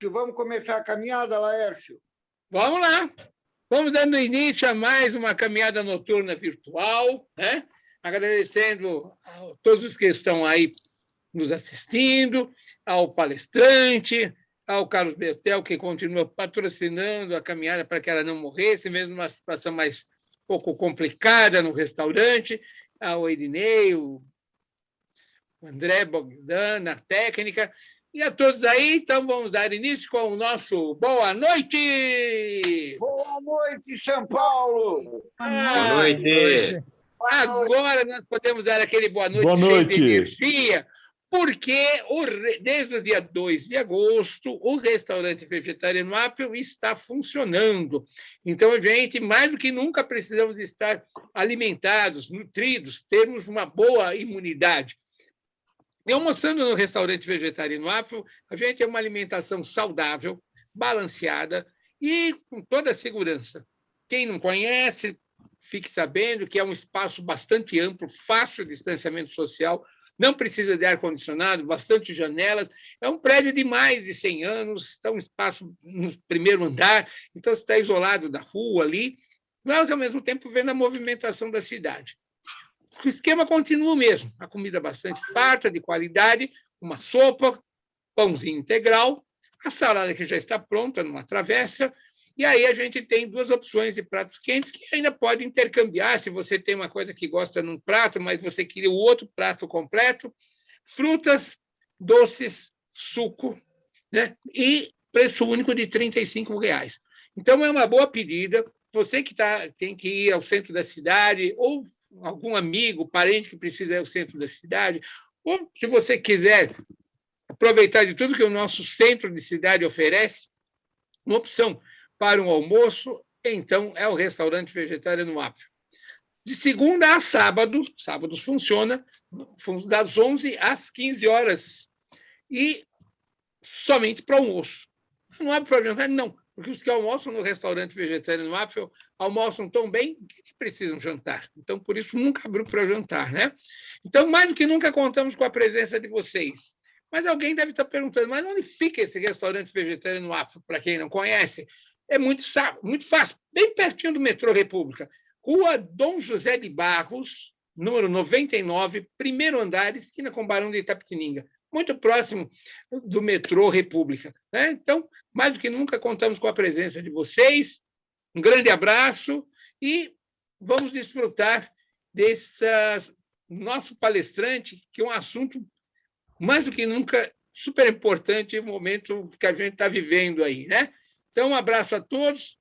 Vamos começar a caminhada, Laércio? Vamos lá. Vamos dando início a mais uma caminhada noturna virtual, né? Agradecendo a todos os que estão aí nos assistindo, ao palestrante, ao Carlos Bertel, que continua patrocinando a caminhada para que ela não morresse, mesmo numa situação mais pouco complicada no restaurante, ao Irinei, o André Bogdan, na técnica, e a todos aí. Então, vamos dar início com o nosso Boa Noite! Boa noite, São Paulo! Boa noite! Agora nós podemos dar aquele boa noite cheio de energia, porque desde o dia 2 de agosto, o restaurante vegetariano Apple está funcionando. Então, gente, mais do que nunca precisamos estar alimentados, nutridos, termos uma boa imunidade. E almoçando no restaurante vegetariano Apple, a gente tem uma alimentação saudável, balanceada e com toda a segurança. Quem não conhece, fique sabendo que é um espaço bastante amplo, fácil distanciamento social, não precisa de ar-condicionado, bastante janelas. É um prédio de mais de 100 anos, está um espaço no primeiro andar, então você está isolado da rua ali, mas, ao mesmo tempo, vendo a movimentação da cidade. O esquema continua o mesmo, a comida bastante farta, de qualidade, uma sopa, pãozinho integral, a salada que já está pronta numa travessa, e aí a gente tem duas opções de pratos quentes que ainda pode intercambiar, se você tem uma coisa que gosta num prato, mas você queria o outro prato completo, frutas, doces, suco, né? E preço único de R$ 35. Então, é uma boa pedida. Você que tem que ir ao centro da cidade, ou algum amigo, parente que precisa ir ao centro da cidade, ou se você quiser aproveitar de tudo que o nosso centro de cidade oferece, uma opção para um almoço, então é o restaurante vegetariano Apple. De segunda a sábado, sábados funciona, das 11 às 15 horas, e somente para almoço. Não é para jantar, não, porque os que almoçam no restaurante vegetariano Apple almoçam tão bem que precisam jantar. Então, por isso, nunca abriu para jantar, né? Então, mais do que nunca, contamos com a presença de vocês. Mas alguém deve estar perguntando, mas onde fica esse restaurante vegetariano Afro, para quem não conhece? É muito fácil, bem pertinho do metrô República. Rua Dom José de Barros, número 99, primeiro andar, esquina com Barão de Itapetininga, muito próximo do metrô República, né? Então, mais do que nunca, contamos com a presença de vocês. Um grande abraço e vamos desfrutar desse nosso palestrante, que é um assunto, mais do que nunca, super importante no momento que a gente está vivendo aí, né? Então, um abraço a todos,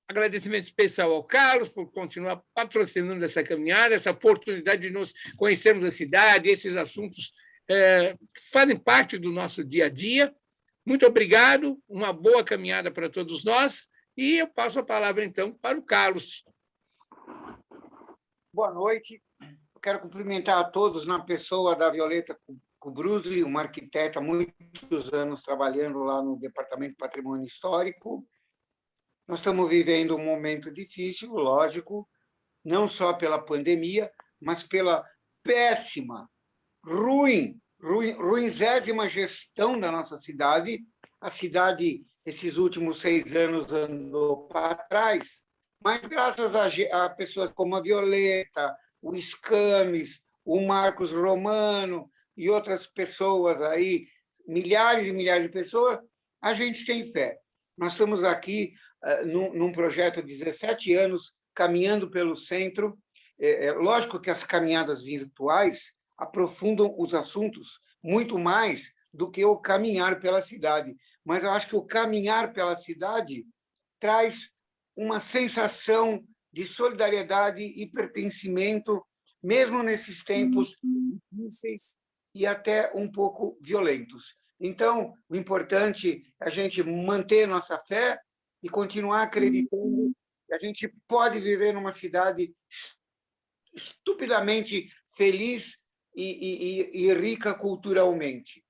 agradecimento especial ao Carlos por continuar patrocinando essa caminhada, essa oportunidade de nós conhecermos a cidade, esses assuntos que fazem parte do nosso dia a dia. Muito obrigado, uma boa caminhada para todos nós, e eu passo a palavra, então, para o Carlos. Boa noite. Eu quero cumprimentar a todos na pessoa da Violeta Kubrusli, uma arquiteta há muitos anos trabalhando lá no Departamento de Patrimônio Histórico. Nós estamos vivendo um momento difícil, lógico, não só pela pandemia, mas pela péssima, ruinzésima gestão da nossa cidade. A cidade, esses últimos 6 anos, andou para trás, mas graças a pessoas como a Violeta, o Scames, o Marcos Romano e outras pessoas aí, milhares e milhares de pessoas, a gente tem fé. Nós estamos aqui num projeto de 17 anos, caminhando pelo centro. Lógico que as caminhadas virtuais aprofundam os assuntos muito mais do que o caminhar pela cidade. Mas eu acho que o caminhar pela cidade traz uma sensação de solidariedade e pertencimento, mesmo nesses tempos difíceis e até um pouco violentos. Então, o importante é a gente manter nossa fé e continuar acreditando que a gente pode viver numa cidade estupidamente feliz e rica culturalmente.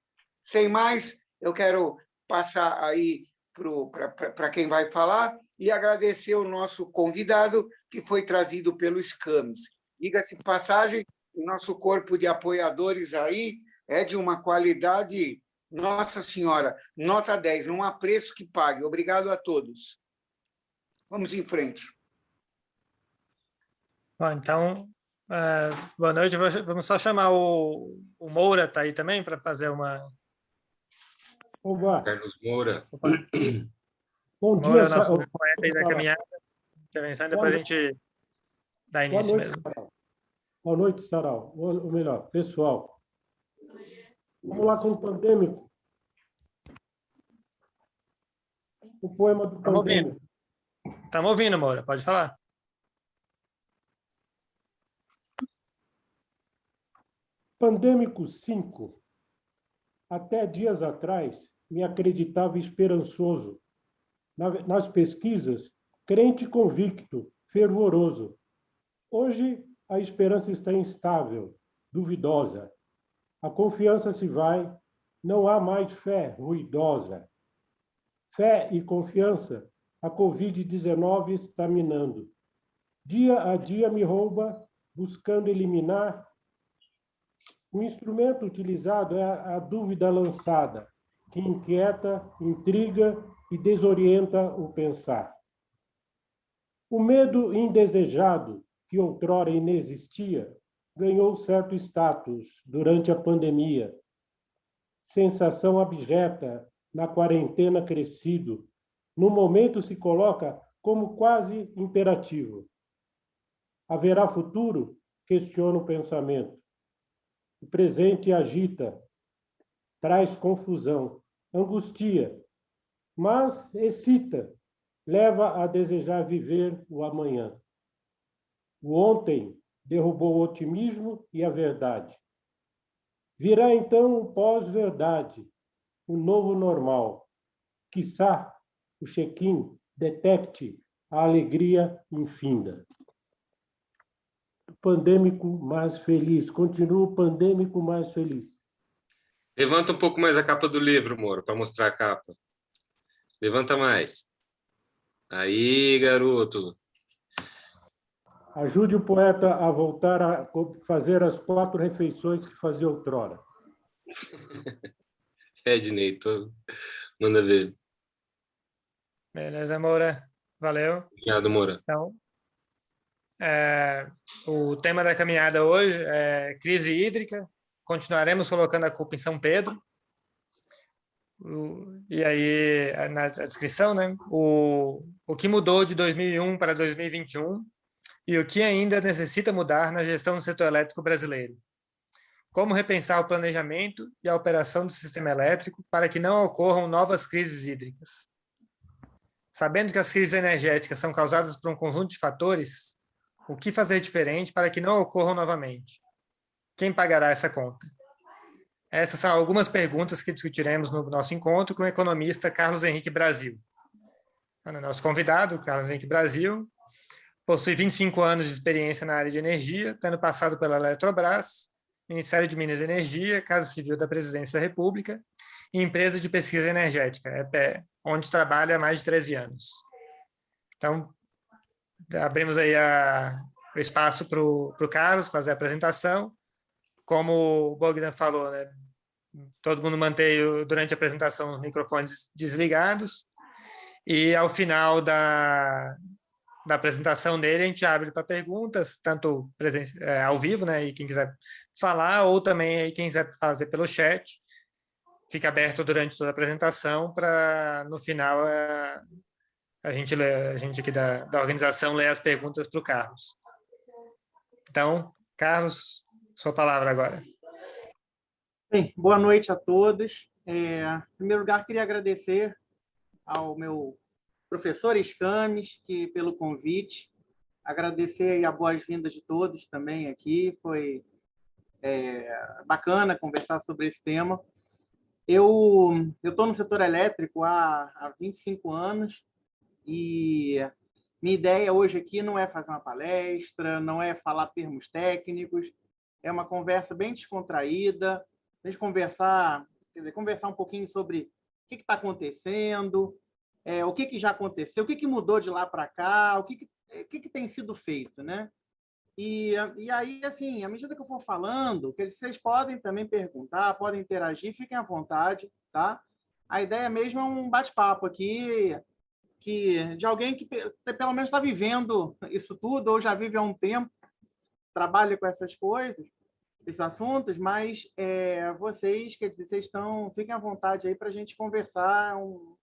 Sem mais, eu quero passar aí para quem vai falar e agradecer o nosso convidado, que foi trazido pelo Scames. Diga-se passagem, o nosso corpo de apoiadores aí é de uma qualidade Nossa Senhora, nota 10, não há preço que pague. Obrigado a todos. Vamos em frente. Bom, então, boa noite. Vamos só chamar o Moura, está aí também, para fazer uma... Oba. Carlos Moura. Opa. Bom Moura dia, é o nosso poeta aí da caminhada. Intervenção, depois a gente dá início mesmo. Boa noite, Sarau. Ou melhor, pessoal. Vamos lá com o pandêmico. O poema do pandêmico. Estamos ouvindo, Moura. Pode falar. Pandêmico 5. Até dias atrás, me acreditava esperançoso. Nas pesquisas, crente convicto, fervoroso. Hoje, a esperança está instável, duvidosa. A confiança se vai, não há mais fé ruidosa. Fé e confiança, a Covid-19 está minando. Dia a dia me rouba, buscando eliminar. O instrumento utilizado é a dúvida lançada, que inquieta, intriga e desorienta o pensar. O medo indesejado, que outrora inexistia, ganhou certo status durante a pandemia. Sensação abjeta, na quarentena crescido, no momento se coloca como quase imperativo. Haverá futuro? Questiona o pensamento. O presente agita, traz confusão, angustia, mas excita, leva a desejar viver o amanhã. O ontem derrubou o otimismo e a verdade. Virá então o pós-verdade, o novo normal. Quiçá o check-in detecte a alegria infinda. Pandêmico mais feliz. Continua o pandêmico mais feliz. Levanta um pouco mais a capa do livro, Moro, para mostrar a capa. Levanta mais. Aí, garoto. Ajude o poeta a voltar a fazer as 4 refeições que fazia outrora. Ednei, manda ver. Beleza, Moura. Valeu. Obrigado, Moura. Então, o tema da caminhada hoje é crise hídrica. Continuaremos colocando a culpa em São Pedro. E aí, na descrição, né? O que mudou de 2001 para 2021 e o que ainda necessita mudar na gestão do setor elétrico brasileiro. Como repensar o planejamento e a operação do sistema elétrico para que não ocorram novas crises hídricas. Sabendo que as crises energéticas são causadas por um conjunto de fatores, o que fazer diferente para que não ocorram novamente? Quem pagará essa conta? Essas são algumas perguntas que discutiremos no nosso encontro com o economista Carlos Henrique Brasil. Nosso convidado, Carlos Henrique Brasil, possui 25 anos de experiência na área de energia, tendo passado pela Eletrobras, Ministério de Minas e Energia, Casa Civil da Presidência da República e Empresa de Pesquisa Energética, EPE, onde trabalha há mais de 13 anos. Então, abrimos aí o espaço para o Carlos fazer a apresentação. Como o Bogdan falou, né, todo mundo mantém durante a apresentação os microfones desligados e ao final da apresentação dele a gente abre para perguntas, tanto ao vivo, né, e quem quiser falar, ou também quem quiser fazer pelo chat. Fica aberto durante toda a apresentação para, no final, a gente aqui da organização ler as perguntas para o Carlos. Então, Carlos, sua palavra agora. Bem, boa noite a todos. Em primeiro lugar, queria agradecer ao meu professor Escames pelo convite. Agradecer a boas-vindas de todos também aqui. Foi bacana conversar sobre esse tema. Eu estou no setor elétrico há 25 anos e minha ideia hoje aqui não é fazer uma palestra, não é falar termos técnicos, é uma conversa bem descontraída, a gente conversar um pouquinho sobre o que está acontecendo, o que já aconteceu, o que mudou de lá para cá, o que tem sido feito, né? E aí, assim, à medida que eu for falando, que vocês podem também perguntar, podem interagir, fiquem à vontade. tá? A ideia mesmo é um bate-papo aqui de alguém que pelo menos está vivendo isso tudo, ou já vive há um tempo, trabalha com essas coisas, esses assuntos, mas vocês, quer dizer, fiquem à vontade aí para a gente conversar, um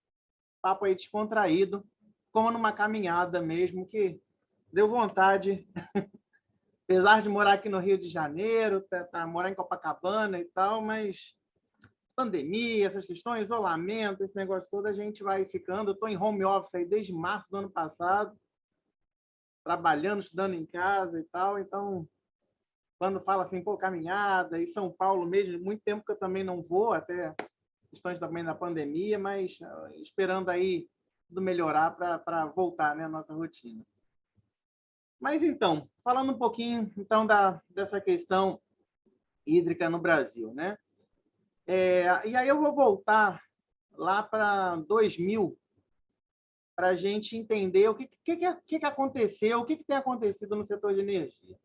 papo aí descontraído, como numa caminhada mesmo, que deu vontade, apesar de morar aqui no Rio de Janeiro, morar em Copacabana e tal, mas pandemia, essas questões, isolamento, esse negócio todo, a gente vai ficando. Eu estou em home office aí desde março do ano passado, trabalhando, estudando em casa e tal. Então, quando fala assim, pô, caminhada, e São Paulo mesmo, muito tempo que eu também não vou, até questões também da pandemia, mas esperando aí tudo melhorar para voltar, né, a nossa rotina. Mas então, falando um pouquinho então dessa questão hídrica no Brasil, né? E aí eu vou voltar lá para 2000 para a gente entender o que aconteceu, o que tem acontecido no setor de energia,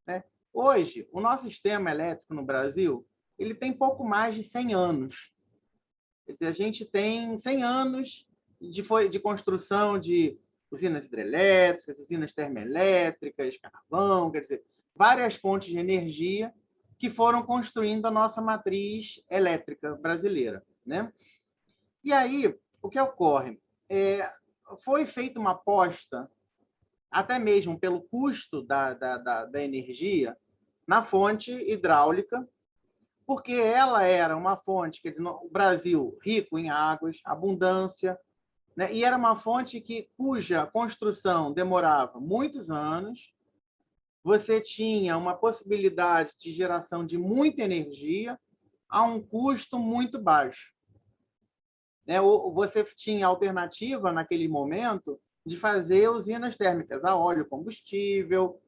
né? Hoje, o nosso sistema elétrico no Brasil ele tem pouco mais de 100 anos. Quer dizer, a gente tem 100 anos de construção de usinas hidrelétricas, usinas termoelétricas, carvão, quer dizer, várias fontes de energia que foram construindo a nossa matriz elétrica brasileira, né? E aí, o que ocorre? Foi feita uma aposta, até mesmo pelo custo da energia, na fonte hidráulica, porque ela era uma fonte, quer dizer, o Brasil rico em águas, abundância, né? E era uma fonte cuja construção demorava muitos anos. Você tinha uma possibilidade de geração de muita energia a um custo muito baixo. Você tinha alternativa, naquele momento, de fazer usinas térmicas a óleo combustível,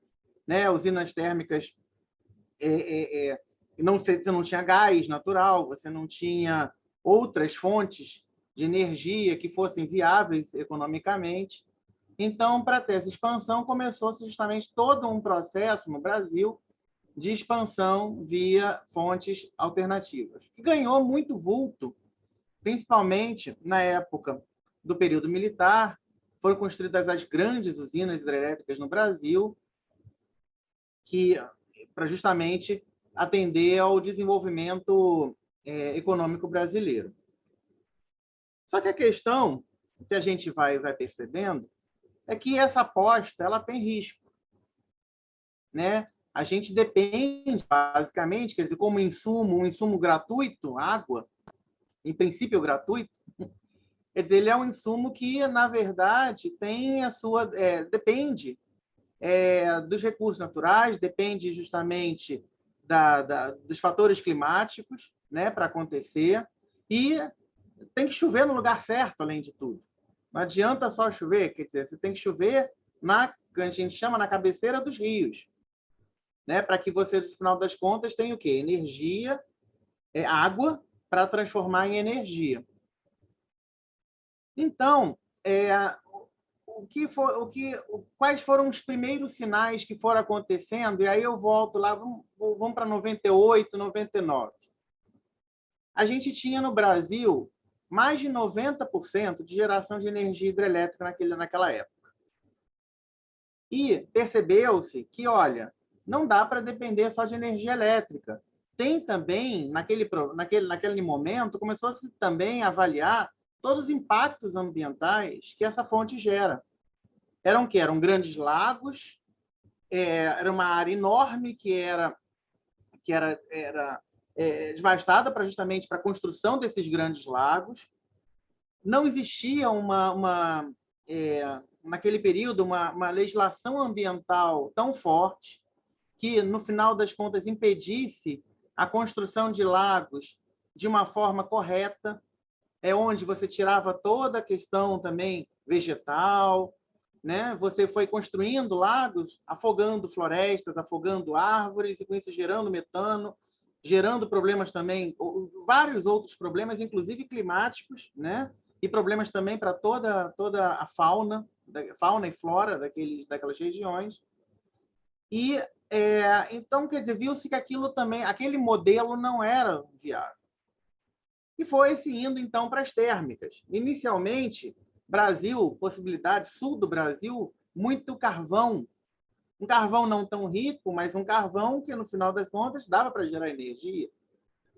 né? Usinas térmicas... você não tinha gás natural, você não tinha outras fontes de energia que fossem viáveis economicamente. Então, para ter essa expansão, começou-se justamente todo um processo no Brasil de expansão via fontes alternativas, que ganhou muito vulto, principalmente na época do período militar. Foram construídas as grandes usinas hidrelétricas no Brasil, para justamente atender ao desenvolvimento econômico brasileiro. Só que a questão que a gente vai percebendo é que essa aposta ela tem risco, né? A gente depende, basicamente, quer dizer, como um insumo gratuito, água, em princípio gratuito, quer dizer, ele é um insumo que, na verdade, tem depende dos recursos naturais, depende justamente dos fatores climáticos, né, para acontecer, e tem que chover no lugar certo, além de tudo. Não adianta só chover, quer dizer, você tem que chover que a gente chama na cabeceira dos rios, né, para que você, no final das contas, tenha o quê? Energia, água, para transformar em energia. Então, quais foram os primeiros sinais que foram acontecendo? E aí eu volto lá, vamos para 98, 99. A gente tinha no Brasil mais de 90% de geração de energia hidrelétrica naquela época. E percebeu-se que, olha, não dá para depender só de energia elétrica. Tem também, naquele momento, começou-se também a avaliar todos os impactos ambientais que essa fonte gera. Eram grandes lagos, era uma área enorme que era devastada justamente para a construção desses grandes lagos. Não existia naquele período uma legislação ambiental tão forte que, no final das contas, impedisse a construção de lagos de uma forma correta, onde você tirava toda a questão também vegetal, né? Você foi construindo lagos, afogando florestas, afogando árvores, e com isso gerando metano, gerando problemas também, vários outros problemas, inclusive climáticos, né? E problemas também para toda a fauna e flora daquelas regiões. E então, quer dizer, viu-se que aquele modelo não era viável. e foi-se indo, então, para as térmicas. Inicialmente, Brasil, possibilidade, sul do Brasil, muito carvão. Um carvão não tão rico, mas um carvão que, no final das contas, dava para gerar energia.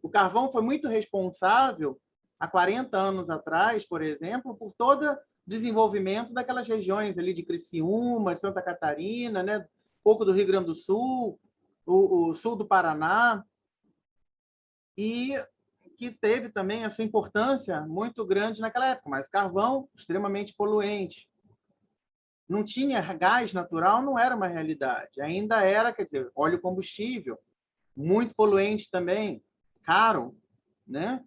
O carvão foi muito responsável, há 40 anos atrás, por exemplo, por todo o desenvolvimento daquelas regiões ali de Criciúma, de Santa Catarina, né? Um pouco do Rio Grande do Sul, o sul do Paraná, e que teve também a sua importância muito grande naquela época, mas carvão extremamente poluente. Não tinha gás natural, não era uma realidade. Ainda era, quer dizer, óleo combustível, muito poluente também, caro, né?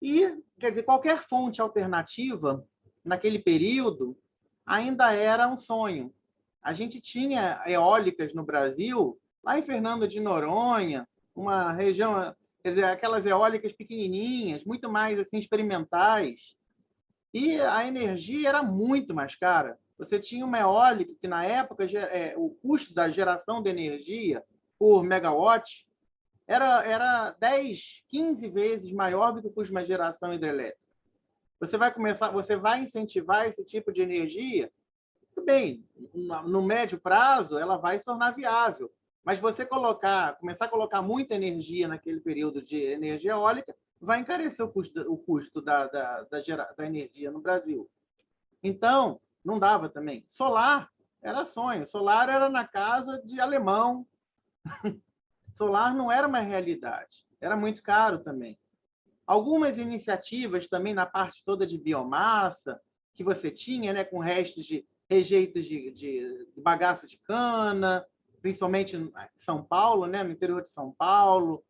E, quer dizer, qualquer fonte alternativa naquele período ainda era um sonho. A gente tinha eólicas no Brasil, lá em Fernando de Noronha, uma região, quer dizer, aquelas eólicas pequenininhas, muito mais assim experimentais, e a energia era muito mais cara. Você tinha uma eólica que, na época, o custo da geração de energia por megawatt era 10, 15 vezes maior do que o custo de uma geração hidrelétrica. Você vai incentivar esse tipo de energia, tudo bem, no médio prazo ela vai se tornar viável, mas você começar a colocar muita energia naquele período de energia eólica, vai encarecer o custo da energia no Brasil. Então, não dava também. Solar era sonho, solar era na casa de alemão, solar não era uma realidade, era muito caro também. Algumas iniciativas também na parte toda de biomassa, que você tinha, né, com rejeitos de bagaço de cana, principalmente em São Paulo, né, no interior de São Paulo,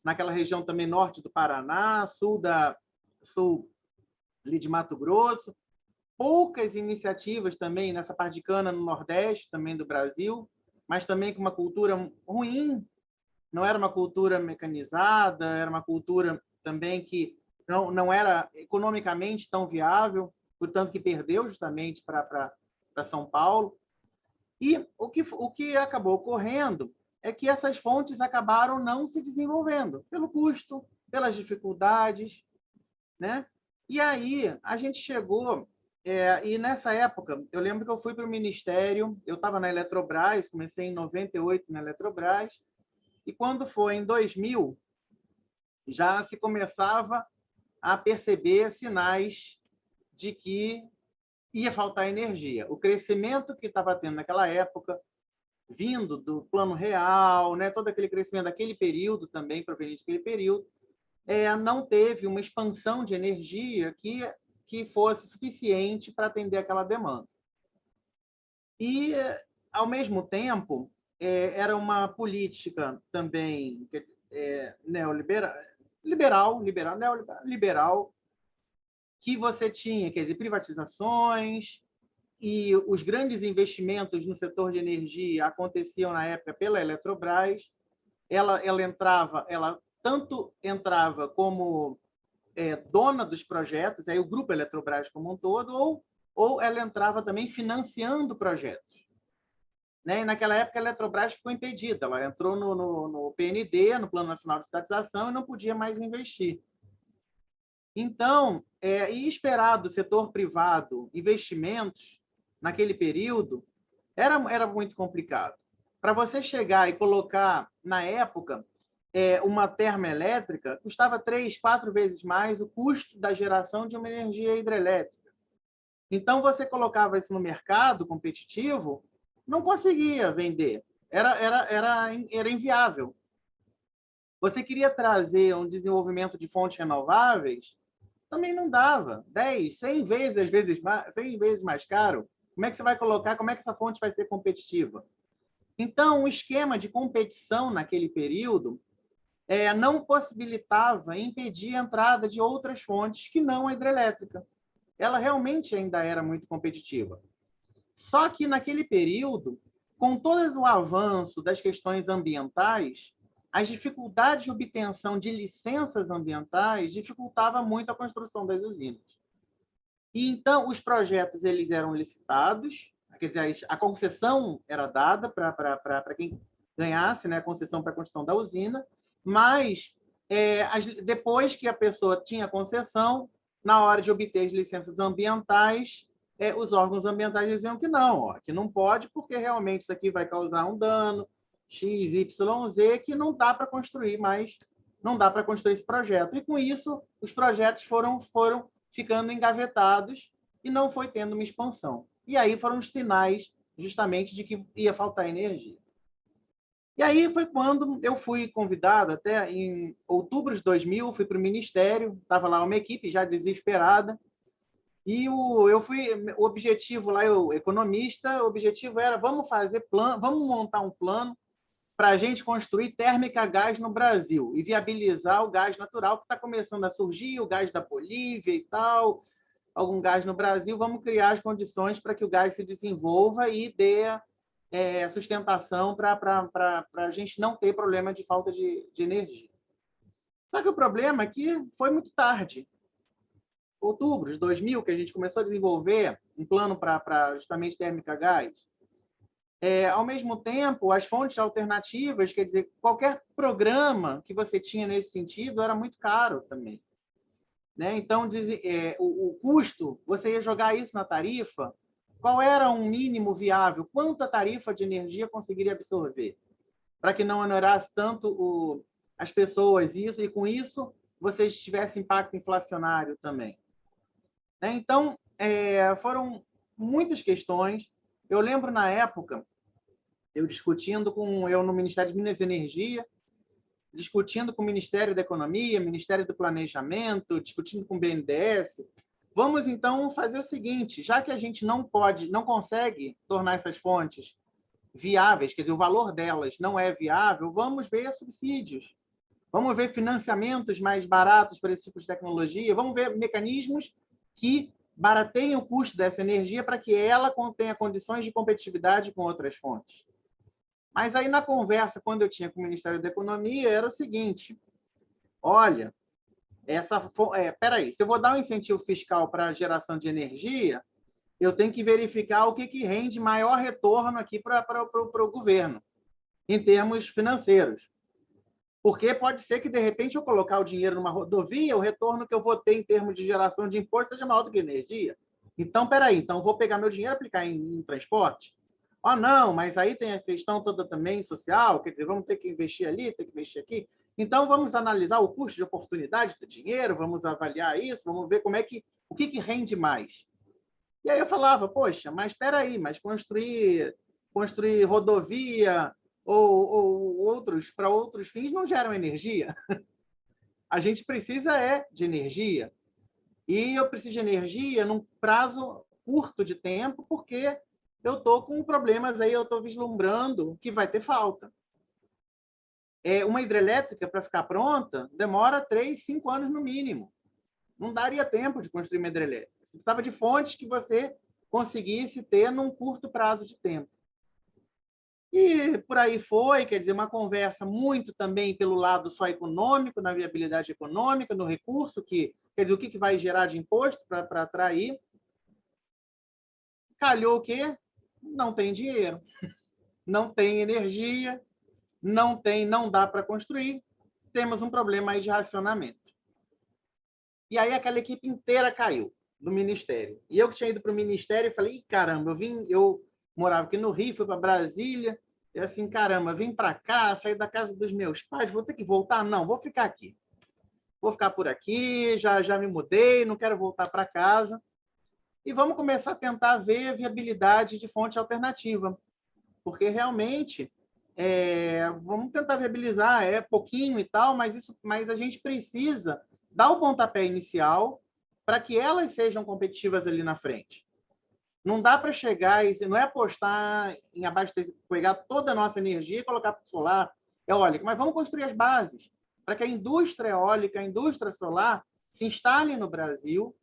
naquela região também norte do Paraná, sul ali de Mato Grosso. Poucas iniciativas também nessa parte de cana no Nordeste também do Brasil, mas também com uma cultura ruim, não era uma cultura mecanizada, era uma cultura também que não era economicamente tão viável, portanto que perdeu justamente para São Paulo. E o que acabou ocorrendo é que essas fontes acabaram não se desenvolvendo, pelo custo, pelas dificuldades, né? E aí a gente chegou, e nessa época, eu lembro que eu fui para o Ministério, eu estava na Eletrobras, comecei em 98 na Eletrobras, e quando foi em 2000, já se começava a perceber sinais de que ia faltar energia. O crescimento que estava tendo naquela época, vindo do Plano Real, né, todo aquele crescimento daquele período também, proveniente daquele período, não teve uma expansão de energia que fosse suficiente para atender aquela demanda. E, ao mesmo tempo, era uma política também neoliberal, que você tinha, quer dizer, privatizações, e os grandes investimentos no setor de energia aconteciam na época pela Eletrobras. Ela tanto entrava como dona dos projetos, aí o grupo Eletrobras como um todo, ou ela entrava também financiando projetos. Né? E naquela época a Eletrobras ficou impedida, ela entrou no PND, no Plano Nacional de Estatização, e não podia mais investir. Então, e esperar do setor privado investimentos naquele período era muito complicado. Para você chegar e colocar, na época, uma termoelétrica, custava 3, 4 vezes mais o custo da geração de uma energia hidrelétrica. Então, você colocava isso no mercado competitivo, não conseguia vender. Era inviável. Você queria trazer um desenvolvimento de fontes renováveis, também não dava. 10, 100 vezes mais caro. Como é que você vai colocar? Como é que essa fonte vai ser competitiva? Então, o esquema de competição naquele período não possibilitava impedir a entrada de outras fontes que não a hidrelétrica. Ela realmente ainda era muito competitiva. Só que, naquele período, com todo o avanço das questões ambientais, as dificuldades de obtenção de licenças ambientais dificultavam muito a construção das usinas. E, então, os projetos eles eram licitados, quer dizer, a concessão era dada para quem ganhasse, né, a concessão para a construção da usina, mas depois que a pessoa tinha concessão, na hora de obter as licenças ambientais, os órgãos ambientais diziam que não, ó, que não pode, porque realmente isso aqui vai causar um dano X, Y, Z, que não dá para construir mais, não dá para construir esse projeto. E, com isso, os projetos foram ficando engavetados e não foi tendo uma expansão. E aí foram os sinais, justamente, de que ia faltar energia. E aí foi quando eu fui convidado, até em outubro de 2000, fui para o Ministério, estava lá uma equipe já desesperada, e o objetivo lá, eu economista, o objetivo era vamos montar um plano para a gente construir térmica a gás no Brasil e viabilizar o gás natural que está começando a surgir, o gás da Bolívia e tal, algum gás no Brasil, vamos criar as condições para que o gás se desenvolva e dê sustentação para a gente não ter problema de falta de energia. Só que o problema é que foi muito tarde. Outubro de 2000, que a gente começou a desenvolver um plano para justamente térmica a gás. Ao mesmo tempo, as fontes alternativas, quer dizer, qualquer programa que você tinha nesse sentido era muito caro também. Né? Então, o custo, você ia jogar isso na tarifa, qual era um mínimo viável? Quanto a tarifa de energia conseguiria absorver? Para que não onorasse tanto as pessoas isso, e com isso vocês tivessem impacto inflacionário também. Né? Então, foram muitas questões. Eu lembro, na época, eu discutindo no Ministério de Minas e Energia, discutindo com o Ministério da Economia, Ministério do Planejamento, discutindo com o BNDES. Vamos, então, fazer o seguinte, já que a gente não consegue tornar essas fontes viáveis, quer dizer, o valor delas não é viável, vamos ver subsídios, vamos ver financiamentos mais baratos para esse tipo de tecnologia, vamos ver mecanismos que barateiem o custo dessa energia para que ela tenha condições de competitividade com outras fontes. Mas aí, na conversa, quando eu tinha com o Ministério da Economia, era o seguinte, olha, peraí, se eu vou dar um incentivo fiscal para a geração de energia, eu tenho que verificar o que rende maior retorno aqui para o governo, em termos financeiros. Porque pode ser que, de repente, eu colocar o dinheiro numa rodovia, o retorno que eu vou ter em termos de geração de imposto seja maior do que energia. Então, peraí, então eu vou pegar meu dinheiro e aplicar em transporte? Não, mas aí tem a questão toda também social, quer dizer, vamos ter que investir ali, ter que investir aqui. Então, vamos analisar o custo de oportunidade do dinheiro, vamos avaliar isso, vamos ver o que rende mais. E aí eu falava, poxa, mas espera aí, mas construir rodovia ou para outros fins não geram energia. A gente precisa de energia. E eu preciso de energia num prazo curto de tempo, porque eu estou com problemas aí, eu estou vislumbrando que vai ter falta. Uma hidrelétrica, para ficar pronta, demora 3, 5 anos no mínimo. Não daria tempo de construir uma hidrelétrica. Você precisava de fontes que você conseguisse ter num curto prazo de tempo. E por aí foi, quer dizer, uma conversa muito também pelo lado só econômico, na viabilidade econômica, no recurso, quer dizer, o que vai gerar de imposto para atrair. Calhou o quê? Não tem dinheiro, não tem energia, não dá para construir, temos um problema aí de racionamento. E aí aquela equipe inteira caiu do Ministério. E eu que tinha ido para o Ministério, falei, caramba, eu morava aqui no Rio, fui para Brasília, e assim, caramba, vim para cá, saí da casa dos meus pais, vou ter que voltar? Não, vou ficar aqui. Vou ficar por aqui, já me mudei, não quero voltar para casa. E vamos começar a tentar ver a viabilidade de fonte alternativa. Porque realmente, vamos tentar viabilizar, pouquinho e tal, mas a gente precisa dar o pontapé inicial para que elas sejam competitivas ali na frente. Não dá para chegar e não é apostar em abastecer, pegar toda a nossa energia e colocar para o solar, eólica, mas vamos construir as bases para que a indústria eólica, a indústria solar se instale no Brasil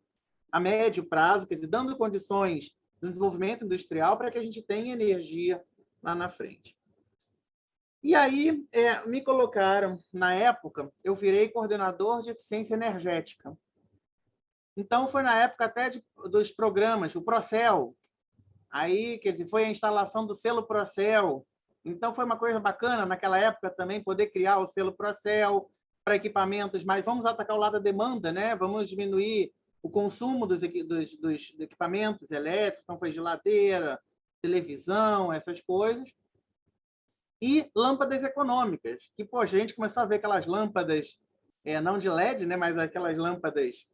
a médio prazo, quer dizer, dando condições de desenvolvimento industrial para que a gente tenha energia lá na frente. E aí, me colocaram, na época, eu virei coordenador de eficiência energética. Então, foi na época até dos programas, o Procel. Aí, quer dizer, foi a instalação do selo Procel. Então, foi uma coisa bacana, naquela época também, poder criar o selo Procel, para equipamentos, mas vamos atacar o lado da demanda, né? Vamos diminuir o consumo dos equipamentos elétricos, então foi geladeira, televisão, essas coisas. E lâmpadas econômicas, que, poxa, a gente começou a ver aquelas lâmpadas, não de LED, né, mas aquelas lâmpadas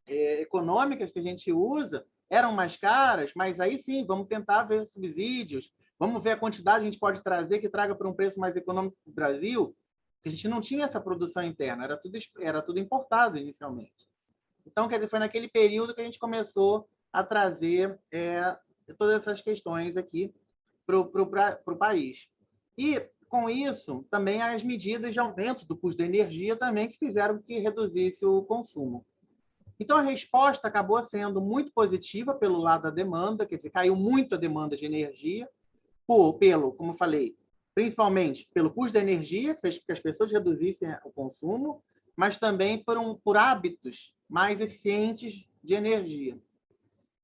econômicas que a gente usa, eram mais caras, mas aí sim, vamos tentar ver subsídios, vamos ver a quantidade que a gente pode trazer que traga para um preço mais econômico para o Brasil, porque a gente não tinha essa produção interna, era tudo importado inicialmente. Então, quer dizer, foi naquele período que a gente começou a trazer todas essas questões aqui para o país. E, com isso, também as medidas de aumento do custo da energia também que fizeram que reduzisse o consumo. Então, a resposta acabou sendo muito positiva pelo lado da demanda, quer dizer, caiu muito a demanda de energia, como eu falei, principalmente pelo custo da energia, que fez com que as pessoas reduzissem o consumo, mas também por hábitos mais eficientes de energia.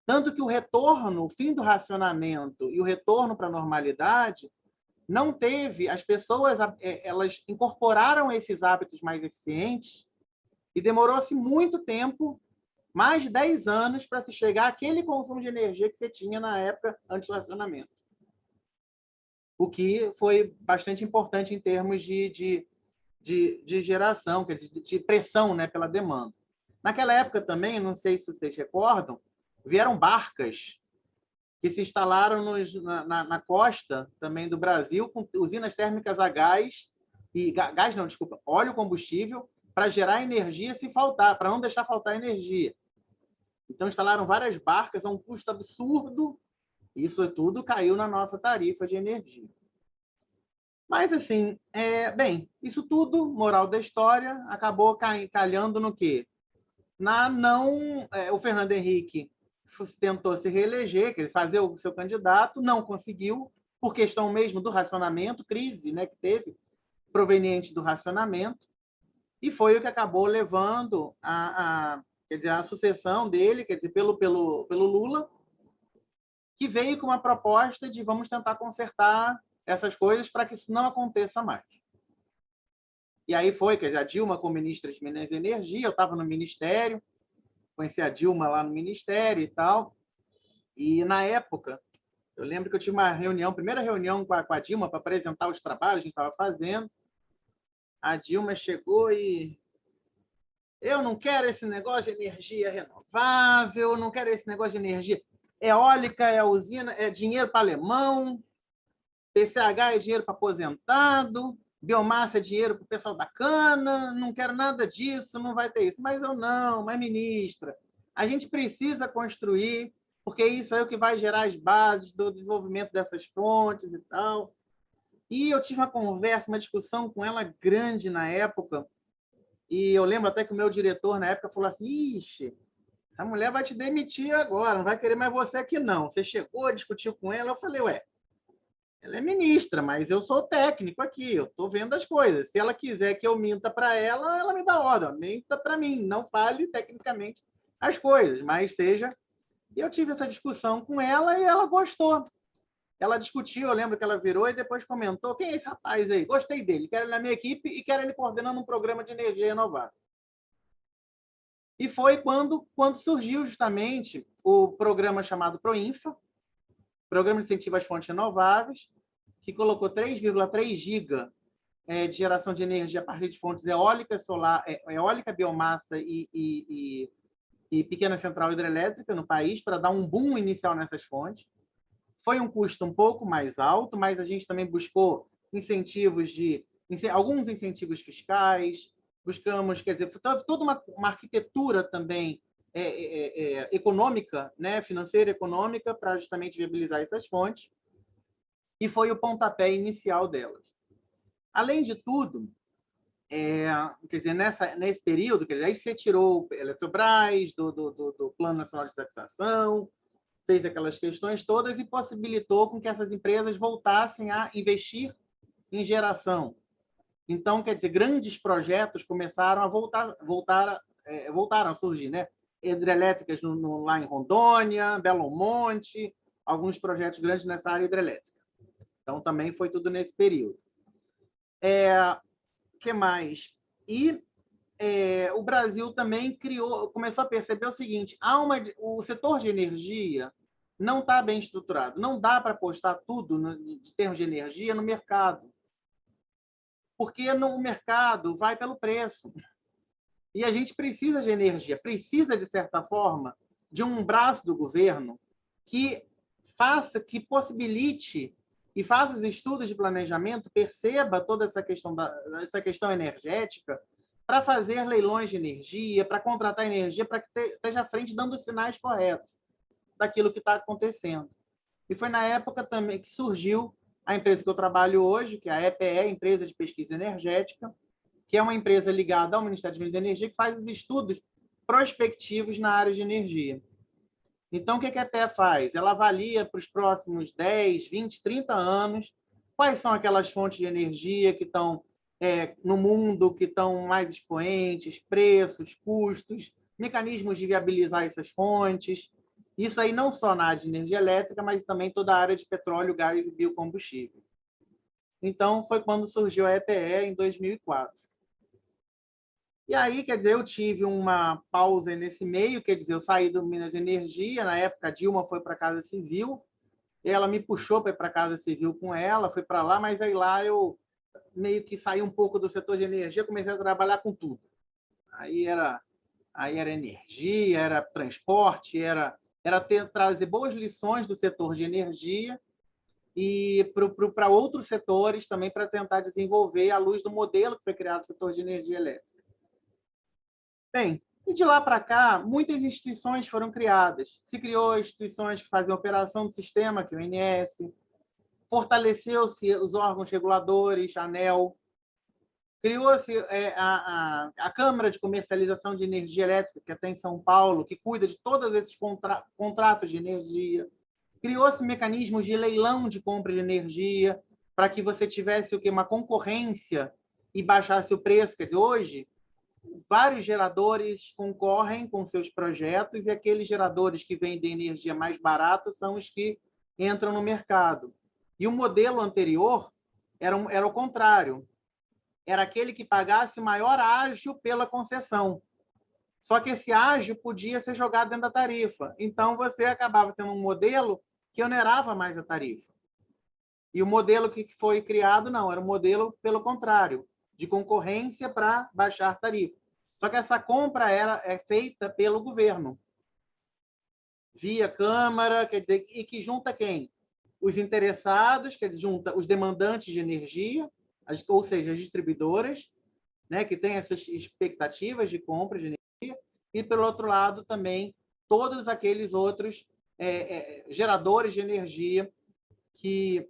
Tanto que o retorno, o fim do racionamento e o retorno para a normalidade, não teve, as pessoas elas incorporaram esses hábitos mais eficientes e demorou-se muito tempo, mais de 10 anos, para se chegar àquele consumo de energia que você tinha na época antes do racionamento. O que foi bastante importante em termos de geração, de pressão, né, pela demanda. Naquela época também, não sei se vocês recordam, vieram barcas que se instalaram na costa também do Brasil, com usinas térmicas a óleo combustível, para gerar energia se faltar, para não deixar faltar energia. Então, instalaram várias barcas a um custo absurdo, e isso tudo caiu na nossa tarifa de energia. Mas, assim, isso tudo, moral da história, acabou calhando no quê? O Fernando Henrique tentou se reeleger, quer dizer, fazer o seu candidato, não conseguiu, por questão mesmo do racionamento, crise, né, que teve, proveniente do racionamento, e foi o que acabou levando quer dizer, a sucessão dele, quer dizer, pelo Lula, que veio com uma proposta de vamos tentar consertar essas coisas para que isso não aconteça mais. E aí foi, quer dizer, a Dilma como ministra de Minas e Energia, eu estava no ministério, conheci a Dilma lá no ministério e tal, e na época, eu lembro que eu tive uma reunião, primeira reunião com a Dilma para apresentar os trabalhos que a gente estava fazendo. A Dilma chegou e eu não quero esse negócio de energia renovável, não quero esse negócio de energia eólica, é usina, é dinheiro para alemão, PCH é dinheiro para aposentado, biomassa é dinheiro para o pessoal da cana, não quero nada disso, não vai ter isso. Mas ministra, a gente precisa construir, porque isso é o que vai gerar as bases do desenvolvimento dessas fontes e tal. E eu tive uma conversa, uma discussão com ela grande na época, e eu lembro até que o meu diretor, na época, falou assim, ixi, essa mulher vai te demitir agora, não vai querer mais você aqui, não. Você chegou, discutiu com ela, eu falei, ela é ministra, mas eu sou técnico aqui, eu estou vendo as coisas. Se ela quiser que eu minta para ela, ela me dá ordem, minta para mim, não fale tecnicamente as coisas, mas seja... E eu tive essa discussão com ela e ela gostou. Ela discutiu, eu lembro que ela virou e depois comentou, quem é esse rapaz aí? Gostei dele, quero ele na minha equipe e quero ele coordenando um programa de energia renovável. E foi quando surgiu justamente o programa chamado PROINFA, Programa de Incentivo às Fontes Renováveis, que colocou 3,3 giga de geração de energia a partir de fontes eólica, solar, eólica, biomassa e pequena central hidrelétrica no país, para dar um boom inicial nessas fontes. Foi um custo um pouco mais alto, mas a gente também buscou alguns incentivos fiscais, buscamos, quer dizer, toda uma arquitetura também econômica, né, financeira econômica, para justamente viabilizar essas fontes, e foi o pontapé inicial delas. Além de tudo, quer dizer, nesse período, quer dizer, aí você tirou a Eletrobras do Plano Nacional de Taxação, fez aquelas questões todas e possibilitou com que essas empresas voltassem a investir em geração. Então, quer dizer, grandes projetos começaram a voltaram a surgir, né? Hidrelétricas lá em Rondônia, Belo Monte, alguns projetos grandes nessa área hidrelétrica. Então, também foi tudo nesse período. O que mais? E o Brasil também começou a perceber o seguinte: o setor de energia não está bem estruturado. Não dá para apostar tudo, de termos de energia, no mercado. Porque no mercado vai pelo preço. E a gente precisa de energia, precisa, de certa forma, de um braço do governo que possibilite e faça os estudos de planejamento, perceba toda essa questão energética, para fazer leilões de energia, para contratar energia, para que esteja à frente dando os sinais corretos daquilo que está acontecendo. E foi na época também que surgiu a empresa que eu trabalho hoje, que é a EPE, Empresa de Pesquisa Energética, que é uma empresa ligada ao Ministério de Energia, que faz os estudos prospectivos na área de energia. Então, o que a EPE faz? Ela avalia para os próximos 10, 20, 30 anos quais são aquelas fontes de energia que estão no mundo, que estão mais expoentes, preços, custos, mecanismos de viabilizar essas fontes. Isso aí não só na área de energia elétrica, mas também toda a área de petróleo, gás e biocombustível. Então, foi quando surgiu a EPE, em 2004. E aí, quer dizer, eu tive uma pausa nesse meio, quer dizer, eu saí do Minas Energia, na época a Dilma foi para a Casa Civil, ela me puxou para ir para a Casa Civil com ela, fui para lá, mas aí lá eu meio que saí um pouco do setor de energia, comecei a trabalhar com tudo. Aí era energia, era transporte, era trazer boas lições do setor de energia e para outros setores também, para tentar desenvolver à luz do modelo que foi criado no setor de energia elétrica. Bem, e de lá para cá, muitas instituições foram criadas. Se criou instituições que faziam operação do sistema, que é o INS, fortaleceu-se os órgãos reguladores, a ANEEL, criou-se a Câmara de Comercialização de Energia Elétrica, que até em São Paulo, que cuida de todos esses contratos de energia. Criou-se mecanismos de leilão de compra de energia, para que você tivesse uma concorrência e baixasse o preço. Quer dizer, hoje, vários geradores concorrem com seus projetos e aqueles geradores que vendem energia mais barato são os que entram no mercado. E o modelo anterior era o contrário. Era aquele que pagasse o maior ágio pela concessão. Só que esse ágio podia ser jogado dentro da tarifa. Então, você acabava tendo um modelo que onerava mais a tarifa. E o modelo que foi criado, não, era um modelo pelo contrário, de concorrência para baixar a tarifa. Só que essa compra é feita pelo governo, via Câmara, quer dizer, e que junta quem? Os interessados, quer dizer, junta os demandantes de energia, ou seja, as distribuidoras, né, que têm as suas expectativas de compra de energia, e, pelo outro lado, também todos aqueles outros geradores de energia que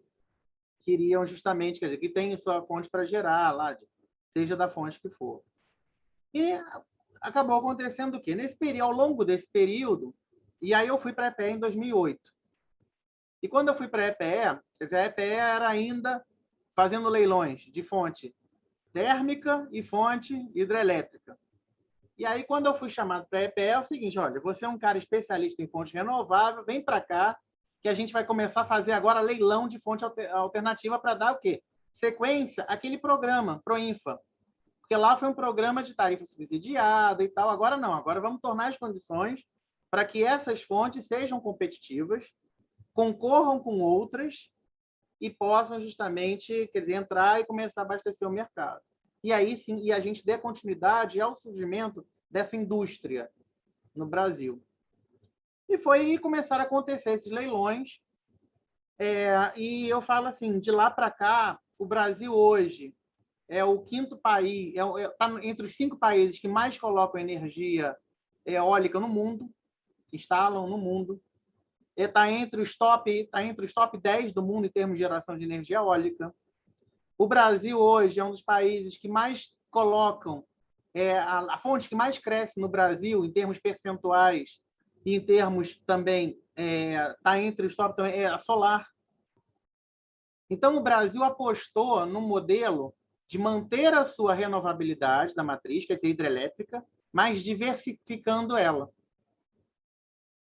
queriam justamente, quer dizer, que têm sua fonte para gerar, lá, seja da fonte que for. E acabou acontecendo o quê? Ao longo desse período, e aí eu fui para a EPE em 2008. E quando eu fui para a EPE, quer dizer, a EPE era ainda fazendo leilões de fonte térmica e fonte hidrelétrica. E aí, quando eu fui chamado para a EPE, é o seguinte: olha, você é um cara especialista em fonte renovável, vem para cá, que a gente vai começar a fazer agora leilão de fonte alternativa para dar o quê? Sequência àquele programa, Proinfa. Porque lá foi um programa de tarifa subsidiada e tal. Agora não, agora vamos tornar as condições para que essas fontes sejam competitivas, concorram com outras e possam justamente, quer dizer, entrar e começar a abastecer o mercado. E aí sim, e a gente dê continuidade ao surgimento dessa indústria no Brasil. E foi aí que começaram a acontecer esses leilões. E eu falo assim, de lá para cá, o Brasil hoje é o quinto país, está entre os 5 países que mais colocam energia eólica no mundo, instalam no mundo. Está entre os top 10 do mundo em termos de geração de energia eólica. O Brasil hoje é um dos países que mais colocam, a fonte que mais cresce no Brasil, em termos percentuais, e em termos também, está entre os top também, é a solar. Então, o Brasil apostou no modelo de manter a sua renovabilidade da matriz, quer dizer, hidrelétrica, mas diversificando ela.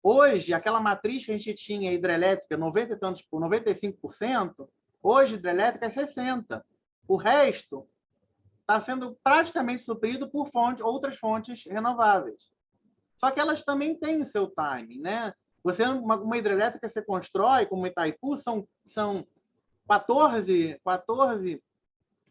Hoje, aquela matriz que a gente tinha hidrelétrica, 90 e tantos por 95%, hoje hidrelétrica é 60%. O resto está sendo praticamente suprido por outras fontes renováveis. Só que elas também têm o seu timing, né? Uma hidrelétrica você constrói, como Itaipu, são 14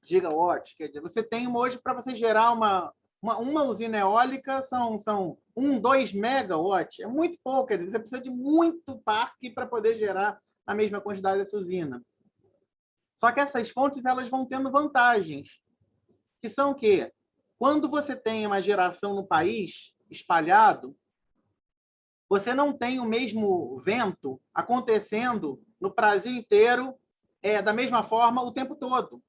gigawatts. Quer dizer, você tem hoje, para você gerar uma usina eólica, são 2 megawatts. É muito pouco, quer dizer, você precisa de muito parque para poder gerar a mesma quantidade dessa usina. Só que essas fontes elas vão tendo vantagens, que são o quê? Quando você tem uma geração no país espalhado, você não tem o mesmo vento acontecendo no Brasil inteiro da mesma forma o tempo todo.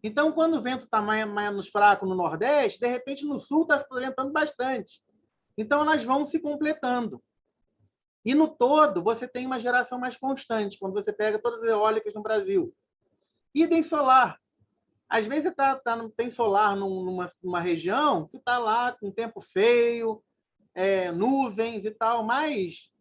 Então, quando o vento está menos fraco no Nordeste, de repente no Sul está ventando bastante. Então, elas vão se completando. E no todo, você tem uma geração mais constante, quando você pega todas as eólicas no Brasil. Idem solar. Às vezes tem solar numa região que está lá com tempo feio, nuvens e tal, mas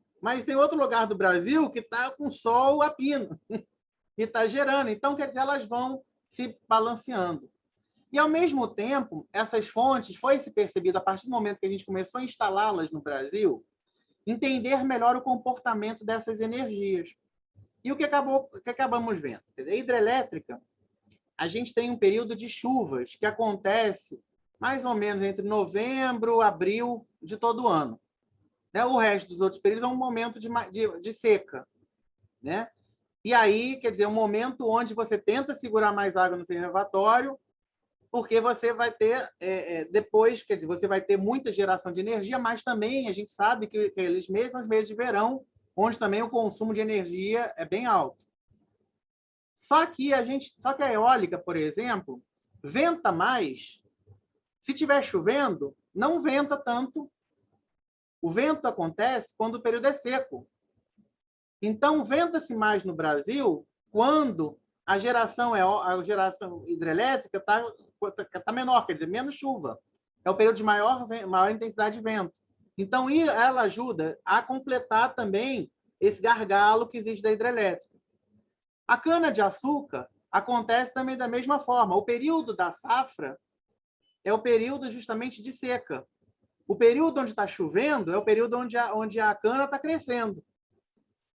tem outro lugar do Brasil que está com sol a pino e está gerando. Então, quer dizer, elas vão se balanceando. E, ao mesmo tempo, essas fontes, foi se percebido, a partir do momento que a gente começou a instalá-las no Brasil, entender melhor o comportamento dessas energias. E o que acabamos vendo? A hidrelétrica, a gente tem um período de chuvas que acontece mais ou menos entre novembro, abril de todo ano. Né? O resto dos outros períodos é um momento de seca. Né? E aí, quer dizer, um momento onde você tenta segurar mais água no seu reservatório, porque você vai ter, depois, quer dizer, você vai ter muita geração de energia, mas também a gente sabe que aqueles meses são os meses de verão, onde também o consumo de energia é bem alto. Só que a eólica, por exemplo, venta mais. Se estiver chovendo, não venta tanto. O vento acontece quando o período é seco. Então, venta-se mais no Brasil quando a geração hidrelétrica está menor, quer dizer, menos chuva. É o período de maior intensidade de vento. Então, ela ajuda a completar também esse gargalo que existe da hidrelétrica. A cana-de-açúcar acontece também da mesma forma. O período da safra é o período justamente de seca. O período onde está chovendo é o período onde a cana está crescendo.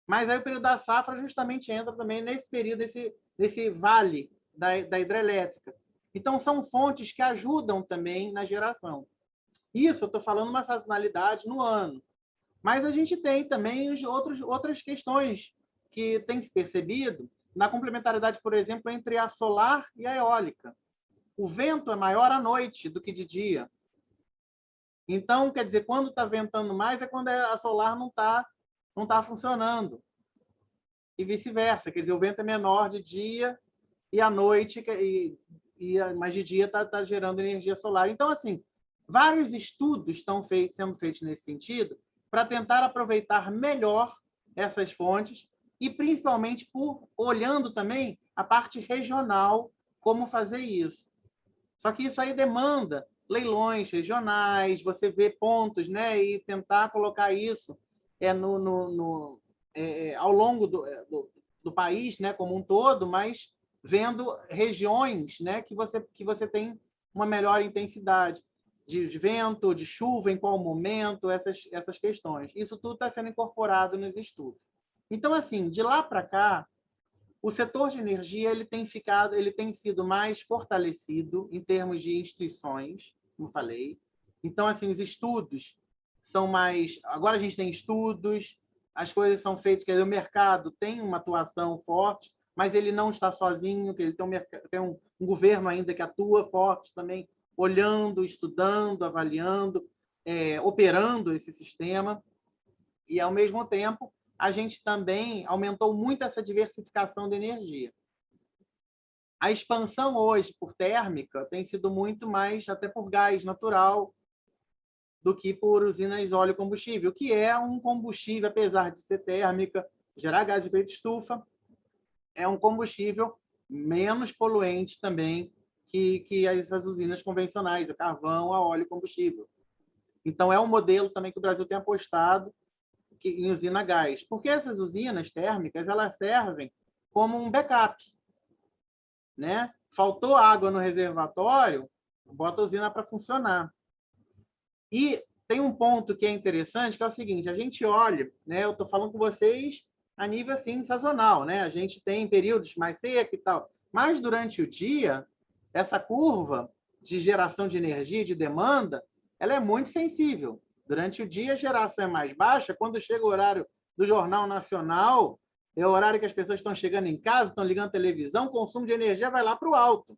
Mas aí o período da safra justamente entra também nesse período, nesse vale da hidrelétrica. Então, são fontes que ajudam também na geração. Isso, eu estou falando uma sazonalidade no ano. Mas a gente tem também outras questões que tem se percebido na complementaridade, por exemplo, entre a solar e a eólica. O vento é maior à noite do que de dia. Então, quer dizer, quando está ventando mais é quando a solar não tá funcionando. E vice-versa, quer dizer, o vento é menor de dia e à noite, mas de dia está gerando energia solar. Então, assim, vários estudos estão sendo feitos nesse sentido para tentar aproveitar melhor essas fontes e, principalmente, olhando também a parte regional, como fazer isso. Só que isso aí demanda leilões regionais, você vê pontos, né, e tentar colocar isso ao longo do país, né, como um todo, mas vendo regiões, né, que você tem uma melhor intensidade de vento, de chuva, em qual momento, essas questões. Isso tudo está sendo incorporado nos estudos. Então, assim, de lá para cá, o setor de energia ele tem sido mais fortalecido em termos de instituições, como falei. Então, assim, os estudos são mais... Agora a gente tem estudos, as coisas são feitas, quer dizer, o mercado tem uma atuação forte, mas ele não está sozinho, ele tem um governo ainda que atua forte também, olhando, estudando, avaliando, operando esse sistema. E, ao mesmo tempo, a gente também aumentou muito essa diversificação de energia. A expansão hoje por térmica tem sido muito mais até por gás natural do que por usinas óleo-combustível, que é um combustível, apesar de ser térmica, gerar gás de efeito estufa, é um combustível menos poluente também que essas usinas convencionais, a carvão, a óleo-combustível. Então, é um modelo também que o Brasil tem apostado em usina gás, porque essas usinas térmicas elas servem como um backup, né? Faltou água no reservatório, bota a usina para funcionar. E tem um ponto que é interessante, que é o seguinte, a gente olha, né, eu estou falando com vocês a nível assim, sazonal, né? A gente tem períodos mais secos e tal, mas durante o dia, essa curva de geração de energia, de demanda, ela é muito sensível. Durante o dia, a geração é mais baixa, quando chega o horário do Jornal Nacional, é o horário que as pessoas estão chegando em casa, estão ligando a televisão, o consumo de energia vai lá para o alto.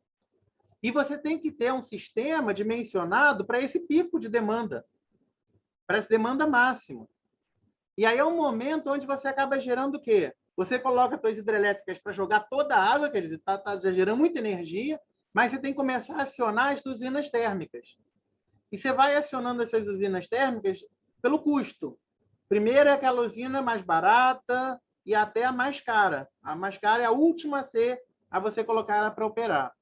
E você tem que ter um sistema dimensionado para esse pico de demanda, para essa demanda máxima. E aí é um momento onde você acaba gerando o quê? Você coloca as suas hidrelétricas para jogar toda a água, quer dizer, está gerando muita energia, mas você tem que começar a acionar as usinas térmicas. E você vai acionando as suas usinas térmicas pelo custo. Primeiro é aquela usina mais barata e até a mais cara. A mais cara é a última a você colocar ela para operar.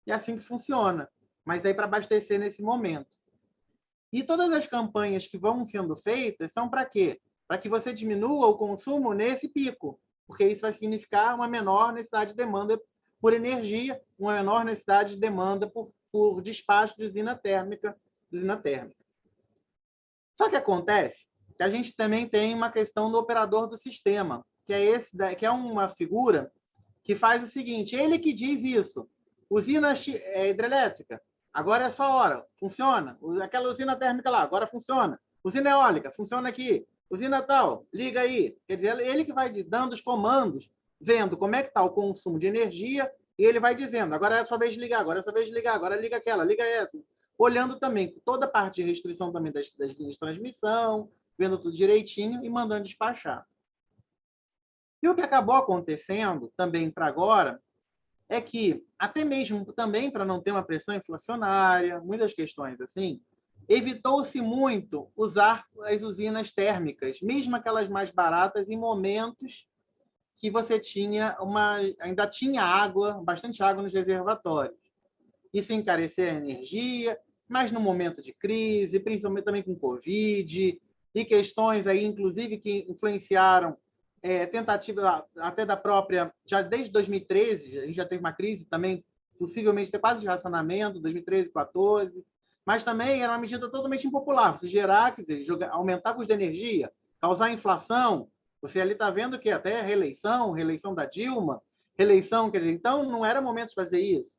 E é assim que funciona. Mas aí para abastecer nesse momento. E todas as campanhas que vão sendo feitas são para quê? Para que você diminua o consumo nesse pico, porque isso vai significar uma menor necessidade de demanda por energia, uma menor necessidade de demanda por despacho de usina térmica. Só que acontece que a gente também tem uma questão do operador do sistema, que é uma figura que faz o seguinte, ele que diz isso, usina hidrelétrica, agora é só hora, funciona. Aquela usina térmica lá, agora funciona. Usina eólica, funciona aqui. Usina tal, liga aí. Quer dizer, ele que vai dando os comandos, vendo como é que está o consumo de energia, e ele vai dizendo, agora é a sua vez de ligar, agora é a sua vez de ligar, agora liga aquela, liga essa. Olhando também toda a parte de restrição também das linhas de transmissão, vendo tudo direitinho e mandando despachar. E o que acabou acontecendo também para agora é que, até mesmo também para não ter uma pressão inflacionária, muitas questões assim, evitou-se muito usar as usinas térmicas, mesmo aquelas mais baratas, em momentos que você ainda tinha água, bastante água nos reservatórios. Isso encarecia a energia, mas no momento de crise, principalmente também com Covid, e questões aí, inclusive, que influenciaram tentativa até da própria, já desde 2013, a gente já teve uma crise também, possivelmente quase de racionamento, 2013, 2014, mas também era uma medida totalmente impopular. Você gerar, quer dizer, aumentar o custo de energia, causar inflação, você ali está vendo que até reeleição da Dilma, reeleição, quer dizer, então não era momento de fazer isso.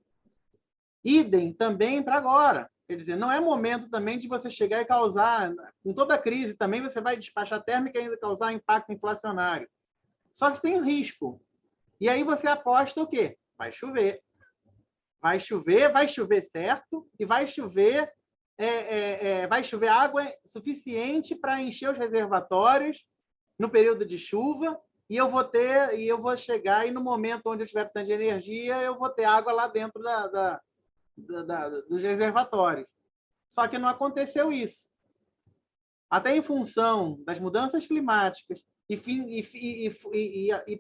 Idem também para agora. Quer dizer, não é momento também de você chegar e causar, com toda a crise também, você vai despachar térmica e ainda causar impacto inflacionário. Só que tem um risco. E aí você aposta o quê? Vai chover. Vai chover certo, e vai chover água suficiente para encher os reservatórios no período de chuva, e eu vou chegar, e no momento onde eu tiver precisando de energia, eu vou ter água lá dentro dos reservatórios. Só que não aconteceu isso. Até em função das mudanças climáticas e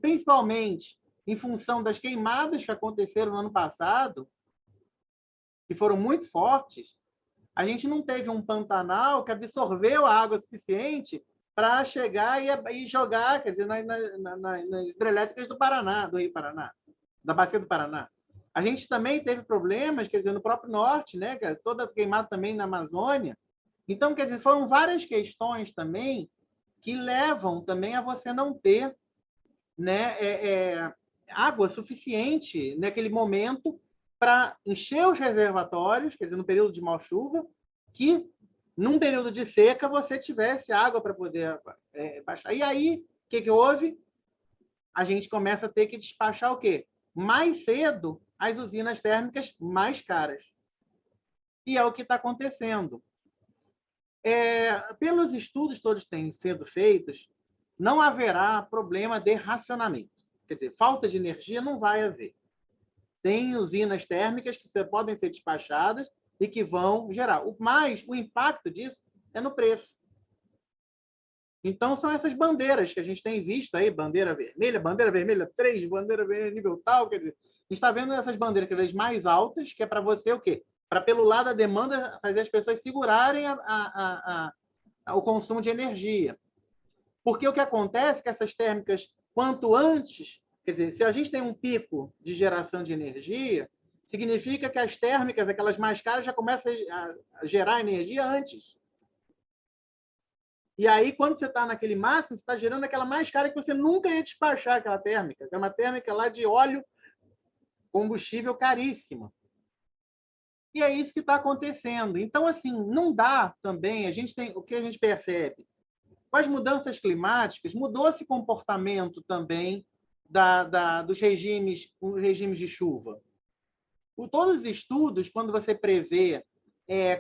principalmente em função das queimadas que aconteceram no ano passado, que foram muito fortes, a gente não teve um Pantanal que absorveu a água suficiente para chegar e jogar, quer dizer, nas hidrelétricas do Paraná, do Rio Paraná, da Bacia do Paraná. A gente também teve problemas, quer dizer, no próprio norte, né? Toda queimada também na Amazônia. Então, quer dizer, foram várias questões também que levam também a você não ter, né, água suficiente naquele momento para encher os reservatórios, quer dizer, no período de mal-chuva, que num período de seca você tivesse água para poder baixar. E aí, o que houve? A gente começa a ter que despachar o quê? Mais cedo as usinas térmicas mais caras. E é o que está acontecendo. Pelos estudos todos que têm sido feitos, não haverá problema de racionamento. Quer dizer, falta de energia não vai haver. Tem usinas térmicas que podem ser despachadas e que vão gerar. Mas o impacto disso é no preço. Então, são essas bandeiras que a gente tem visto aí, bandeira vermelha 3, bandeira vermelha nível tal, quer dizer, a gente está vendo essas bandeiras cada vez mais altas, que é para você o quê? Para, pelo lado da demanda, fazer as pessoas segurarem o consumo de energia. Porque o que acontece é que essas térmicas, quanto antes, quer dizer, se a gente tem um pico de geração de energia, significa que as térmicas, aquelas mais caras, já começam a gerar energia antes. E aí, quando você está naquele máximo, você está gerando aquela mais cara que você nunca ia despachar aquela térmica, que é uma térmica lá de óleo, combustível caríssima. E é isso que está acontecendo. Então, assim, não dá também, o que a gente percebe? Com as mudanças climáticas, mudou esse comportamento também dos regimes de chuva. Todos os estudos, quando você prevê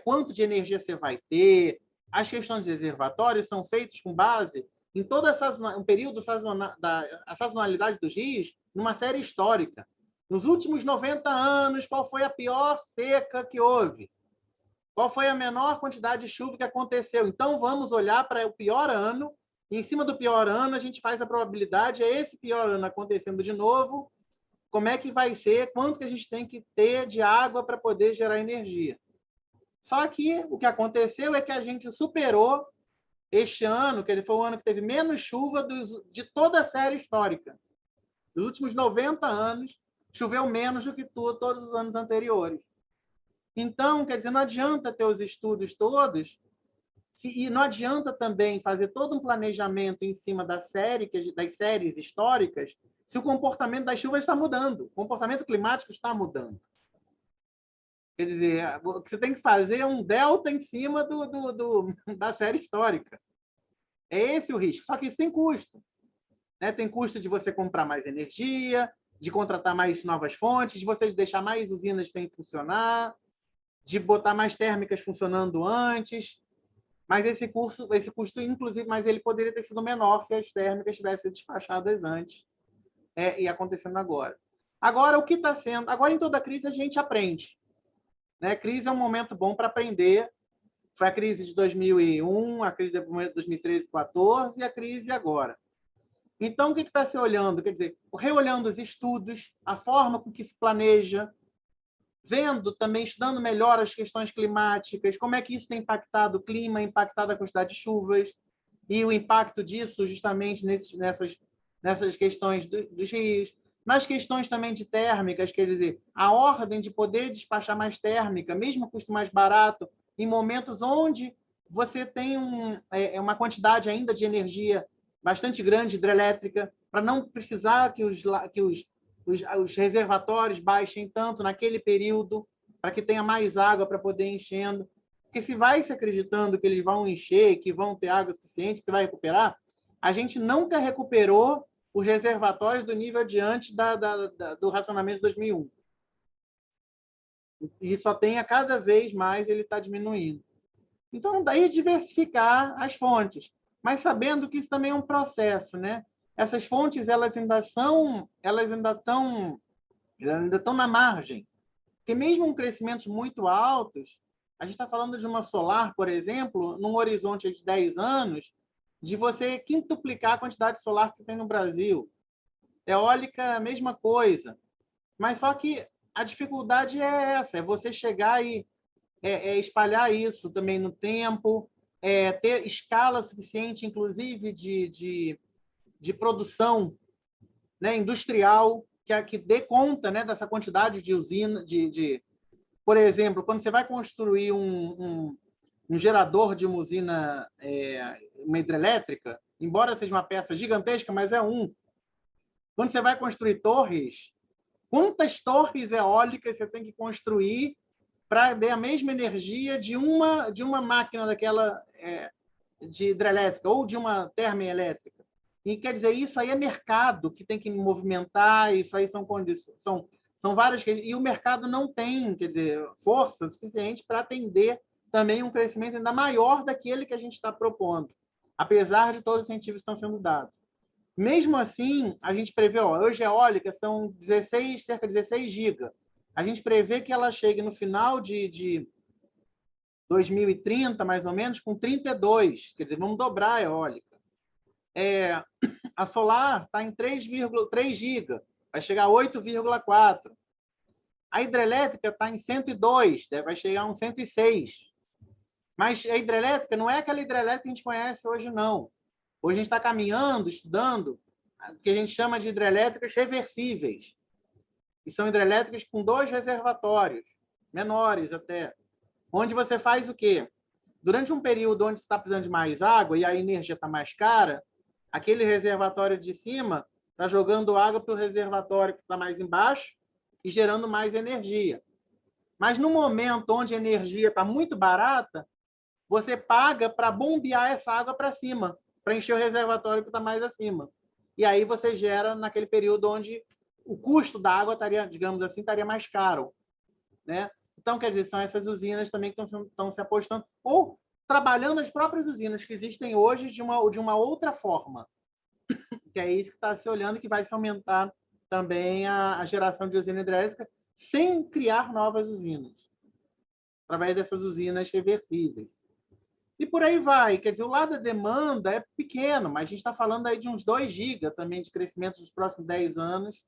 quanto de energia você vai ter, as questões de reservatórios são feitos com base em toda um período a sazonalidade dos rios, numa série histórica. Nos últimos 90 anos, qual foi a pior seca que houve? Qual foi a menor quantidade de chuva que aconteceu? Então, vamos olhar para o pior ano, e em cima do pior ano, a gente faz a probabilidade, esse pior ano acontecendo de novo, como é que vai ser, quanto que a gente tem que ter de água para poder gerar energia. Só que o que aconteceu é que a gente superou este ano, que ele foi o ano que teve menos chuva de toda a série histórica. Nos últimos 90 anos, choveu menos do que todos os anos anteriores. Então, quer dizer, não adianta ter os estudos todos, e não adianta também fazer todo um planejamento em cima das séries históricas, se o comportamento das chuvas está mudando, o comportamento climático está mudando. Quer dizer, o que você tem que fazer é um delta em cima da série histórica. É esse o risco. Só que isso tem custo. Né? Tem custo de você comprar mais energia, de contratar mais novas fontes, de você deixar mais usinas sem funcionar, de botar mais térmicas funcionando antes. Mas esse custo, inclusive, mas ele poderia ter sido menor se as térmicas tivessem despachadas antes e acontecendo agora. Agora, o que está sendo... Agora, em toda crise, a gente aprende. Né? Crise é um momento bom para aprender. Foi a crise de 2001, a crise de 2013, 2014 e a crise agora. Então, o que está se olhando? Quer dizer, reolhando os estudos, a forma com que se planeja, vendo também, estudando melhor as questões climáticas, como é que isso tem impactado o clima, impactado a quantidade de chuvas, e o impacto disso justamente nessas questões dos rios. Nas questões também de térmicas, quer dizer, a ordem de poder despachar mais térmica, mesmo a custo mais barato, em momentos onde você tem uma quantidade ainda de energia bastante grande, hidrelétrica, para não precisar que os reservatórios baixem tanto naquele período, para que tenha mais água para poder ir enchendo. Porque se vai se acreditando que eles vão encher, que vão ter água suficiente, que você vai recuperar, a gente nunca recuperou os reservatórios do nível de antes do racionamento de 2001. E só tem a cada vez mais ele está diminuindo. Então, daí diversificar as fontes, mas sabendo que isso também é um processo, né? Essas fontes elas ainda estão na margem, porque mesmo com crescimentos muito altos, a gente está falando de uma solar, por exemplo, num horizonte de 10 anos, de você quintuplicar a quantidade solar que você tem no Brasil. Eólica, a mesma coisa. Mas só que a dificuldade é essa, é você chegar e espalhar isso também no tempo, ter escala suficiente, inclusive, de produção, né, industrial, que dê conta, né, dessa quantidade de usina. Por exemplo, quando você vai construir um gerador de uma usina, uma hidrelétrica, embora seja uma peça gigantesca, mas é um. Quando você vai construir torres, quantas torres eólicas você tem que construir para dar a mesma energia de uma máquina daquela de hidrelétrica ou de uma termoelétrica? E quer dizer, isso aí é mercado que tem que movimentar, isso aí são condições, são várias coisas, e o mercado não tem, quer dizer, força suficiente para atender também um crescimento ainda maior daquele que a gente está propondo, apesar de todos os incentivos que estão sendo dados. Mesmo assim, a gente prevê, hoje a eólica são cerca de 16 gigas. A gente prevê que ela chegue no final de 2030, mais ou menos, com 32. Quer dizer, vamos dobrar a eólica. A solar está em 3,3 gigas, vai chegar a 8,4. A hidrelétrica está em 102, vai chegar a uns 106. Mas a hidrelétrica não é aquela hidrelétrica que a gente conhece hoje, não. Hoje a gente está caminhando, estudando o que a gente chama de hidrelétricas reversíveis. E são hidrelétricas com 2 reservatórios, menores até, onde você faz o quê? Durante um período onde você está precisando de mais água e a energia está mais cara, aquele reservatório de cima está jogando água para o reservatório que está mais embaixo e gerando mais energia. Mas no momento onde a energia está muito barata, você paga para bombear essa água para cima, para encher o reservatório que está mais acima. E aí você gera naquele período onde o custo da água estaria, digamos assim, estaria mais caro, né? Então, quer dizer, são essas usinas também que estão se apostando, ou trabalhando as próprias usinas que existem hoje de uma outra forma, que é isso que está se olhando, que vai se aumentar também a geração de usina hidrelétrica sem criar novas usinas, através dessas usinas reversíveis. E por aí vai. Quer dizer, o lado da demanda é pequeno, mas a gente está falando aí de uns 2 gigas também de crescimento nos próximos 10 anos,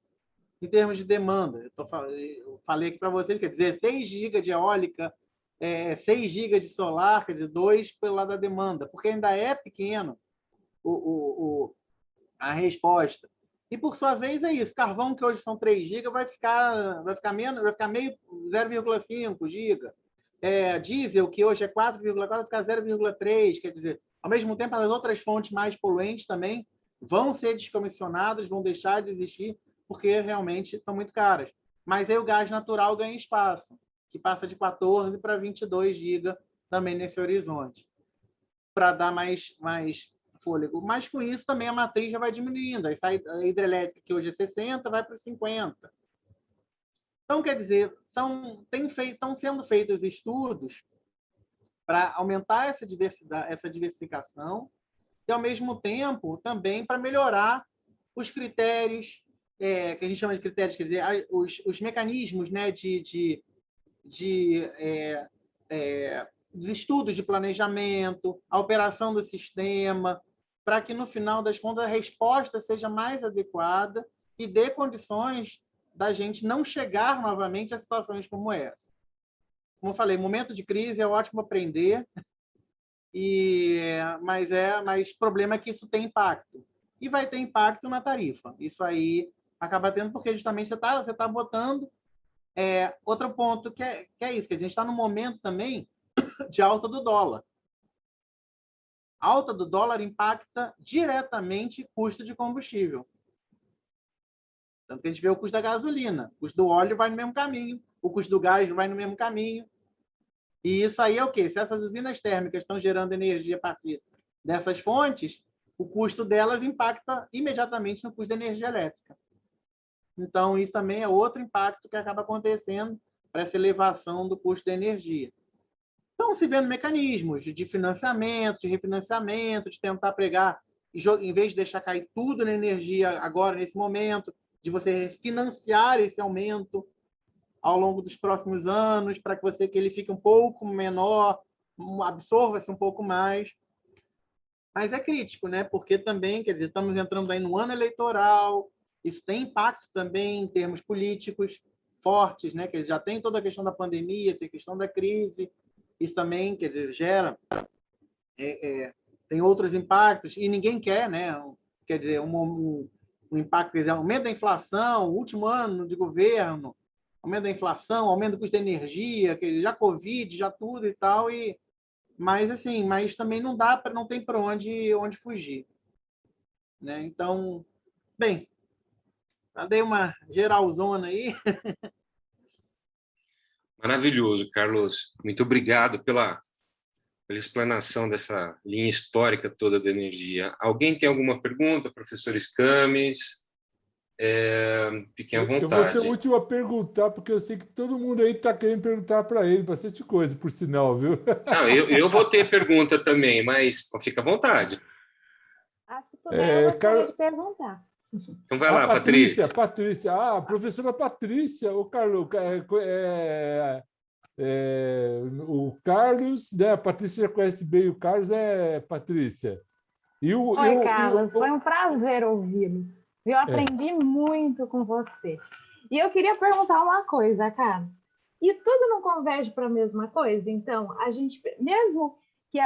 em termos de demanda. Eu falei aqui para vocês, quer dizer, 6 gigas de eólica, 6 gigas de solar, quer dizer, 2 pelo lado da demanda, porque ainda é pequeno a resposta. E, por sua vez, é isso. Carvão, que hoje são 3 gigas, vai ficar meio 0,5 giga. Diesel, que hoje é 4,4, vai ficar 0,3. Quer dizer, ao mesmo tempo, as outras fontes mais poluentes também vão ser descomissionadas, vão deixar de existir, porque realmente estão muito caras. Mas aí o gás natural ganha espaço, que passa de 14 para 22 gigas também nesse horizonte, para dar mais fôlego. Mas com isso também a matriz já vai diminuindo. A hidrelétrica, que hoje é 60, vai para 50. Então, quer dizer, estão sendo feitos estudos para aumentar essa diversificação e, ao mesmo tempo, também para melhorar os critérios, que a gente chama de critérios, quer dizer, os mecanismos, né, dos estudos de planejamento, a operação do sistema, para que, no final das contas, a resposta seja mais adequada e dê condições da gente não chegar novamente a situações como essa. Como eu falei, momento de crise é ótimo aprender, mas o problema é que isso tem impacto. E vai ter impacto na tarifa. Isso aí acaba tendo, porque justamente você está botando outro ponto, que é isso, que a gente está num momento também de alta do dólar. A alta do dólar impacta diretamente o custo de combustível. Tanto que a gente vê o custo da gasolina, o custo do óleo vai no mesmo caminho, o custo do gás vai no mesmo caminho. E isso aí é o quê? Se essas usinas térmicas estão gerando energia a partir dessas fontes, o custo delas impacta imediatamente no custo da energia elétrica. Então, isso também é outro impacto que acaba acontecendo para essa elevação do custo da energia. Estão se vendo mecanismos de financiamento, de refinanciamento, de tentar pregar, em vez de deixar cair tudo na energia agora, nesse momento, de você financiar esse aumento ao longo dos próximos anos, para que ele fique um pouco menor, absorva-se um pouco mais. Mas é crítico, né? Porque também, quer dizer, estamos entrando aí no ano eleitoral, isso tem impacto também em termos políticos fortes, né? Que já tem toda a questão da pandemia, tem a questão da crise, isso também, quer dizer, gera, tem outros impactos, e ninguém quer, né? Quer dizer, um impacto, quer dizer, aumento da inflação, último ano de governo, aumento da inflação, aumento do custo da energia, que já Covid, já tudo e tal, mas também não tem para onde fugir, né? Então, bem, já dei uma geralzona aí. Maravilhoso, Carlos. Muito obrigado pela explanação dessa linha histórica toda da energia. Alguém tem alguma pergunta? Professor Scames? Fiquem à vontade. Eu vou ser o último a perguntar, porque eu sei que todo mundo aí está querendo perguntar para ele bastante coisa, por sinal, viu? Não, eu vou ter pergunta também, mas fica à vontade. Se puder, eu gostaria de perguntar. Então vai lá, Patrícia. Patrícia. Professora Patrícia, o Carlos, o Carlos, né? A Patrícia já conhece bem o Carlos, Patrícia. Oi, Carlos, foi um prazer ouvi-lo. Eu aprendi muito com você. E eu queria perguntar uma coisa, cara. E tudo não converge para a mesma coisa? Então, a gente, mesmo que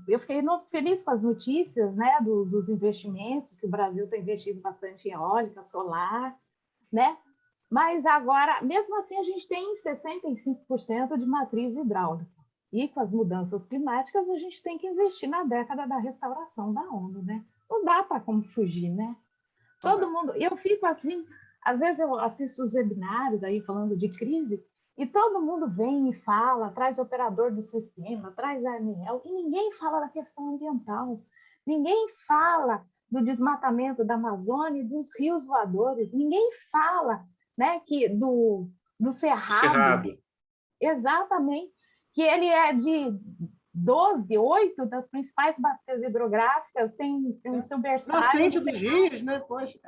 eu fiquei feliz com as notícias, né, dos investimentos, que o Brasil está investindo bastante em eólica, solar, né? Mas agora, mesmo assim, a gente tem 65% de matriz hidráulica. E com as mudanças climáticas, a gente tem que investir na década da restauração da ONU, né? Não dá para como fugir, né? Todo mundo... Eu fico assim, às vezes eu assisto os webinários aí falando de crise, e todo mundo vem e fala, traz operador do sistema, traz a ANEEL, e ninguém fala da questão ambiental. Ninguém fala do desmatamento da Amazônia e dos rios voadores. Ninguém fala, né, do Cerrado. Exatamente. Que ele é de 8 das principais bacias hidrográficas, tem o seu berçário. Nascente dos rios, né? Poxa,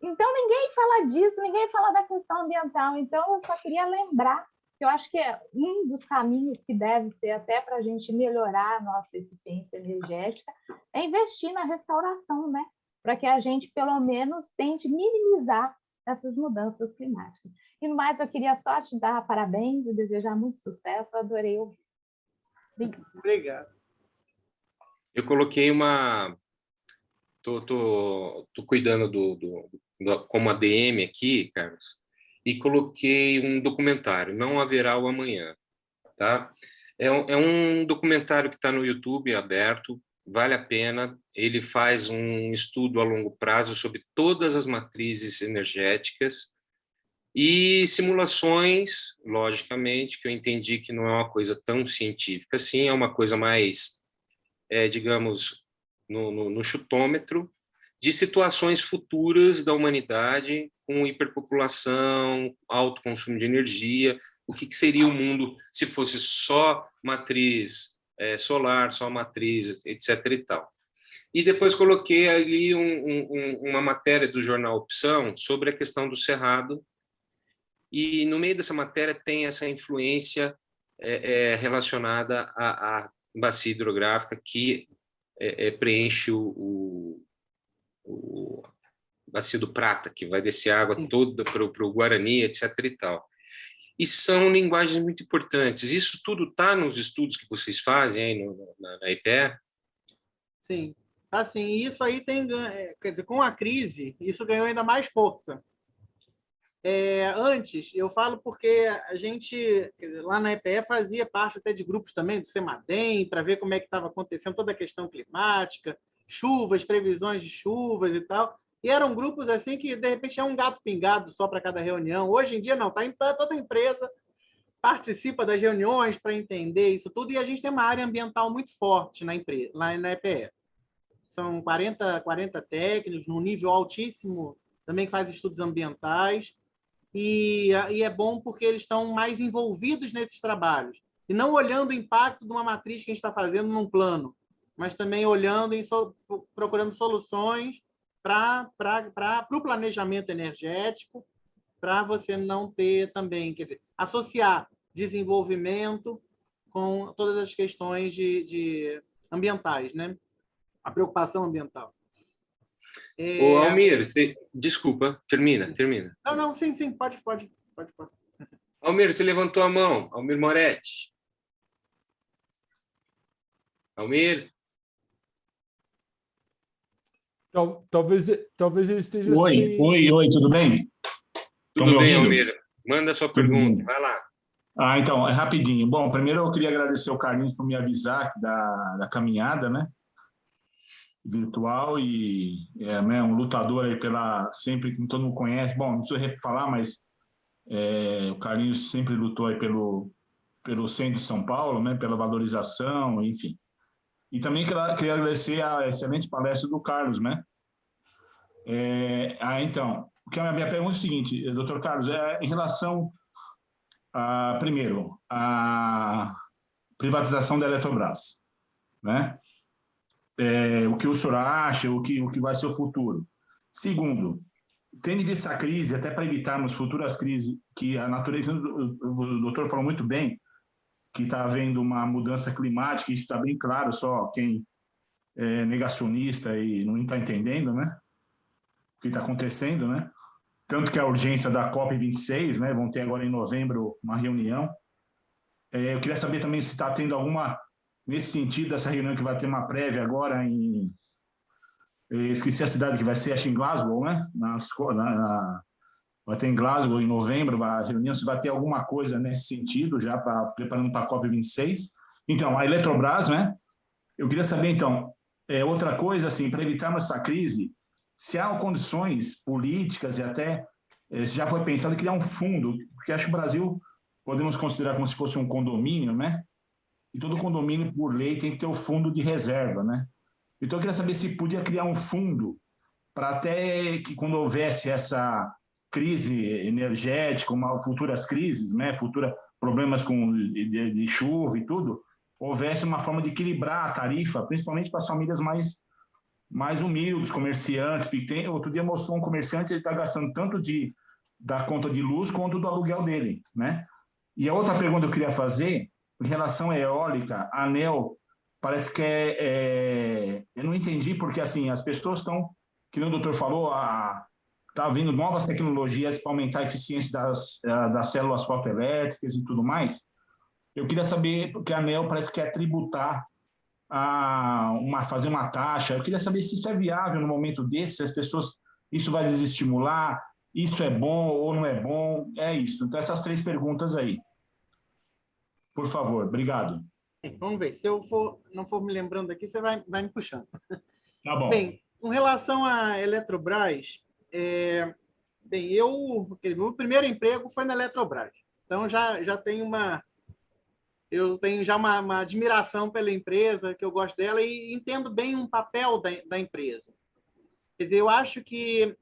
Então, ninguém fala disso, ninguém fala da questão ambiental. Então, eu só queria lembrar que eu acho que é um dos caminhos que deve ser até para a gente melhorar a nossa eficiência energética é investir na restauração, né? Para que a gente, pelo menos, tente minimizar essas mudanças climáticas. E no mais, eu queria só te dar parabéns e desejar muito sucesso. Adorei ouvir. Obrigado. Eu coloquei uma... Tô cuidando como ADM aqui, Carlos, e coloquei um documentário, Não Haverá o Amanhã, tá? É um documentário que está no YouTube, aberto, vale a pena. Ele faz um estudo a longo prazo sobre todas as matrizes energéticas e simulações, logicamente, que eu entendi que não é uma coisa tão científica assim, é uma coisa mais, digamos, no chutômetro, de situações futuras da humanidade, com hiperpopulação, alto consumo de energia, o que seria o mundo se fosse só matriz solar, só matriz, etc. e tal. E depois coloquei ali uma matéria do jornal Opção sobre a questão do Cerrado, e no meio dessa matéria tem essa influência relacionada à bacia hidrográfica que preenche o bacia do Prata, que vai descer água toda para o Guarani, etc. e tal. E são linguagens muito importantes. Isso tudo está nos estudos que vocês fazem aí na IPE? Sim. Assim, isso aí tem... Quer dizer, com a crise, isso ganhou ainda mais força. Antes, eu falo porque a gente, quer dizer, lá na EPE, fazia parte até de grupos também do CEMADEM, para ver como é que estava acontecendo toda a questão climática, chuvas, previsões de chuvas e tal. E eram grupos assim que, de repente, é um gato pingado só para cada reunião. Hoje em dia, não. Toda empresa participa das reuniões para entender isso tudo, e a gente tem uma área ambiental muito forte na empresa, lá na EPE. São 40 técnicos, num nível altíssimo, também que faz estudos ambientais. E é bom porque eles estão mais envolvidos nesses trabalhos. E não olhando o impacto de uma matriz que a gente está fazendo num plano, mas também olhando e procurando soluções para o planejamento energético, para você não ter também, quer dizer, associar desenvolvimento com todas as questões de ambientais, né? A preocupação ambiental. Ô, Almir, desculpa, termina. Não, sim, pode. Almir, você levantou a mão. Almir Moretti. Almir? Talvez ele esteja Oi, tudo bem? Tudo bem, Almir. Manda a sua pergunta, vai lá. Então, é rapidinho. Bom, primeiro eu queria agradecer ao Carlinhos por me avisar da caminhada, né? Virtual, e né, um lutador aí sempre que todo mundo conhece. Bom, não preciso falar, mas o Carlinhos sempre lutou aí pelo centro de São Paulo, né, pela valorização, enfim. E também queria agradecer a excelente palestra do Carlos, né? Então, a minha pergunta é o seguinte, doutor Carlos, em relação, primeiro, à privatização da Eletrobras, né? O que o senhor acha, o que vai ser o futuro. Segundo, tendo em vista a crise, até para evitarmos futuras crises, que a natureza, o doutor falou muito bem, que está havendo uma mudança climática, isso está bem claro, só quem é negacionista e não está entendendo, né? O que está acontecendo, né? Tanto que a urgência da COP26, né? Vão ter agora em novembro uma reunião. Eu queria saber também se está tendo alguma... Nesse sentido, essa reunião que vai ter uma prévia agora esqueci a cidade que vai ser, acho em Glasgow, né? vai ter em Glasgow em novembro, a reunião, se vai ter alguma coisa nesse sentido, já preparando para a COP26. Então, a Eletrobras, né? Eu queria saber, então, outra coisa, assim, para evitarmos essa crise, se há condições políticas e até se já foi pensado em criar um fundo, porque acho que o Brasil podemos considerar como se fosse um condomínio, né? E todo condomínio, por lei, tem que ter o fundo de reserva, né? Então, eu queria saber se podia criar um fundo para até que quando houvesse essa crise energética, futuras crises, né? Problemas de chuva e tudo, houvesse uma forma de equilibrar a tarifa, principalmente para as famílias mais humildes, comerciantes. Outro dia mostrou um comerciante, ele está gastando tanto da conta de luz quanto do aluguel dele, né? E a outra pergunta que eu queria fazer, em relação à eólica, a ANEEL, parece que eu não entendi, porque assim, as pessoas estão, que nem o doutor falou, está vindo novas tecnologias para aumentar a eficiência das células fotoelétricas e tudo mais. Eu queria saber, porque a ANEEL parece que quer tributar, fazer uma taxa. Eu queria saber se isso é viável no momento desse, se as pessoas, isso vai desestimular, isso é bom ou não é bom, é isso. Então, essas 3 perguntas aí. Por favor, obrigado. Vamos ver, se eu não for me lembrando aqui, você vai me puxando. Tá bom. Bem, com relação à Eletrobras, meu primeiro emprego foi na Eletrobras. Então, já tenho eu tenho já uma admiração pela empresa, que eu gosto dela e entendo bem um papel da empresa. Quer dizer, eu acho que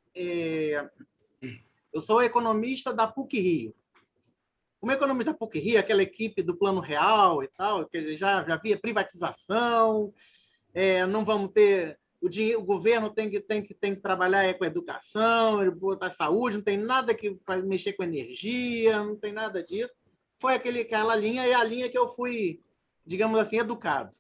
eu sou economista da PUC-Rio. Como economista da PUC-Rio, aquela equipe do Plano Real e tal, que já havia privatização, não vamos ter... O governo tem que trabalhar com a educação, botar saúde, não tem nada que mexer com energia, não tem nada disso. Foi aquela linha, e a linha que eu fui, digamos assim, educado.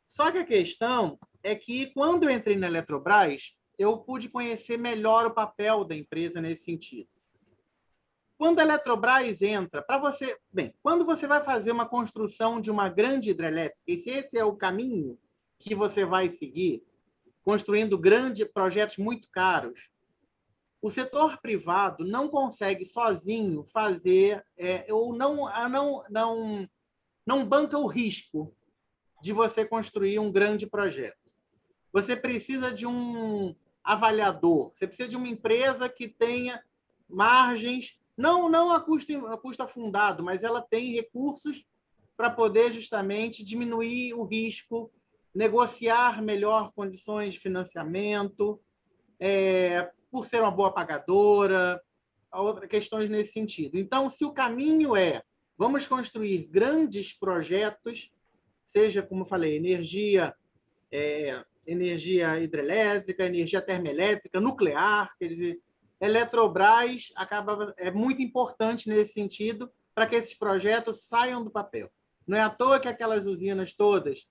Só que a questão é que, quando eu entrei na Eletrobras, eu pude conhecer melhor o papel da empresa nesse sentido. Quando a Eletrobras entra, quando você vai fazer uma construção de uma grande hidrelétrica, e se esse é o caminho que você vai seguir, construindo grandes projetos muito caros, o setor privado não consegue sozinho fazer, ou não banca o risco de você construir um grande projeto. Você precisa de um avaliador, você precisa de uma empresa que tenha margens, não a custo afundado, mas ela tem recursos para poder justamente diminuir o risco, negociar melhor condições de financiamento, por ser uma boa pagadora, outras questões nesse sentido. Então, se o caminho vamos construir grandes projetos, seja, como falei, energia hidrelétrica, energia termoelétrica, nuclear, quer dizer, Eletrobras é muito importante nesse sentido para que esses projetos saiam do papel. Não é à toa que aquelas usinas todas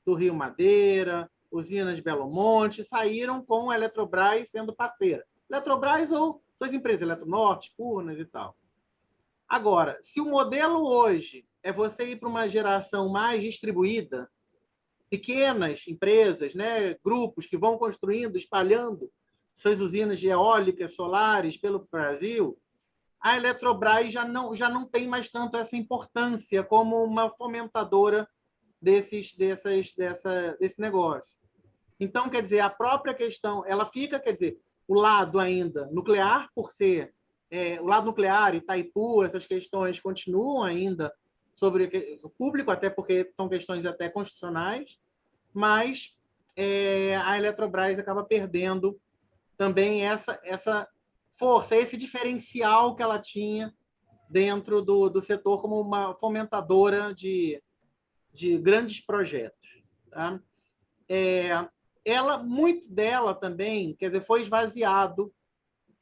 do Rio Madeira, usinas de Belo Monte, saíram com a Eletrobras sendo parceira. Eletrobras ou suas empresas, Eletronorte, Furnas e tal. Agora, se o modelo hoje é você ir para uma geração mais distribuída, pequenas empresas, né, grupos que vão construindo, espalhando suas usinas de eólicas, solares pelo Brasil, a Eletrobras já não tem mais tanto essa importância como uma fomentadora desse negócio. Então, quer dizer, a própria questão, ela fica, quer dizer, o lado ainda nuclear, por ser o lado nuclear, Itaipu, essas questões continuam ainda sobre o público, até porque são questões até constitucionais, mas a Eletrobras acaba perdendo também essa força, esse diferencial que ela tinha dentro do setor como uma fomentadora de grandes projetos. Tá? Muito dela também, quer dizer, foi esvaziado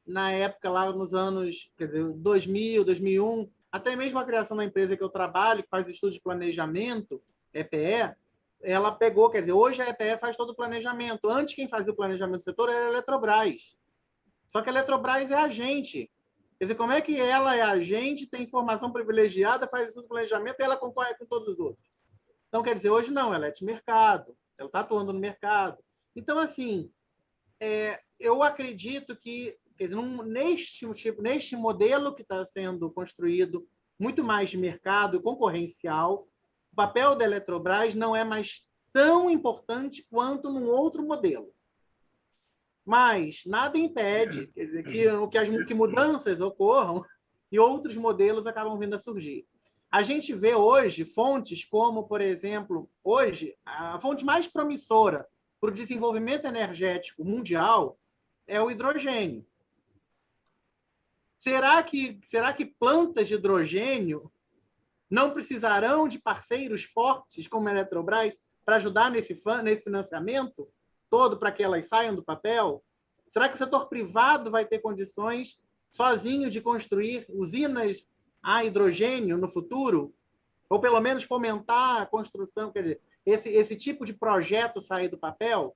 na época, lá nos anos 2000, 2001, até mesmo a criação da empresa que eu trabalho, que faz estudo de planejamento, EPE, ela pegou, quer dizer, hoje a EPE faz todo o planejamento. Antes, quem fazia o planejamento do setor era a Eletrobras. Só que a Eletrobras é agente. Quer dizer, como é que ela é agente, tem informação privilegiada, faz estudo de planejamento e ela concorre com todos os outros? Então, quer dizer, hoje não, ela é de mercado, ela está atuando no mercado. Então, assim, eu acredito que quer dizer, neste modelo que está sendo construído, muito mais de mercado concorrencial, o papel da Eletrobras não é mais tão importante quanto num outro modelo. Mas nada impede, quer dizer, que mudanças ocorram e outros modelos acabam vindo a surgir. A gente vê hoje fontes como, por exemplo, hoje, a fonte mais promissora para o desenvolvimento energético mundial é o hidrogênio. Será que plantas de hidrogênio não precisarão de parceiros fortes como a Eletrobras para ajudar nesse financiamento todo para que elas saiam do papel? Será que o setor privado vai ter condições sozinho de construir usinas a hidrogênio no futuro? Ou pelo menos fomentar a construção, quer dizer, esse tipo de projeto sair do papel?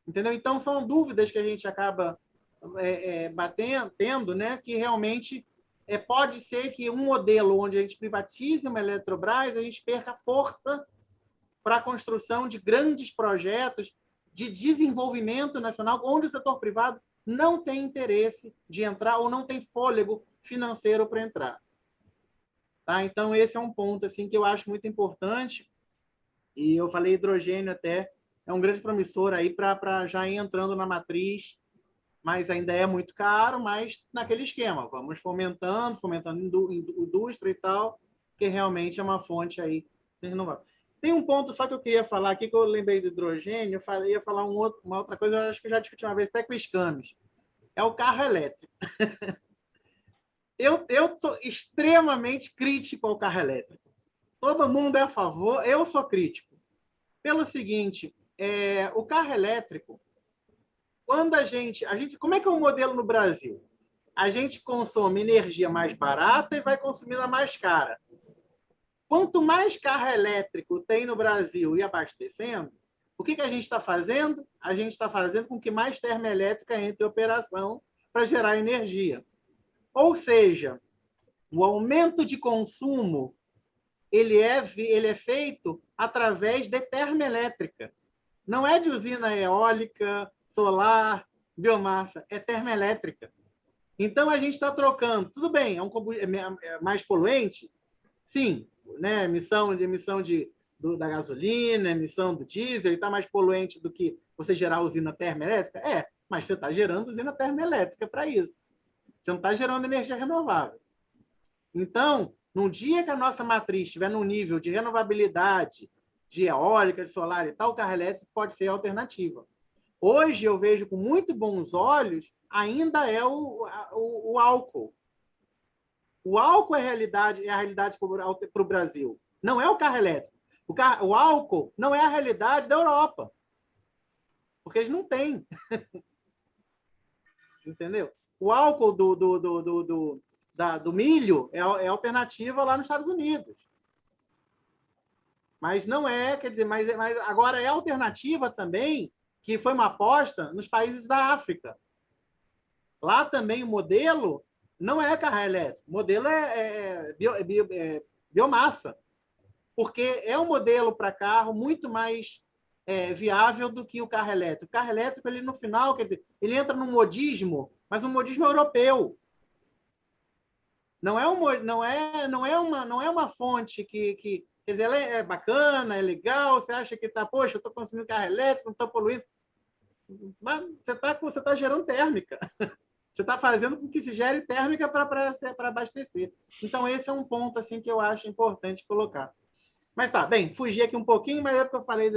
Entendeu? Então, são dúvidas que a gente acaba tendo, né? Que realmente pode ser que um modelo onde a gente privatize uma Eletrobras, a gente perca força para a construção de grandes projetos de desenvolvimento nacional, onde o setor privado não tem interesse de entrar ou não tem fôlego financeiro para entrar. Tá? Então, esse é um ponto assim, que eu acho muito importante. E eu falei hidrogênio até, é um grande promissor aí para já ir entrando na matriz, mas ainda é muito caro, mas naquele esquema, vamos fomentando indústria e tal, que realmente é uma fonte aí renovável. Tem um ponto só que eu queria falar aqui, que eu lembrei do hidrogênio, eu ia falar uma outra coisa, eu acho que eu já discuti uma vez até com o Scamis, é o carro elétrico. Eu sou extremamente crítico ao carro elétrico. Todo mundo é a favor, eu sou crítico. Pelo seguinte, o carro elétrico, quando como é que é o modelo no Brasil? A gente consome energia mais barata e vai consumindo a mais cara. Quanto mais carro elétrico tem no Brasil e abastecendo, o que a gente está fazendo? A gente está fazendo com que mais termoelétrica entre em operação para gerar energia. Ou seja, o aumento de consumo ele é feito através de termoelétrica. Não é de usina eólica, solar, biomassa, é termoelétrica. Então, a gente está trocando. Tudo bem, é mais poluente? Sim, né? Emissão da gasolina, emissão do diesel, está mais poluente do que você gerar usina termoelétrica? Mas você está gerando usina termoelétrica para isso. Você não está gerando energia renovável. Então, num dia que a nossa matriz estiver num nível de renovabilidade, de eólica, de solar e tal, o carro elétrico pode ser alternativa. Hoje, eu vejo com muito bons olhos, ainda é o álcool. O álcool é a realidade para o Brasil. Não é o carro elétrico. O álcool não é a realidade da Europa. Porque eles não têm. Entendeu? O álcool do milho é alternativa lá nos Estados Unidos. Mas não é, quer dizer, mas agora é alternativa também, que foi uma aposta nos países da África. Lá também o modelo não é carro elétrico, o modelo é biomassa, porque é um modelo para carro muito mais viável do que o carro elétrico. O carro elétrico, ele no final, quer dizer, ele entra num modismo, mas um modismo europeu. Não é uma fonte que quer dizer, ela é bacana, é legal, você acha que está, poxa, eu estou consumindo carro elétrico, não estou poluindo. Mas você tá gerando térmica. Você está fazendo com que se gere térmica para abastecer. Então, esse é um ponto assim, que eu acho importante colocar. Mas tá, bem, fugi aqui um pouquinho, mas é porque eu falei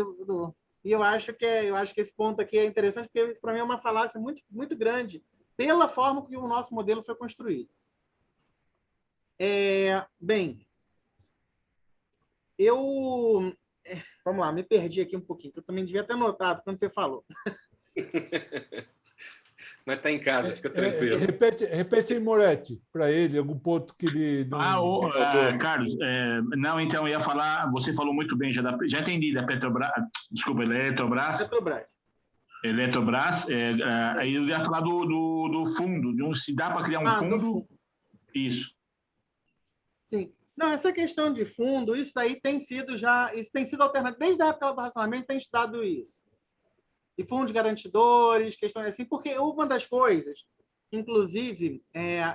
E eu acho que esse ponto aqui é interessante, porque isso, para mim, é uma falácia muito, muito grande, pela forma que o nosso modelo foi construído. Bem, vamos lá, me perdi aqui um pouquinho, que eu também devia ter notado quando você falou. Mas está em casa, fica tranquilo. Repete aí, Moretti, para ele, algum ponto que ele não... Carlos, não, então, eu ia falar, você falou muito bem, já entendi da Petrobras, desculpa, Eletrobras. Eletrobras, aí eu ia falar do fundo, se dá para criar um fundo. Isso. Sim. Não, essa questão de fundo, isso tem sido alternativo. Desde a época do racionamento tem estudado isso. E fundos garantidores, questões assim, porque uma das coisas inclusive,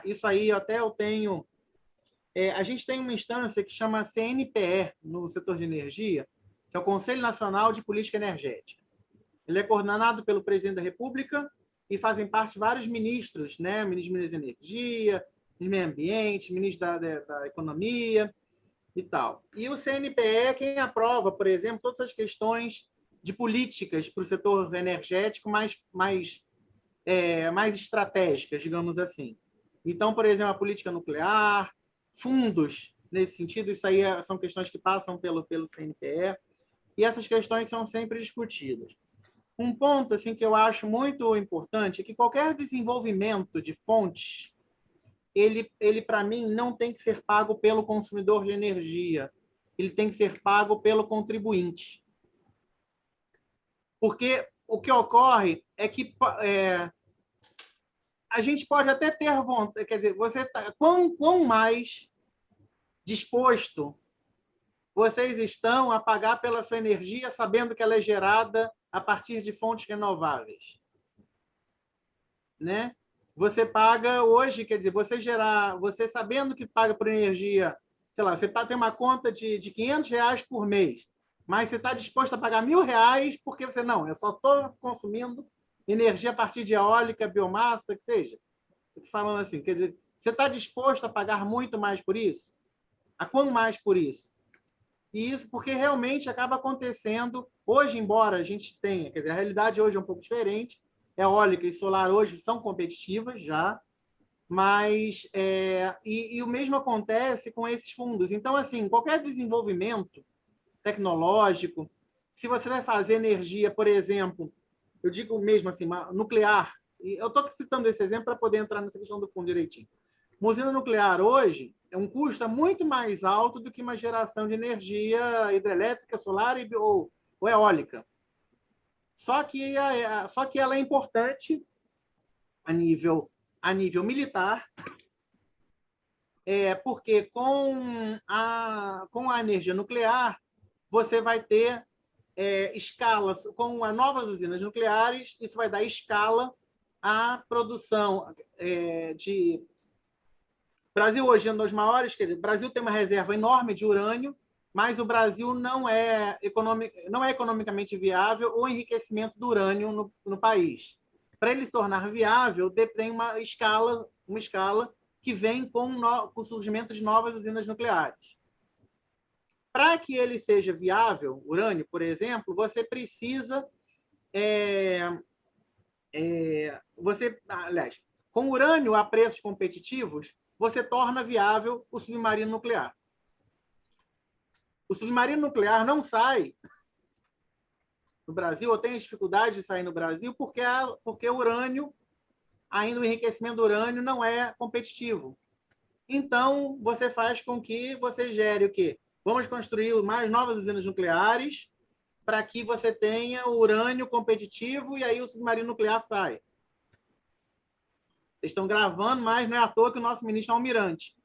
isso aí até eu tenho... a gente tem uma instância que chama CNPE, no setor de energia, que é o Conselho Nacional de Política Energética. Ele é coordenado pelo presidente da República e fazem parte vários ministros, né? Ministro de Minas e Energia, ministro do Meio Ambiente, ministro da Economia e tal. E o CNPE é quem aprova, por exemplo, todas as questões de políticas para o setor energético mais estratégicas, digamos assim. Então, por exemplo, a política nuclear, fundos nesse sentido, isso aí são questões que passam pelo CNPE, e essas questões são sempre discutidas. Um ponto assim, que eu acho muito importante é que qualquer desenvolvimento de fontes, ele para mim, não tem que ser pago pelo consumidor de energia, ele tem que ser pago pelo contribuinte. Porque o que ocorre é que a gente pode até ter vontade, quer dizer, quão mais disposto vocês estão a pagar pela sua energia, sabendo que ela é gerada a partir de fontes renováveis, né? Você paga hoje, quer dizer, você sabendo que paga por energia, sei lá, você tem uma conta de R$500 por mês, mas você está disposto a pagar R$1.000 porque você não, eu só estou consumindo energia a partir de eólica, biomassa, que seja. Estou falando assim, quer dizer, você está disposto a pagar muito mais por isso? A quão mais por isso? E isso porque realmente acaba acontecendo, hoje, embora a gente tenha, quer dizer, a realidade hoje é um pouco diferente, eólica e solar hoje são competitivas já, mas e o mesmo acontece com esses fundos. Então, assim, qualquer desenvolvimento tecnológico, se você vai fazer energia, por exemplo, eu digo mesmo assim, nuclear, e eu estou citando esse exemplo para poder entrar nessa questão do fundo direitinho. Uma usina nuclear hoje é um custo muito mais alto do que uma geração de energia hidrelétrica, solar ou eólica. Só que ela é importante a nível militar, porque com a energia nuclear você vai ter escalas, com as novas usinas nucleares, isso vai dar escala à produção de... Brasil hoje é um dos maiores, quer dizer, o Brasil tem uma reserva enorme de urânio, mas o Brasil não é economicamente viável o enriquecimento do urânio no país. Para ele se tornar viável, tem uma escala que vem com o surgimento de novas usinas nucleares. Para que ele seja viável, urânio, por exemplo, você precisa... aliás, com urânio a preços competitivos, você torna viável o submarino nuclear. O submarino nuclear não sai no Brasil, ou tem dificuldade de sair no Brasil, porque o urânio, ainda o enriquecimento do urânio não é competitivo. Então, você faz com que você gere o quê? Vamos construir mais novas usinas nucleares para que você tenha o urânio competitivo e aí o submarino nuclear sai. Vocês estão gravando, mas não é à toa que o nosso ministro é almirante.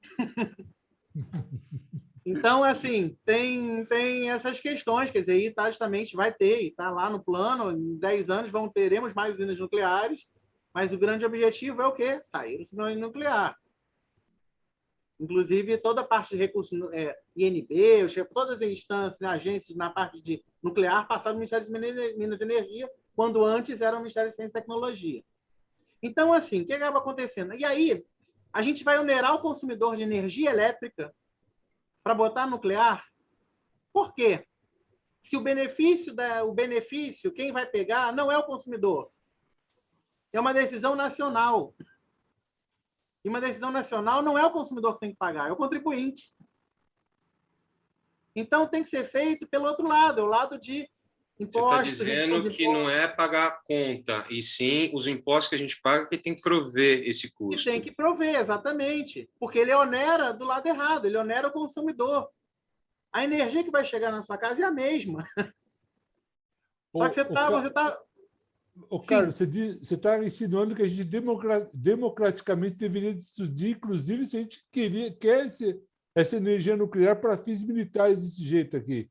Então, assim, tem essas questões, quer dizer, aí tá, justamente vai ter, e está lá no plano, em 10 anos teremos mais usinas nucleares, mas o grande objetivo é o quê? Sair do submarino nuclear. Inclusive, toda a parte de recursos, INB, todas as instâncias, né, agências na parte de nuclear passaram no Ministério de Minas e Energia, quando antes era o Ministério de Ciência e Tecnologia. Então, assim, o que acaba acontecendo? E aí, a gente vai onerar o consumidor de energia elétrica para botar nuclear? Por quê? Se o benefício, quem vai pegar não é o consumidor. É uma decisão nacional. E uma decisão nacional não é o consumidor que tem que pagar, é o contribuinte. Então, tem que ser feito pelo outro lado, o lado de impostos. Você está dizendo que não é pagar a conta, e sim os impostos que a gente paga que tem que prover esse custo. E tem que prover, exatamente. Porque ele onera do lado errado, ele onera o consumidor. A energia que vai chegar na sua casa é a mesma. Só que você está... Carlos, você está insinuando que a gente democraticamente deveria decidir, inclusive, se a gente quer essa energia nuclear para fins militares desse jeito aqui.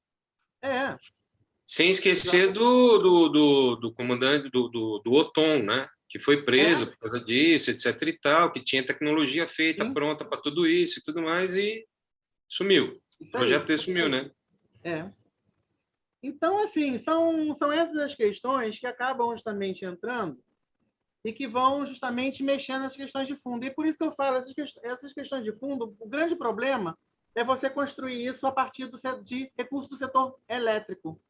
Sem esquecer do comandante do OTON, né? que foi preso por causa disso, etc. e tal, que tinha tecnologia feita, pronta para tudo isso e tudo mais, e sumiu. O projeto dele sumiu, né? Então, assim, são essas as questões que acabam justamente entrando e que vão justamente mexendo nas questões de fundo. E por isso que eu falo, essas questões de fundo, o grande problema é você construir isso a partir de recursos do setor elétrico.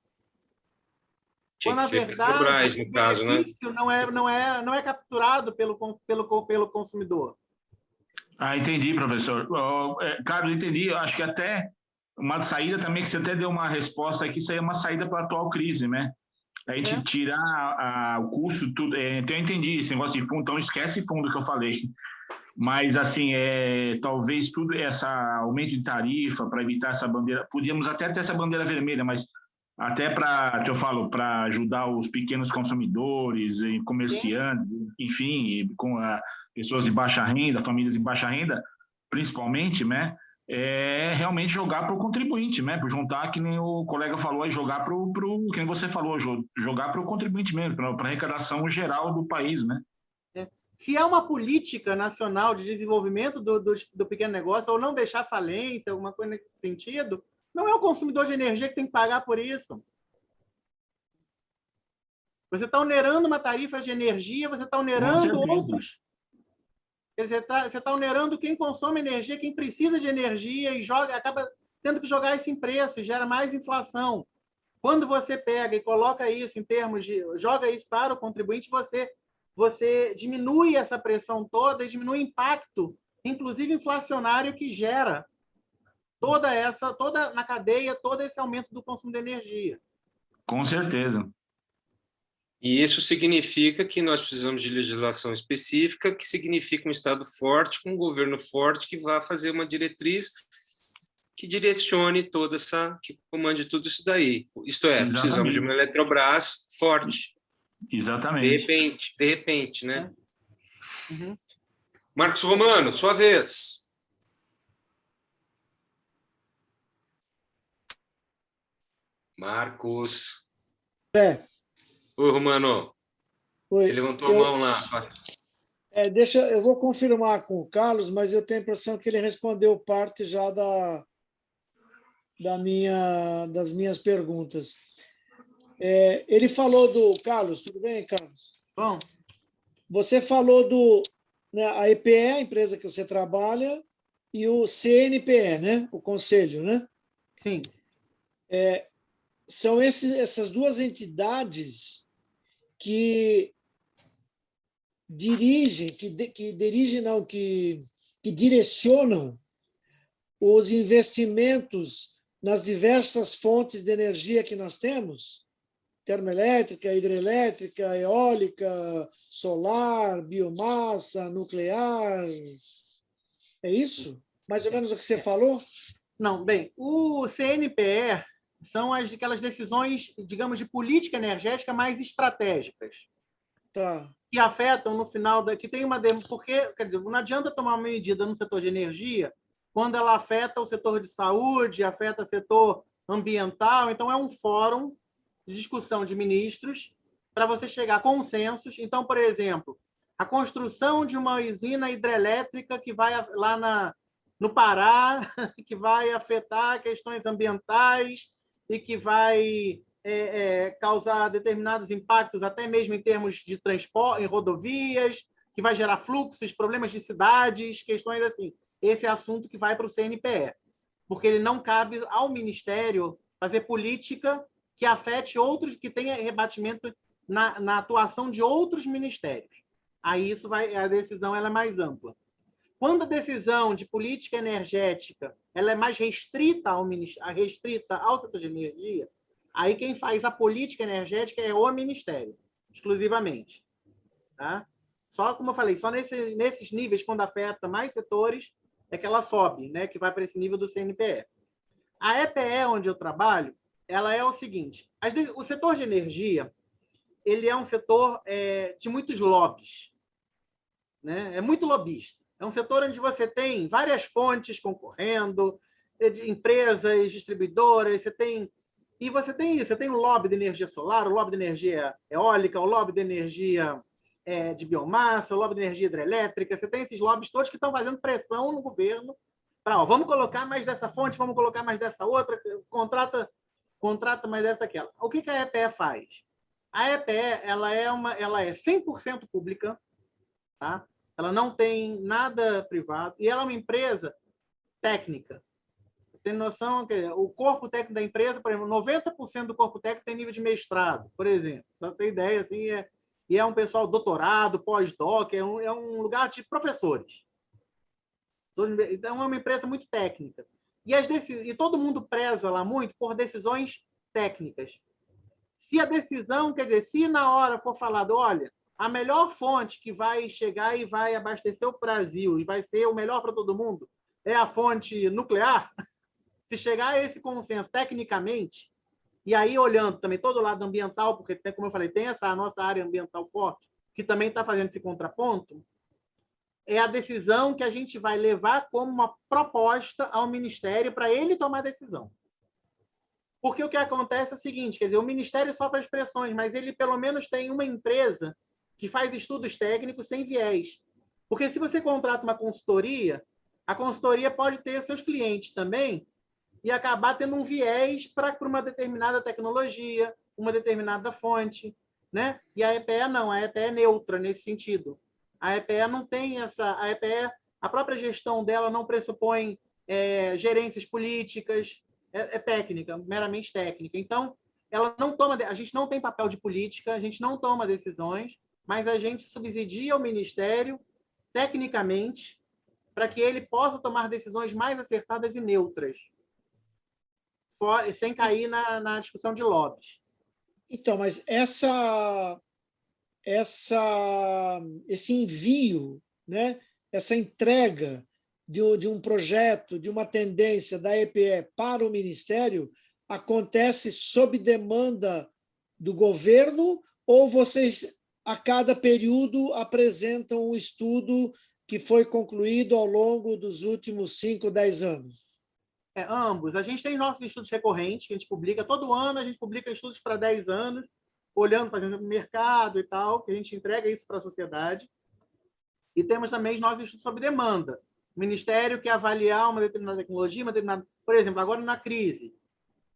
Tinha Quando, que ser Petrobras, no caso, né? Não é capturado pelo consumidor. Entendi, professor. Carlos, entendi. Eu acho que até uma saída também, que você até deu uma resposta aqui, isso aí é uma saída para a atual crise, né? A gente tirar o custo, tudo. Então, eu entendi esse negócio de fundo, então esquece fundo que eu falei. Mas, assim, talvez tudo esse aumento de tarifa para evitar essa bandeira, podíamos até ter essa bandeira vermelha, mas até para ajudar os pequenos consumidores, comerciantes, enfim, com pessoas de baixa renda, famílias de baixa renda, principalmente, né? Realmente jogar para o contribuinte, né? Para juntar, que nem o colega falou, e jogar que nem você falou, jogar para o contribuinte mesmo, para a arrecadação geral do país, né? Se há uma política nacional de desenvolvimento do pequeno negócio, ou não deixar falência, alguma coisa nesse sentido, não é o consumidor de energia que tem que pagar por isso. Você está onerando uma tarifa de energia, você está onerando outros. Você está onerando quem consome energia, quem precisa de energia e acaba tendo que jogar isso em preço, e gera mais inflação. Quando você pega e coloca isso em termos de... joga isso para o contribuinte, você diminui essa pressão toda e diminui o impacto, inclusive inflacionário, que gera toda na cadeia, todo esse aumento do consumo de energia. Com certeza. E isso significa que nós precisamos de legislação específica, que significa um Estado forte, com um governo forte, que vá fazer uma diretriz que direcione que comande tudo isso daí. Isto é, Exatamente. Precisamos de uma Eletrobras forte. Exatamente. De repente, né? Marcos Romano, sua vez. Marcos. Oi, Romano. Oi. Você levantou a mão lá. Eu vou confirmar com o Carlos, mas eu tenho a impressão que ele respondeu parte já das minhas perguntas. Ele falou Carlos, tudo bem, Carlos? Bom. Você falou a EPE, a empresa que você trabalha, e o CNPE, né? O conselho, né? Sim. São essas duas entidades que direcionam os investimentos nas diversas fontes de energia que nós temos, termoelétrica, hidrelétrica, eólica, solar, biomassa, nuclear. É isso? Mais ou menos o que você falou? Não, bem, o CNPE são aquelas decisões, digamos, de política energética mais estratégicas. Tá. Que afetam no final que tem uma porque, quer dizer, não adianta tomar uma medida no setor de energia quando ela afeta o setor de saúde, afeta o setor ambiental. Então é um fórum de discussão de ministros para você chegar a consensos. Então, por exemplo, a construção de uma usina hidrelétrica que vai lá no Pará, que vai afetar questões ambientais e que vai causar determinados impactos, até mesmo em termos de transporte, em rodovias, que vai gerar fluxos, problemas de cidades, questões assim. Esse é assunto que vai para o CNPE, porque ele não cabe ao Ministério fazer política que afete outros, que tenha rebatimento na atuação de outros ministérios. Aí a decisão ela é mais ampla. Quando a decisão de política energética ela é mais restrita ao setor de energia, aí quem faz a política energética é o Ministério, exclusivamente. Tá? Só, como eu falei, só nesses níveis, quando afeta mais setores, é que ela sobe, né? Que vai para esse nível do CNPE. A EPE, onde eu trabalho, ela é o seguinte: o setor de energia ele é um setor de muitos lobbies, né? É muito lobista. É um setor onde você tem várias fontes concorrendo, empresas, distribuidoras, você tem o lobby de energia solar, o lobby de energia eólica, o lobby de energia de biomassa, lobby de energia hidrelétrica, você tem esses lobbies todos que estão fazendo pressão no governo para, vamos colocar mais dessa fonte, vamos colocar mais dessa outra, contrata mais dessa aquela. O que a EPE faz? A EPE ela é 100% pública, tá? Ela não tem nada privado e ela é uma empresa técnica. Tem noção que o corpo técnico da empresa, por exemplo, 90% do corpo técnico tem nível de mestrado, por exemplo. Só tem ideia, assim, e é um pessoal doutorado, pós-doc, é um lugar de professores. Então, é uma empresa muito técnica. E todo mundo preza lá muito por decisões técnicas. Se a decisão, quer dizer, se na hora for falado, olha, a melhor fonte que vai chegar e vai abastecer o Brasil e vai ser o melhor para todo mundo é a fonte nuclear, se chegar a esse consenso tecnicamente, e aí olhando também todo o lado ambiental, porque, como eu falei, tem a nossa área ambiental forte, que também está fazendo esse contraponto, é a decisão que a gente vai levar como uma proposta ao Ministério para ele tomar a decisão. Porque o que acontece é o seguinte, quer dizer, o Ministério sofre as pressões, mas ele pelo menos tem uma empresa que faz estudos técnicos sem viés. Porque se você contrata uma consultoria, a consultoria pode ter seus clientes também e acabar tendo um viés para uma determinada tecnologia, uma determinada fonte, né? E a EPE não, a EPE é neutra nesse sentido. A EPE não tem a EPE, a própria gestão dela não pressupõe gerências políticas, é técnica, meramente técnica. Então, ela não toma, a gente não tem papel de política, a gente não toma decisões, mas a gente subsidia o Ministério tecnicamente para que ele possa tomar decisões mais acertadas e neutras, sem cair na discussão de lobbies. Então, mas esse envio, né? Essa entrega de um projeto, de uma tendência da EPE para o Ministério, acontece sob demanda do governo ou vocês, a cada período, apresentam um estudo que foi concluído ao longo dos últimos 5, 10 anos? Ambos. A gente tem nossos estudos recorrentes, que a gente publica todo ano, a gente publica estudos para 10 anos, olhando, fazendo mercado e tal, que a gente entrega isso para a sociedade. E temos também os nossos estudos sob demanda. O Ministério quer avaliar uma determinada tecnologia, por exemplo, agora na crise,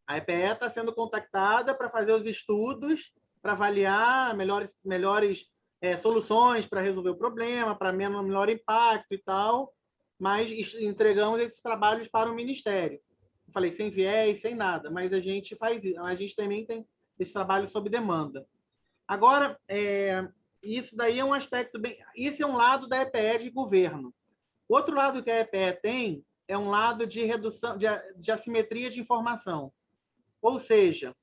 a EPE está sendo contactada para fazer os estudos, para avaliar melhores soluções para resolver o problema, para menor impacto e tal, mas entregamos esses trabalhos para o Ministério. Eu falei, sem viés, sem nada, mas a gente faz isso. A gente também tem esse trabalho sob demanda. Agora, isso daí é um aspecto bem... Isso é um lado da EPE de governo. O outro lado que a EPE tem é um lado de redução, de assimetria de informação. Ou seja,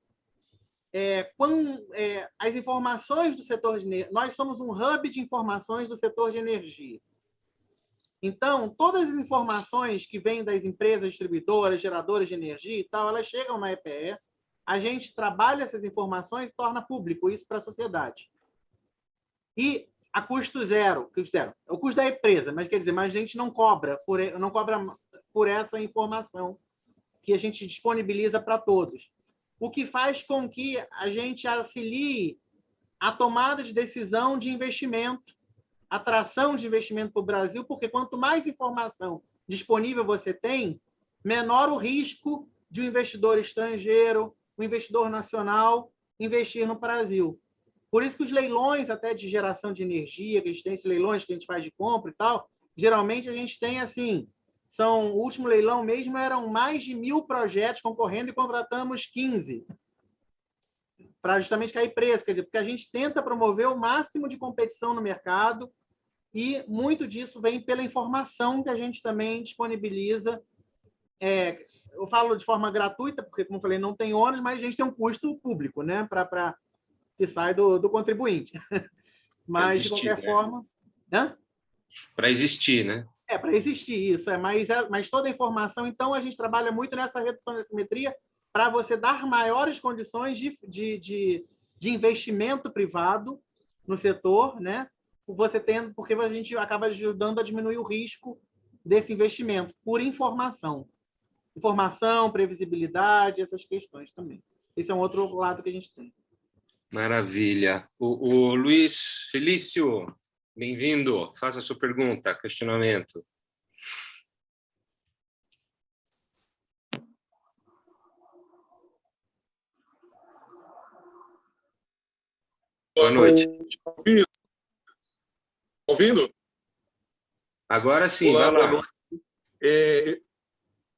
as informações do setor de energia... Nós somos um hub de informações do setor de energia. Então, todas as informações que vêm das empresas distribuidoras, geradoras de energia e tal, elas chegam na EPE, a gente trabalha essas informações e torna público isso para a sociedade. E a custo zero, o custo da empresa, mas quer dizer, mas a gente não cobra por essa informação que a gente disponibiliza para todos. O que faz com que a gente auxilie a tomada de decisão de investimento, atração de investimento para o Brasil, porque quanto mais informação disponível você tem, menor o risco de um investidor estrangeiro, um investidor nacional investir no Brasil. Por isso que os leilões até de geração de energia, que a gente tem esses leilões que a gente faz de compra e tal, geralmente a gente tem assim, o último leilão mesmo eram mais de 1.000 projetos concorrendo e contratamos 15, para justamente cair preço, quer dizer, porque a gente tenta promover o máximo de competição no mercado e muito disso vem pela informação que a gente também disponibiliza. Eu falo de forma gratuita, porque, como eu falei, não tem ônus, mas a gente tem um custo público, né, que sai do contribuinte. Mas, existir, de qualquer forma... Para existir, né? Para existir, isso. Mas toda a informação, então, a gente trabalha muito nessa redução da assimetria para você dar maiores condições de investimento privado no setor, né? Porque a gente acaba ajudando a diminuir o risco desse investimento por informação. Informação, previsibilidade, essas questões também. Esse é um outro lado que a gente tem. Maravilha. O Luiz Felício, bem-vindo. Faça a sua pergunta, questionamento. Boa noite. Ouvindo? Agora sim, olá, vai lá. Boa noite.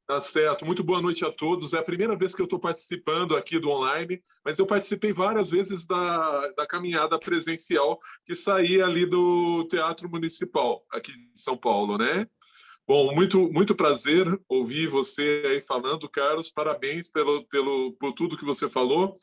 Tá certo. Muito boa noite a todos. É a primeira vez que eu estou participando aqui do online, mas eu participei várias vezes da caminhada presencial que saía ali do Teatro Municipal, aqui de São Paulo, né? Bom, muito prazer ouvir você aí falando, Carlos. Parabéns por tudo que você falou.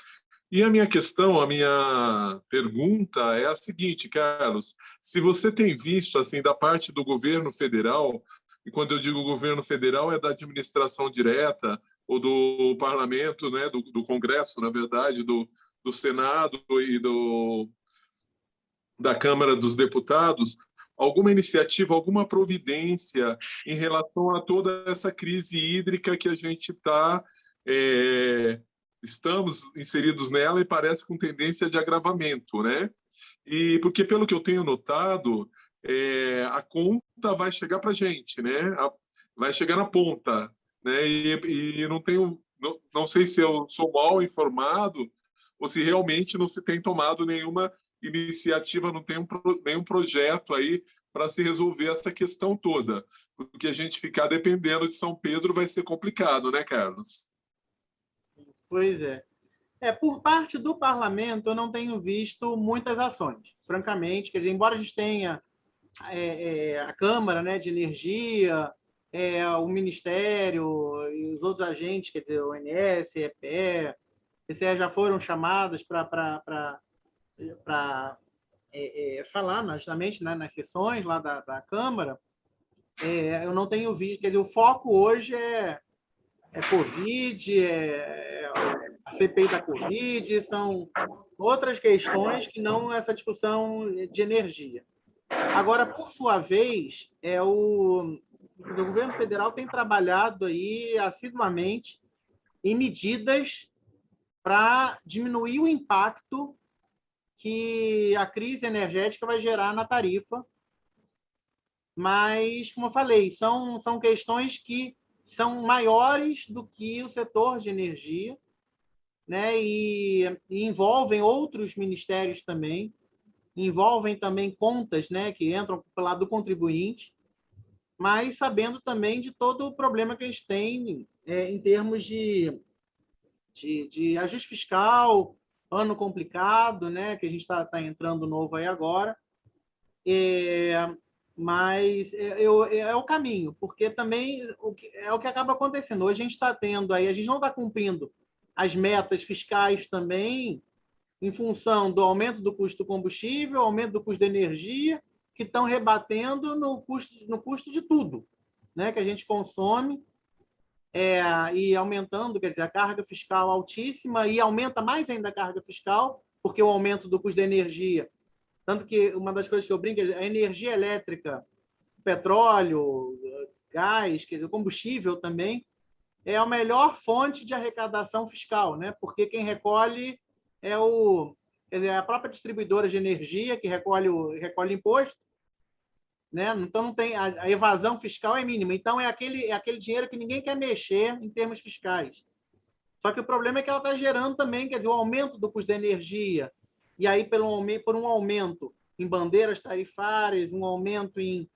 E a minha questão, a minha pergunta é a seguinte, Carlos: se você tem visto, assim, da parte do governo federal, e quando eu digo governo federal é da administração direta ou do parlamento, né, do Congresso, na verdade, do Senado e da Câmara dos Deputados, alguma iniciativa, alguma providência em relação a toda essa crise hídrica que a gente estamos inseridos nela e parece com tendência de agravamento, né? E porque, pelo que eu tenho notado, a conta vai chegar para a gente, né? Vai chegar na ponta, né? E não sei se eu sou mal informado ou se realmente não se tem tomado nenhuma iniciativa, não tem nenhum projeto aí para se resolver essa questão toda, porque a gente ficar dependendo de São Pedro vai ser complicado, né, Carlos? Pois é. Por parte do parlamento, eu não tenho visto muitas ações, francamente. Quer dizer, embora a gente tenha a Câmara, né, de Energia, o Ministério e os outros agentes, quer dizer, o ONS, EPE, TCE já foram chamados para falar justamente, né, nas sessões lá da Câmara. Eu não tenho visto, quer dizer, o foco hoje é Covid, a CPI da Covid, são outras questões que não essa discussão de energia. Agora, por sua vez, o governo federal tem trabalhado aí assiduamente em medidas para diminuir o impacto que a crise energética vai gerar na tarifa. Mas, como eu falei, são questões que são maiores do que o setor de energia, né? E envolvem outros ministérios também, envolvem também contas, né, que entram pelo lado do contribuinte, mas sabendo também de todo o problema que a gente tem em termos de ajuste fiscal, ano complicado, né, que a gente está entrando novo aí agora. Mas é o caminho, porque também é o que acaba acontecendo. Hoje a gente está tendo aí, a gente não está cumprindo as metas fiscais também, em função do aumento do custo do combustível, aumento do custo da energia, que estão rebatendo no custo de tudo, né, que a gente consome, e aumentando, quer dizer, a carga fiscal altíssima, e aumenta mais ainda a carga fiscal, porque o aumento do custo da energia. Tanto que uma das coisas que eu brinco é a energia elétrica, petróleo, gás, quer dizer, combustível também, é a melhor fonte de arrecadação fiscal, né? Porque quem recolhe a própria distribuidora de energia, que recolhe imposto, né? Então, não tem, a evasão fiscal é mínima. Então, é aquele dinheiro que ninguém quer mexer em termos fiscais. Só que o problema é que ela está gerando também, quer dizer, o aumento do custo da energia, e aí por um aumento em bandeiras tarifárias, um aumento em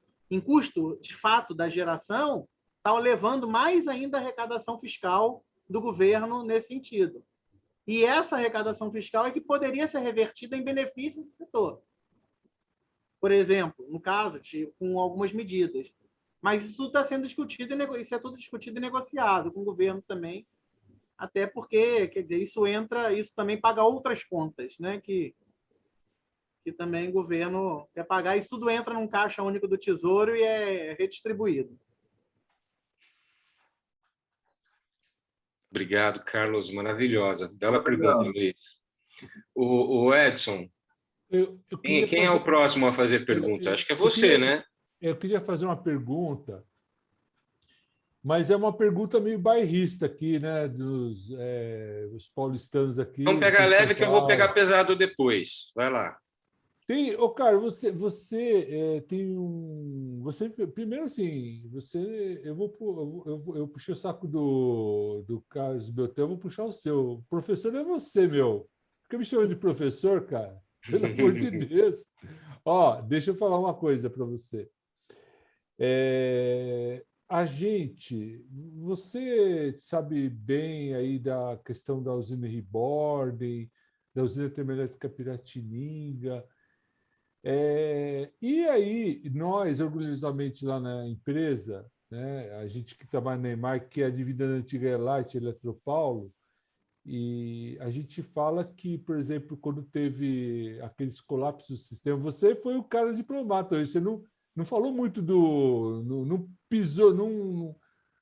custo, de fato, da geração, está levando mais ainda a arrecadação fiscal do governo nesse sentido. E essa arrecadação fiscal é que poderia ser revertida em benefício do setor. Por exemplo, no caso, com algumas medidas. Mas isso tudo está sendo discutido, isso é tudo discutido e negociado com o governo também, até porque, quer dizer, isso também paga outras contas, né, que também o governo quer pagar. Isso tudo entra num caixa único do Tesouro e é redistribuído. Obrigado, Carlos. Maravilhosa. Bela pergunta, Luiz. O Edson, quem é o próximo a fazer pergunta? Acho que é você, né? Eu queria fazer uma pergunta Mas é uma pergunta meio bairrista aqui, né? Os paulistanos aqui. Vamos pegar leve que eu vou pegar pesado depois. Vai lá. Cara, você tem um. Primeiro, assim, eu puxei o saco do Carlos Beltrão, eu vou puxar o seu. O professor é você, meu. Fica me chamando de professor, cara? Pelo amor de Deus. Ó, deixa eu falar uma coisa para você. Você sabe bem aí da questão da usina Reborn, da usina termoelétrica Piratininga. E aí, nós, orgulhosamente lá na empresa, né, a gente que trabalha na EMAI, que é a dívida da antiga Elite, Eletropaulo, e a gente fala que, por exemplo, quando teve aqueles colapsos do sistema, você foi o cara diplomata, você não falou muito não pisou,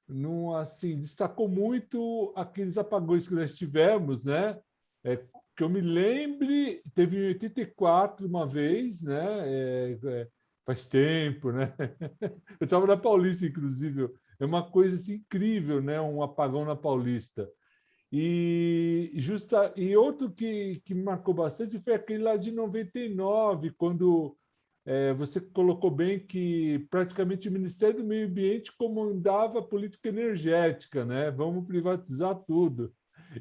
não assim, destacou muito aqueles apagões que nós tivemos, né? Que eu me lembre, teve em 84 uma vez, né? Faz tempo, né? Eu estava na Paulista, inclusive. É uma coisa assim, incrível, né? Um apagão na Paulista. E outro que me marcou bastante foi aquele lá de 99, quando você colocou bem que praticamente o Ministério do Meio Ambiente comandava a política energética, né? Vamos privatizar tudo.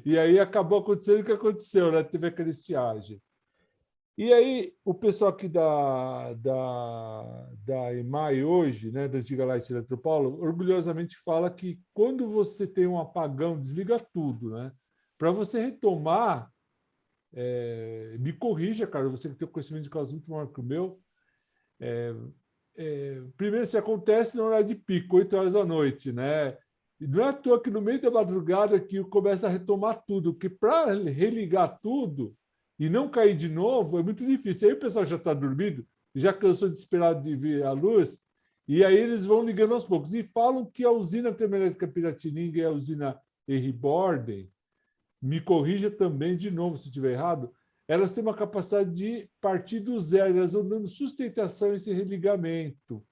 E aí acabou acontecendo o que aconteceu, né? Teve aquela estiagem. E aí o pessoal aqui da EMAI hoje, né, da antiga Light Eletropaulo, orgulhosamente fala que quando você tem um apagão, desliga tudo, né? Para você retomar, me corrija, cara, você que tem um conhecimento de causa muito maior que o meu, primeiro, se acontece na hora de pico, 8 horas da noite, né? E não é à toa que no meio da madrugada que começa a retomar tudo, porque para religar tudo e não cair de novo é muito difícil. Aí o pessoal já está dormindo, já cansou de esperar de vir a luz, e aí eles vão ligando aos poucos. E falam que a usina termoelétrica Piratininga e a usina Reborn, me corrija também de novo se estiver errado, elas têm uma capacidade de partir do zero, elas vão dando sustentação a esse religamento.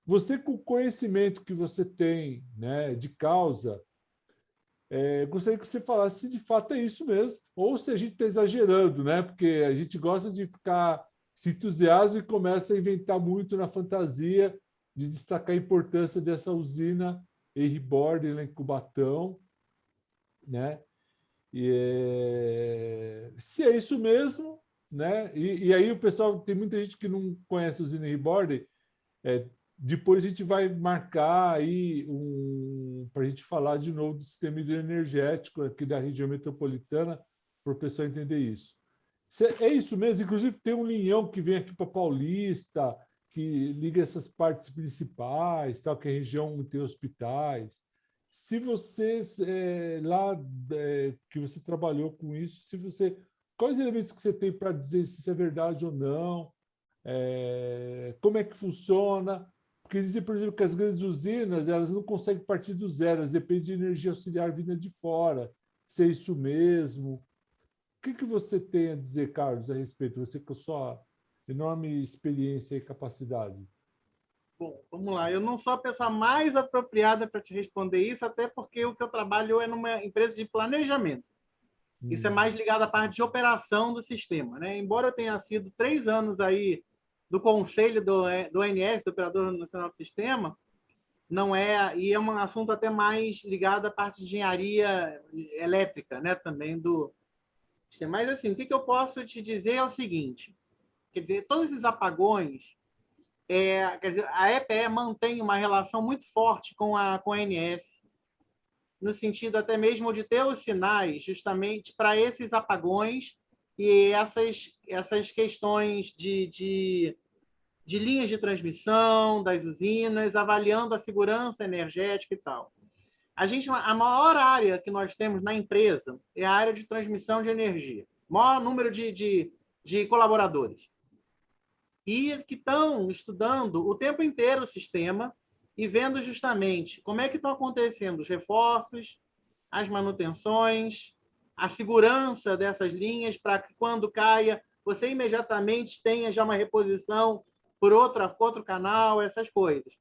Você, com o conhecimento que você tem, né, de causa, gostaria que você falasse se de fato é isso mesmo, ou se a gente está exagerando, né? Porque a gente gosta de ficar se entusiasma e começa a inventar muito na fantasia de destacar a importância dessa usina Reborn lá em Cubatão, né? Se é isso mesmo, né? E aí o pessoal, tem muita gente que não conhece a usina Reborn, depois a gente vai marcar aí para a gente falar de novo do sistema hidroenergético aqui da região metropolitana, para o pessoal entender isso. É isso mesmo? Inclusive tem um linhão que vem aqui para Paulista, que liga essas partes principais, tal, que a região tem hospitais. Se vocês, que você trabalhou com isso, quais elementos que você tem para dizer se isso é verdade ou não? Como é que funciona? Porque dizem, por exemplo, que as grandes usinas elas não conseguem partir do zero, elas dependem de energia auxiliar vinda de fora. Se é isso mesmo? O que você tem a dizer, Carlos, a respeito? Você com a sua enorme experiência e capacidade. Bom, vamos lá. Eu não sou a pessoa mais apropriada para te responder isso, até porque o que eu trabalho é numa empresa de planejamento. Isso é mais ligado à parte de operação do sistema, né? Embora eu tenha sido 3 anos aí do conselho do ONS, do Operador Nacional do Sistema, não é, e é um assunto até mais ligado à parte de engenharia elétrica, né? Também do sistema. Mas assim, o que eu posso te dizer é o seguinte: quer dizer, todos esses apagões, quer dizer, a EPE mantém uma relação muito forte com a ONS, no sentido até mesmo de ter os sinais justamente para esses apagões e essas questões de linhas de transmissão das usinas, avaliando a segurança energética e tal. A maior área que nós temos na empresa é a área de transmissão de energia. Maior número de colaboradores. E que estão estudando o tempo inteiro o sistema e vendo justamente como é que estão acontecendo os reforços, as manutenções, a segurança dessas linhas, para que quando caia, você imediatamente tenha já uma reposição por outro canal, essas coisas.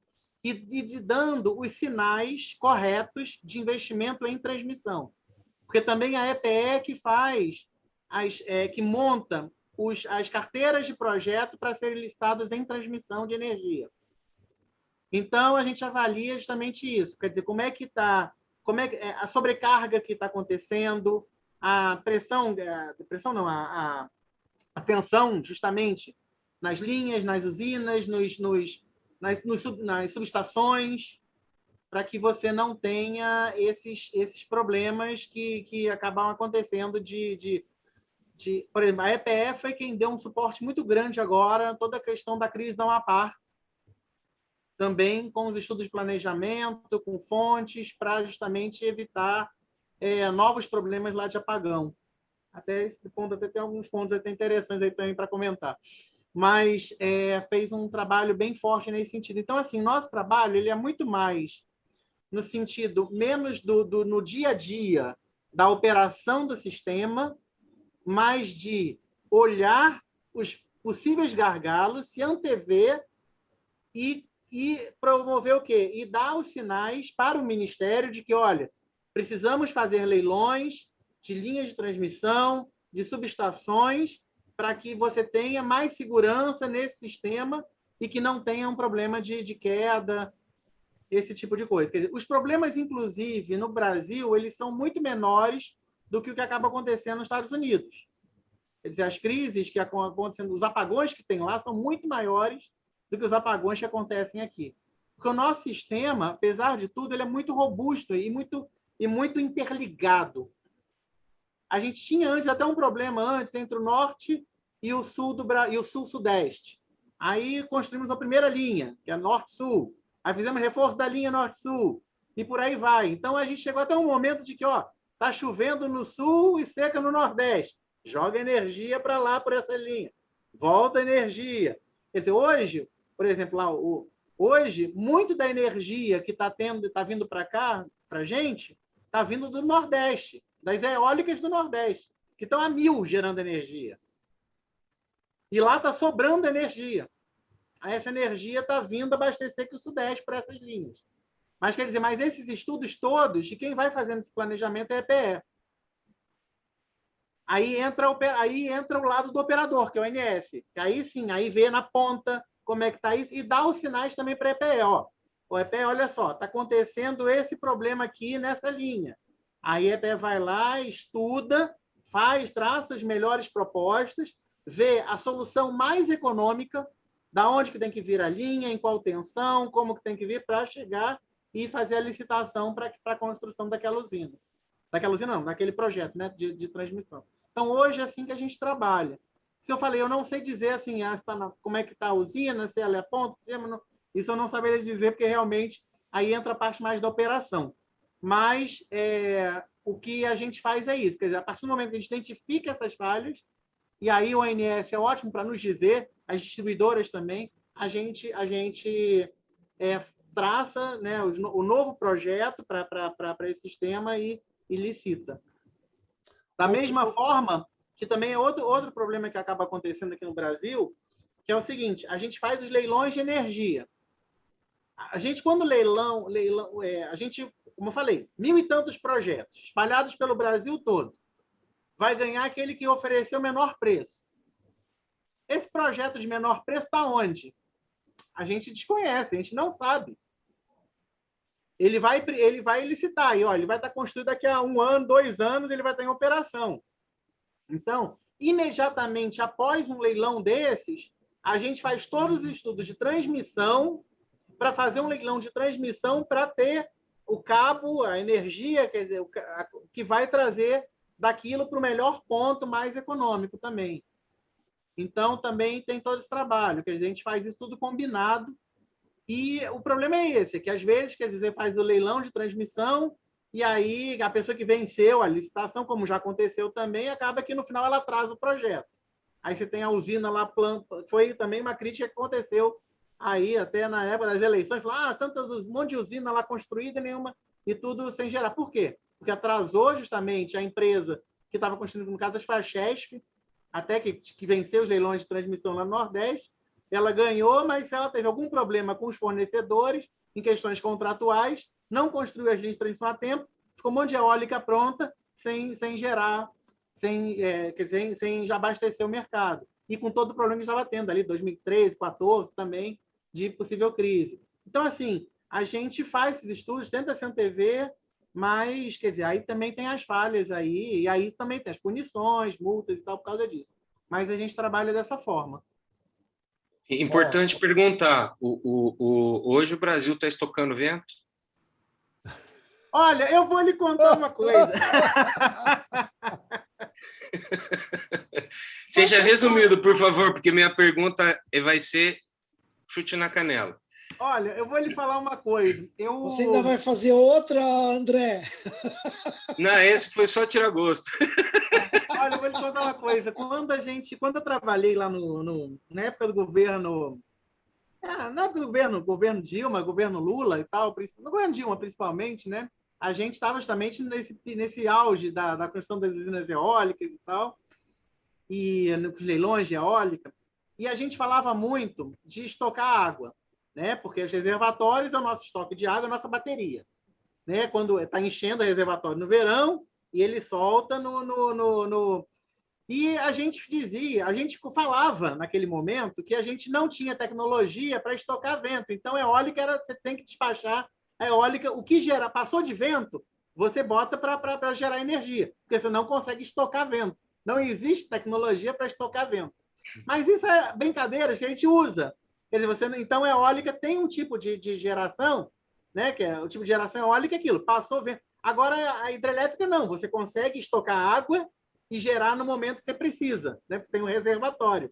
e dando os sinais corretos de investimento em transmissão. Porque também a EPE que faz, que monta as carteiras de projeto para serem listados em transmissão de energia. Então, a gente avalia justamente isso, quer dizer, como é que está, a sobrecarga que está acontecendo, a tensão, justamente, nas linhas, nas usinas, nas subestações, para que você não tenha esses problemas que acabam acontecendo por exemplo, a EPE foi quem deu um suporte muito grande agora, toda a questão da crise da Amapá, também com os estudos de planejamento, com fontes, para justamente evitar novos problemas lá de apagão. Até esse ponto, até tem alguns pontos até interessantes aí também para comentar. Mas fez um trabalho bem forte nesse sentido. Então, assim, nosso trabalho ele é muito mais no sentido menos no dia a dia da operação do sistema, mais de olhar os possíveis gargalos, se antever e promover o quê? E dar os sinais para o Ministério de que, olha, precisamos fazer leilões de linhas de transmissão, de subestações, para que você tenha mais segurança nesse sistema e que não tenha um problema de queda, esse tipo de coisa. Quer dizer, os problemas, inclusive, no Brasil, eles são muito menores do que o que acaba acontecendo nos Estados Unidos. Quer dizer, as crises que acontecem, os apagões que tem lá são muito maiores do que os apagões que acontecem aqui. Porque o nosso sistema, apesar de tudo, ele é muito robusto e muito interligado. A gente tinha antes até um problema entre o norte e o sul e o sul-sudeste. Aí construímos a primeira linha, que é norte-sul. Aí fizemos reforço da linha norte-sul. E por aí vai. Então, a gente chegou até um momento de que está chovendo no sul e seca no nordeste. Joga energia para lá, por essa linha. Volta energia. Quer dizer, hoje, por exemplo, hoje, muito da energia que está vindo para cá, para a gente, está vindo do Nordeste, das eólicas do Nordeste, que estão a 1000 gerando energia. E lá está sobrando energia. Aí essa energia está vindo abastecer aqui o Sudeste para essas linhas. Mas, quer dizer, esses estudos todos, de quem vai fazendo esse planejamento é a EPE. Aí entra o lado do operador, que é o ONS. Que aí sim, aí vê na ponta como é que está isso e dá os sinais também para a EPE. O EPE, olha só, está acontecendo esse problema aqui nessa linha. Aí a EPE vai lá, estuda, traça as melhores propostas, vê a solução mais econômica, da onde que tem que vir a linha, em qual tensão, como que tem que vir para chegar e fazer a licitação para a construção daquela usina. Daquela usina não, daquele projeto, né, de transmissão. Então, hoje é assim que a gente trabalha. Se eu falei, eu não sei dizer assim, como é que está a usina, se ela é ponto, isso eu não saberia dizer, porque realmente aí entra a parte mais da operação. Mas o que a gente faz é isso, quer dizer, a partir do momento que a gente identifica essas falhas, e aí o ONS é ótimo para nos dizer, as distribuidoras também, a gente traça, né, o novo projeto para esse sistema e licita. Da mesma forma, que também é outro problema que acaba acontecendo aqui no Brasil, que é o seguinte, a gente faz os leilões de energia. A gente, quando a gente, como eu falei, 1000 e tantos projetos, espalhados pelo Brasil todo, vai ganhar aquele que ofereceu o menor preço. Esse projeto de menor preço está onde? A gente desconhece, a gente não sabe. Ele vai licitar, e ele vai estar construído daqui a 1 ano, 2 anos, ele vai estar em operação. Então, imediatamente após um leilão desses, a gente faz todos os estudos de transmissão para fazer um leilão de transmissão para ter o cabo, a energia, quer dizer, que vai trazer daquilo para o melhor ponto mais econômico também. Então, também tem todo esse trabalho, quer dizer, a gente faz isso tudo combinado. E o problema é esse, que às vezes, quer dizer, faz o leilão de transmissão e aí a pessoa que venceu a licitação, como já aconteceu também, acaba que no final ela atrasa o projeto. Aí você tem a usina lá, foi também uma crítica que aconteceu aí até na época das eleições, um monte de usina lá construída e tudo sem gerar. Por quê? Porque atrasou justamente a empresa que estava construindo, no caso, foi a Chesf, até que venceu os leilões de transmissão lá no Nordeste, ela ganhou, mas se ela teve algum problema com os fornecedores, em questões contratuais, não construiu as linhas de transmissão a tempo, ficou um monte de eólica pronta, sem gerar, sem abastecer o mercado. E com todo o problema que estava tendo ali, 2013, 2014 também, de possível crise. Então, assim, a gente faz esses estudos, tenta se antever, mas, quer dizer, aí também tem as falhas aí, e aí também tem as punições, multas e tal, por causa disso. Mas a gente trabalha dessa forma. Importante perguntar, hoje o Brasil está estocando vento? Olha, eu vou lhe contar uma coisa. Seja resumido, por favor, porque minha pergunta vai ser chute na canela. Olha, eu vou lhe falar uma coisa. Você ainda vai fazer outra, André? Não, esse foi só tirar gosto. Olha, eu vou lhe contar uma coisa. Quando eu trabalhei lá na época do governo, na época do governo Dilma, governo Lula e tal, no governo Dilma principalmente, né? A gente estava justamente nesse auge da construção das usinas eólicas e tal, e nos leilões de eólica, e a gente falava muito de estocar água, né? Porque os reservatórios é o nosso estoque de água, a nossa bateria, né? Quando está enchendo o reservatório no verão, e ele solta E a gente falava naquele momento que a gente não tinha tecnologia para estocar vento. Então, eólica você tem que despachar a eólica, o que passou de vento, você bota para gerar energia, porque você não consegue estocar vento. Não existe tecnologia para estocar vento. Mas isso é brincadeiras que a gente usa. Quer dizer, então, a eólica tem um tipo de geração, né, que é o tipo de geração eólica é aquilo, passou vento. Agora, a hidrelétrica não, você consegue estocar água e gerar no momento que você precisa, né? Você tem um reservatório.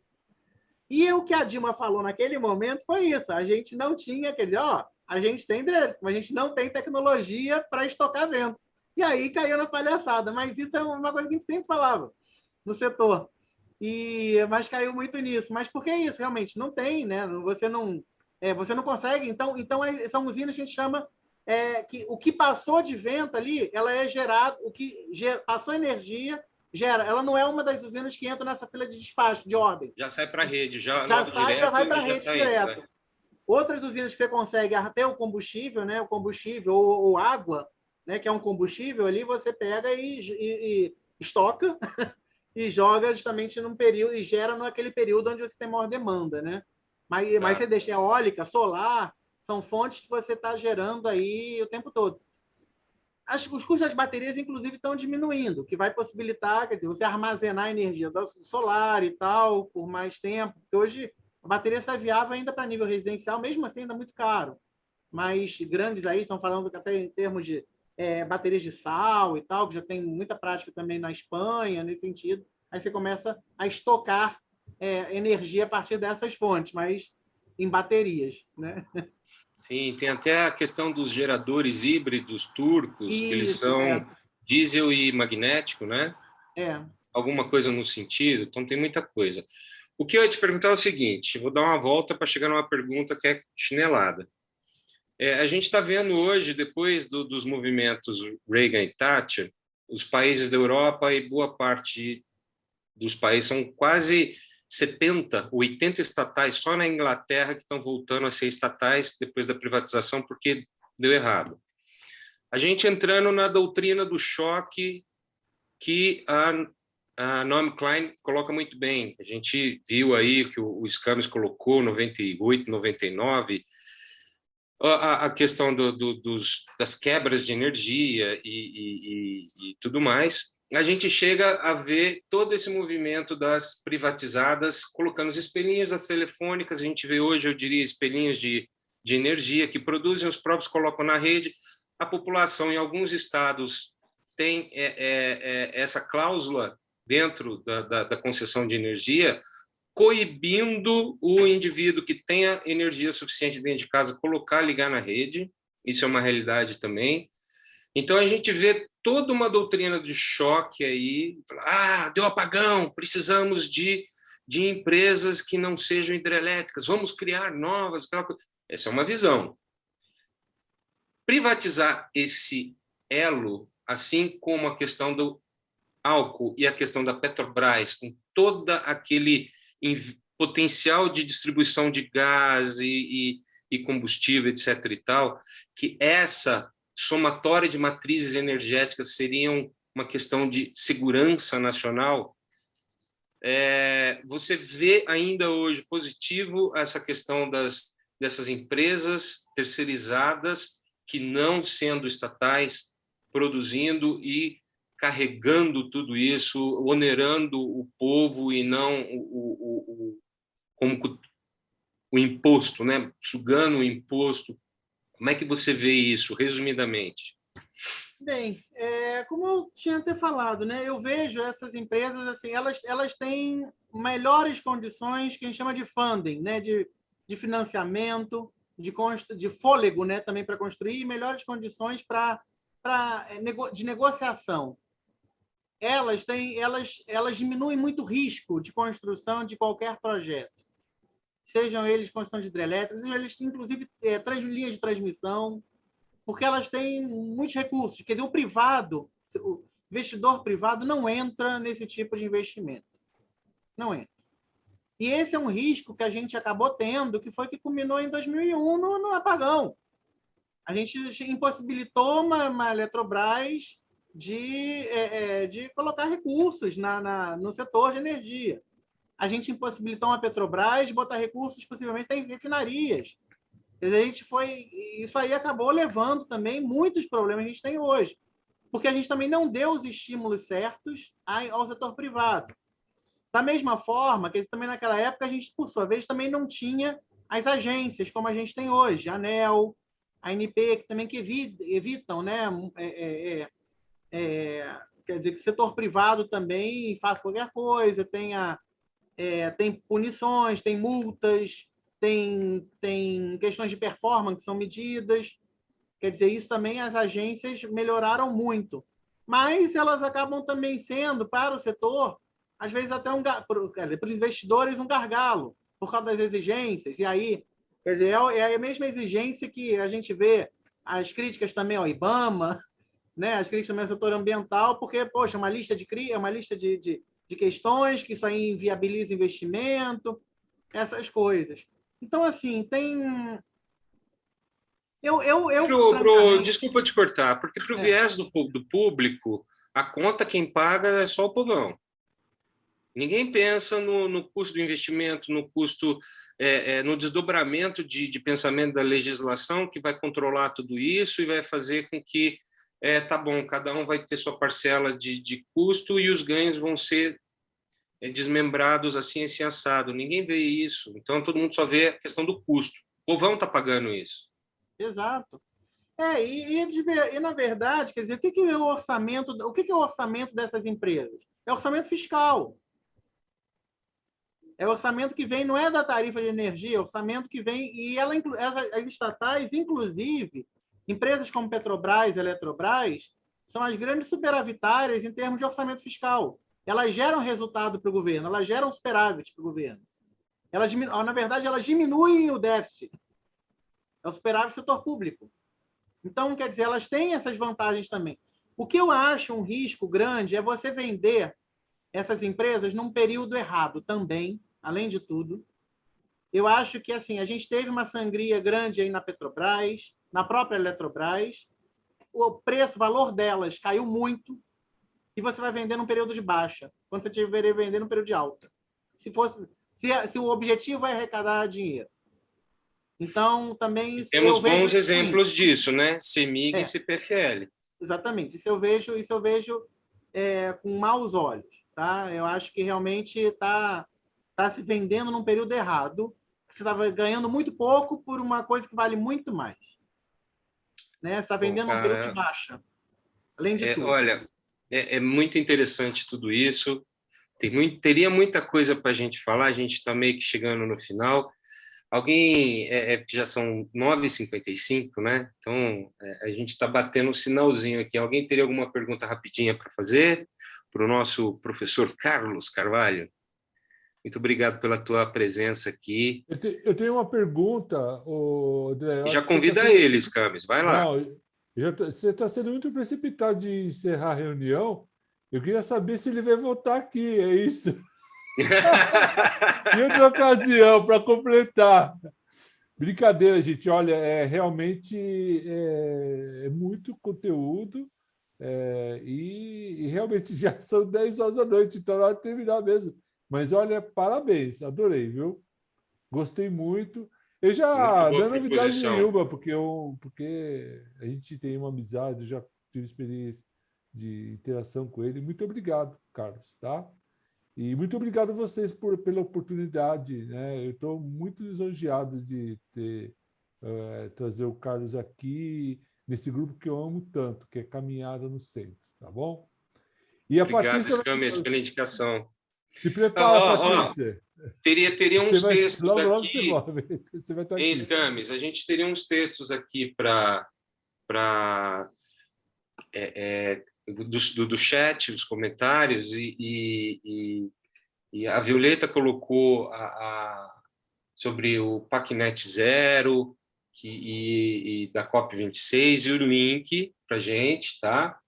E o que a Dilma falou naquele momento foi isso, a gente não tinha, quer dizer, a gente tem hidrelétrica, mas a gente não tem tecnologia para estocar vento. E aí caiu na palhaçada, mas isso é uma coisa que a gente sempre falava no setor. Mas caiu muito nisso. Mas por que isso? Realmente, não tem, né? Você não consegue. Então são usinas que a gente chama que o que passou de vento ali, ela é gerado, o que passou energia, gera. Ela não é uma das usinas que entra nessa fila de despacho, de ordem. Já sai para a rede, já vai para a rede direto. Né? Outras usinas que você consegue ter o combustível, né? O combustível ou água, né? Que é um combustível ali, você pega e estoca e joga justamente num período, e gera naquele período onde você tem maior demanda, né? Mas você deixa eólica, solar, são fontes que você está gerando aí o tempo todo. Os custos das baterias, inclusive, estão diminuindo, que vai possibilitar, quer dizer, você armazenar energia do solar e tal por mais tempo, porque hoje a bateria só é viável ainda para nível residencial, mesmo assim ainda muito caro. Mas grandes aí estão falando que até em termos de baterias de sal e tal, que já tem muita prática também na Espanha, nesse sentido. Aí você começa a estocar energia a partir dessas fontes, mas em baterias, né? Sim, tem até a questão dos geradores híbridos turcos, que eles são diesel e magnético, né? Alguma coisa no sentido, então tem muita coisa. O que eu ia te perguntar é o seguinte, vou dar uma volta para chegar numa pergunta que é chinelada. A gente está vendo hoje, depois dos movimentos Reagan e Thatcher, os países da Europa e boa parte dos países, são quase 70, 80 estatais só na Inglaterra que estão voltando a ser estatais depois da privatização porque deu errado. A gente entrando na doutrina do choque que a Naomi Klein coloca muito bem. A gente viu aí que o Scamis colocou 98, 99, a questão das quebras de energia e tudo mais. A gente chega a ver todo esse movimento das privatizadas colocando os espelhinhos das telefônicas. A gente vê hoje, eu diria, espelhinhos de energia que produzem, os próprios colocam na rede. A população, em alguns estados, tem essa cláusula dentro da concessão de energia, coibindo o indivíduo que tenha energia suficiente dentro de casa colocar, ligar na rede. Isso é uma realidade também. Então, a gente vê toda uma doutrina de choque aí. Deu apagão, precisamos de empresas que não sejam hidrelétricas, vamos criar novas. Essa é uma visão. Privatizar esse elo, assim como a questão do álcool e a questão da Petrobras, com toda aquele potencial de distribuição de gás e combustível, etc. e tal, que essa somatória de matrizes energéticas seriam uma questão de segurança nacional, você vê ainda hoje positivo essa questão dessas empresas terceirizadas que, não sendo estatais, produzindo e carregando tudo isso, onerando o povo e não como o imposto, né? Sugando o imposto. Como é que você vê isso, resumidamente? Bem, como eu tinha até falado, né? Eu vejo essas empresas assim, elas têm melhores condições que a gente chama de funding, né? De financiamento, de fôlego, né? Também para construir, e melhores condições de negociação. Elas diminuem muito o risco de construção de qualquer projeto, sejam eles construção de hidrelétricas, sejam eles, inclusive, linhas de transmissão, porque elas têm muitos recursos. Quer dizer, o investidor privado não entra nesse tipo de investimento. Não entra. E esse é um risco que a gente acabou tendo, que foi que culminou em 2001 no apagão. A gente impossibilitou uma Eletrobras de colocar recursos no setor de energia. A gente impossibilitou uma Petrobras de botar recursos, possivelmente, em refinarias. Quer dizer, isso aí acabou levando também muitos problemas que a gente tem hoje, porque a gente também não deu os estímulos certos ao setor privado. Da mesma forma, que também naquela época a gente, por sua vez, também não tinha as agências como a gente tem hoje, a ANEEL, a ANP, que também evitam, né? Quer dizer, que o setor privado também faz qualquer coisa, tem punições, tem multas, tem questões de performance que são medidas. Quer dizer, isso também as agências melhoraram muito. Mas elas acabam também sendo, para o setor, às vezes até para os investidores, um gargalo, por causa das exigências. E aí, quer dizer, é a mesma exigência que a gente vê as críticas também ao IBAMA, né? As críticas também ao setor ambiental, porque, poxa, é uma lista de questões que isso aí inviabiliza investimento, essas coisas. Então, assim, tem... Desculpa te cortar, porque para o viés do público, a conta quem paga é só o povão. Ninguém pensa no custo do investimento, no custo, no desdobramento de pensamento da legislação que vai controlar tudo isso e vai fazer com que, tá bom, cada um vai ter sua parcela de custo e os ganhos vão ser desmembrados assim assado. Ninguém vê isso. Então, todo mundo só vê a questão do custo. O povão está pagando isso. Exato. E, na verdade, quer dizer, o que é o orçamento? O que é o orçamento dessas empresas? É orçamento fiscal. É orçamento que vem, não é da tarifa de energia, é orçamento que vem, e as estatais, inclusive, empresas como Petrobras, Eletrobras, são as grandes superavitárias em termos de orçamento fiscal. Elas geram resultado para o governo, elas geram superávit para o governo. Na verdade, elas diminuem o déficit. É o superávit do setor público. Então, quer dizer, elas têm essas vantagens também. O que eu acho um risco grande é você vender essas empresas num período errado também, além de tudo. Eu acho que assim, a gente teve uma sangria grande aí na Petrobras, na própria Eletrobras. O valor delas caiu muito e você vai vender num período de baixa, quando você tiver vender num período de alta. Se o objetivo é arrecadar dinheiro. Então, também isso... Temos bons exemplos disso, né? CEMIG e CPFL. Exatamente. Isso eu vejo com maus olhos. Tá? Eu acho que realmente está se vendendo num período errado. Você estava ganhando muito pouco por uma coisa que vale muito mais. Né? Você está vendendo num período de baixa. Além de tudo. Olha, é muito interessante tudo isso. Teria muita coisa para a gente falar. A gente está meio que chegando no final. Alguém, já são 9h55, né? Então, a gente está batendo um sinalzinho aqui. Alguém teria alguma pergunta rapidinha para fazer para o nosso professor Carlos Carvalho? Muito obrigado pela tua presença aqui. Eu tenho uma pergunta, André. Já convida ele, Camis, vai lá. Não, você está sendo muito precipitado de encerrar a reunião. Eu queria saber se ele vai voltar aqui, é isso? Em outra ocasião, para completar. Brincadeira, gente. Olha, realmente é muito conteúdo e realmente já são 10 horas da noite, então é hora de terminar mesmo. Mas, olha, parabéns, adorei, viu? Gostei muito. Eu já não é novidade nenhuma, porque a gente tem uma amizade, eu já tive experiência de interação com ele. Muito obrigado, Carlos, tá? E muito obrigado a vocês pela oportunidade, né? Eu estou muito lisonjeado de trazer o Carlos aqui nesse grupo que eu amo tanto, que é Caminhada no Centro, tá bom? E a Obrigado, Patrícia, Scammers, pela indicação. Se prepara, Patrícia. Teria uns textos logo aqui. Você vai estar aqui. Em Scammers, a gente teria uns textos aqui para do chat, os comentários, e a Violeta colocou sobre o PACnet Zero e da COP26 e o link para a gente, tá?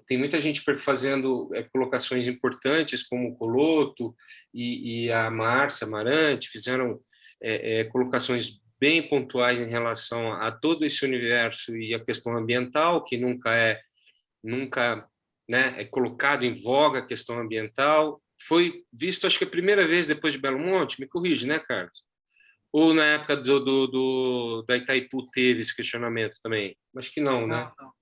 Tem muita gente fazendo colocações importantes, como o Coloto e a Márcia Amarante, fizeram colocações bem pontuais em relação a todo esse universo e a questão ambiental, que nunca é colocado em voga a questão ambiental. Foi visto, acho que a primeira vez depois de Belo Monte, me corrige, né, Carlos? Ou na época da Itaipu teve esse questionamento também? Acho que não, né? Não.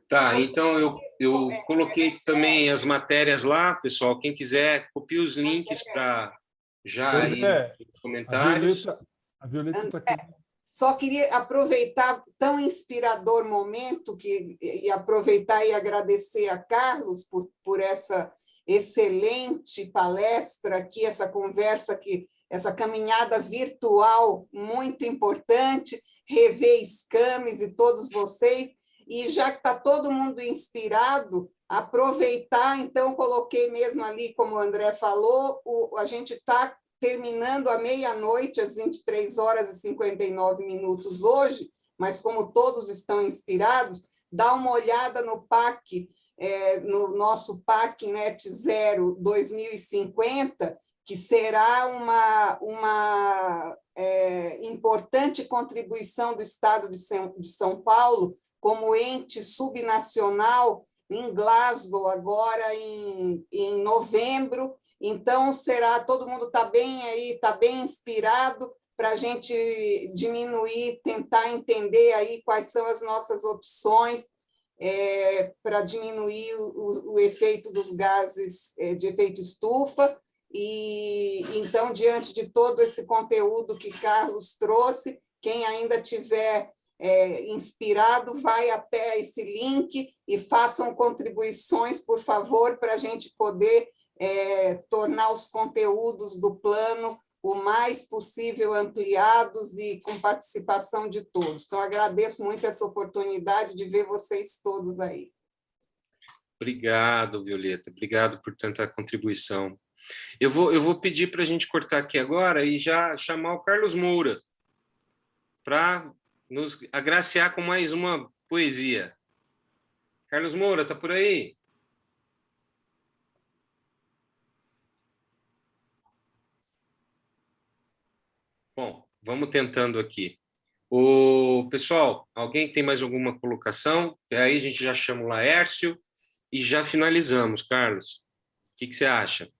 Tá, então eu coloquei também as matérias lá, pessoal. Quem quiser, copie os links para já aí nos comentários. A Violeta está aqui. Só queria aproveitar tão inspirador momento e aproveitar e agradecer a Carlos por essa excelente palestra aqui, essa conversa aqui, essa caminhada virtual muito importante, rever Scammers e todos vocês. E já que está todo mundo inspirado, aproveitar, então coloquei mesmo ali, como o André falou, a gente está terminando à meia-noite, às 23h59 hoje, mas como todos estão inspirados, dá uma olhada no PAC, no nosso PACnet Zero 2050, que será uma importante contribuição do Estado de São Paulo como ente subnacional em Glasgow, agora em novembro. Então, todo mundo está bem aí, está bem inspirado para a gente diminuir, tentar entender aí quais são as nossas opções para diminuir o efeito dos gases de efeito estufa. E então, diante de todo esse conteúdo que Carlos trouxe, quem ainda tiver inspirado, vai até esse link e façam contribuições, por favor, para a gente poder tornar os conteúdos do plano o mais possível ampliados e com participação de todos. Então, agradeço muito essa oportunidade de ver vocês todos aí. Obrigado, Violeta. Obrigado por tanta contribuição. Eu vou pedir para a gente cortar aqui agora e já chamar o Carlos Moura para nos agraciar com mais uma poesia. Carlos Moura, está por aí? Bom, vamos tentando aqui. Pessoal, alguém tem mais alguma colocação? Aí a gente já chama o Laércio e já finalizamos. Carlos, o que você acha?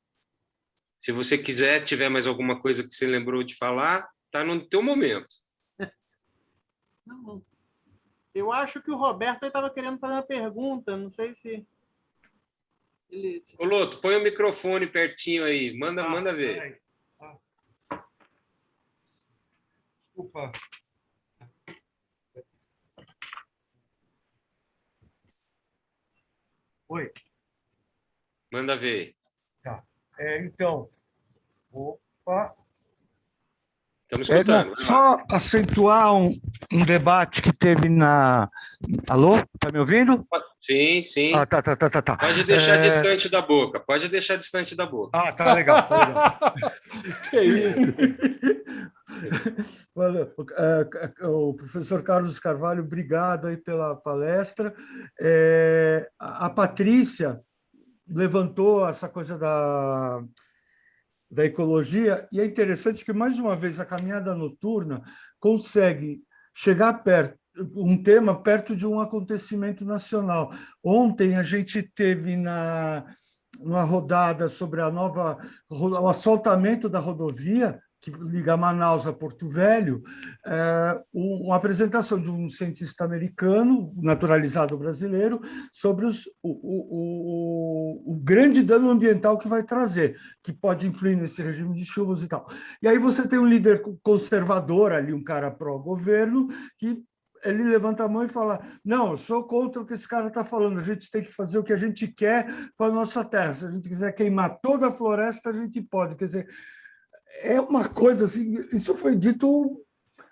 Se você quiser, tiver mais alguma coisa que você lembrou de falar, está no teu momento. Não. Eu acho que o Roberto estava querendo fazer uma pergunta, não sei se... Ô, Loto, põe o microfone pertinho aí, manda ver. Desculpa. Oi. Manda ver. Tá. Então, opa. Estamos escutando. Só acentuar um debate que teve na... Alô? Está me ouvindo? Sim, sim. Tá. Pode deixar distante da boca. Pode deixar distante da boca. Tá legal. Que isso? Valeu. O professor Carlos Carvalho, obrigado aí pela palestra. A Patrícia, levantou essa coisa da ecologia, e é interessante que, mais uma vez, a caminhada noturna consegue chegar perto, um tema perto de um acontecimento nacional. Ontem a gente teve numa rodada sobre o asfaltamento da rodovia, que liga Manaus a Porto Velho, uma apresentação de um cientista americano, naturalizado brasileiro, sobre o grande dano ambiental que vai trazer, que pode influir nesse regime de chuvas e tal. E aí você tem um líder conservador ali, um cara pró-governo, que ele levanta a mão e fala: não, eu sou contra o que esse cara está falando, a gente tem que fazer o que a gente quer com a nossa terra. Se a gente quiser queimar toda a floresta, a gente pode. Quer dizer, é uma coisa assim, isso foi dito,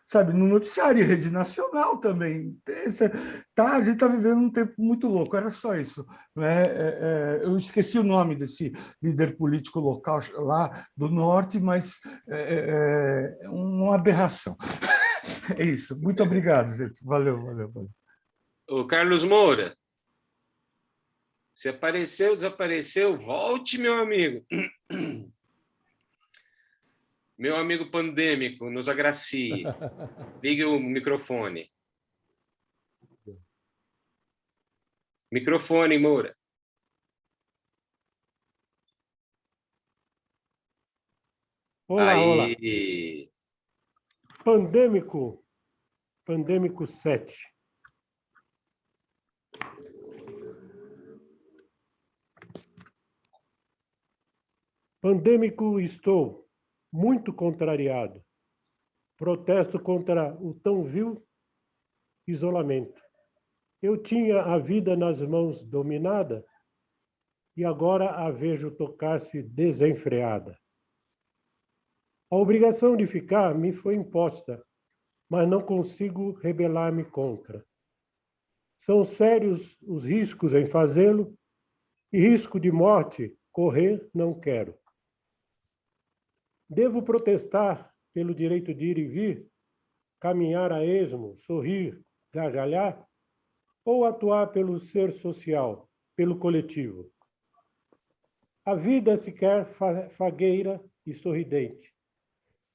sabe, no noticiário, em rede nacional também. A gente está vivendo um tempo muito louco, era só isso. Né? Eu esqueci o nome desse líder político local lá do norte, mas é uma aberração. É isso. Muito obrigado, gente. Valeu. Ô, Carlos Moura, se apareceu, desapareceu, volte, meu amigo. Meu amigo pandêmico, nos agracie. Ligue o microfone. Microfone, Moura. Olá, olá. Pandêmico 7. Pandêmico estou muito contrariado. Protesto contra o tão vil isolamento. Eu tinha a vida nas mãos dominada e agora a vejo tocar-se desenfreada. A obrigação de ficar me foi imposta, mas não consigo rebelar-me contra. São sérios os riscos em fazê-lo e risco de morte correr não quero. Devo protestar pelo direito de ir e vir, caminhar a esmo, sorrir, gargalhar, ou atuar pelo ser social, pelo coletivo? A vida se quer fagueira e sorridente,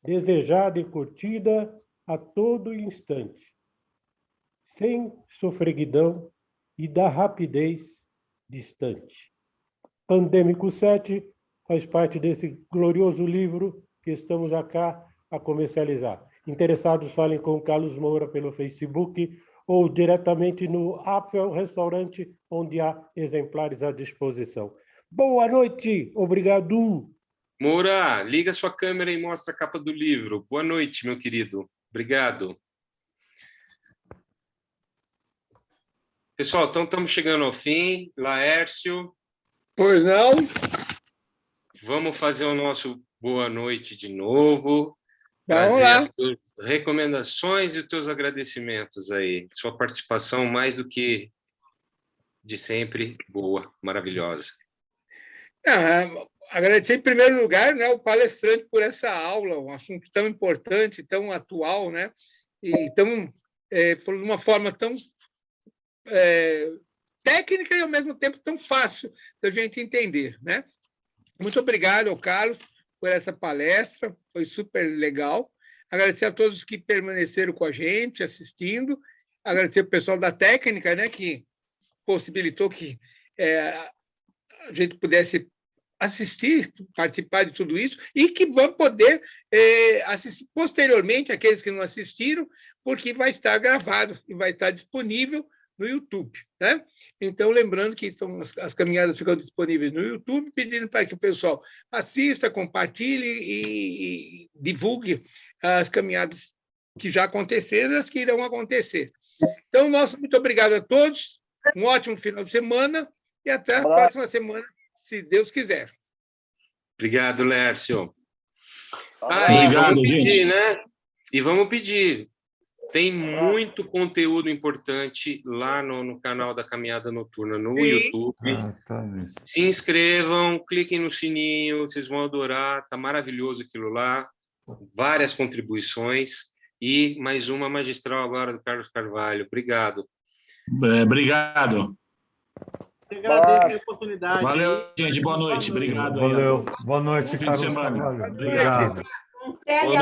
desejada e curtida a todo instante, sem sofreguidão e da rapidez distante. Pandêmico 7 faz parte desse glorioso livro que estamos acá a comercializar. Interessados, falem com o Carlos Moura pelo Facebook ou diretamente no Apfel Restaurante, onde há exemplares à disposição. Boa noite, obrigado. Moura, liga sua câmera e mostra a capa do livro. Boa noite, meu querido. Obrigado. Pessoal, então estamos chegando ao fim. Laércio. Pois não? Vamos fazer o nosso boa noite de novo. Vamos lá. As suas recomendações e os teus agradecimentos aí. Sua participação, mais do que de sempre, boa, maravilhosa. Agradecer em primeiro lugar, né, o palestrante por essa aula, um assunto tão importante, tão atual, né, e tão, por uma forma tão técnica e, ao mesmo tempo, tão fácil da gente entender, né? Muito obrigado ao Carlos por essa palestra, foi super legal. Agradecer a todos que permaneceram com a gente, assistindo. Agradecer ao pessoal da técnica, né, que possibilitou que a gente pudesse assistir, participar de tudo isso, e que vão poder assistir posteriormente, aqueles que não assistiram, porque vai estar gravado e vai estar disponível no YouTube, né? Então, lembrando que as caminhadas ficam disponíveis no YouTube, pedindo para que o pessoal assista, compartilhe e divulgue as caminhadas que já aconteceram e as que irão acontecer. Então, muito obrigado a todos, um ótimo final de semana e até a próxima semana, se Deus quiser. Obrigado, Lércio. Obrigado, vamos pedir, gente. né? E vamos pedir. Tem muito conteúdo importante lá no canal da Caminhada Noturna, no YouTube. Se inscrevam, cliquem no sininho, vocês vão adorar, tá maravilhoso aquilo lá. Várias contribuições e mais uma magistral agora do Carlos Carvalho. Obrigado. Obrigado. Agradeço a oportunidade. Valeu, gente. Boa noite. Obrigado. Valeu. Boa noite, Bom fim de Carlos semana. Carvalho. Obrigado. Um tele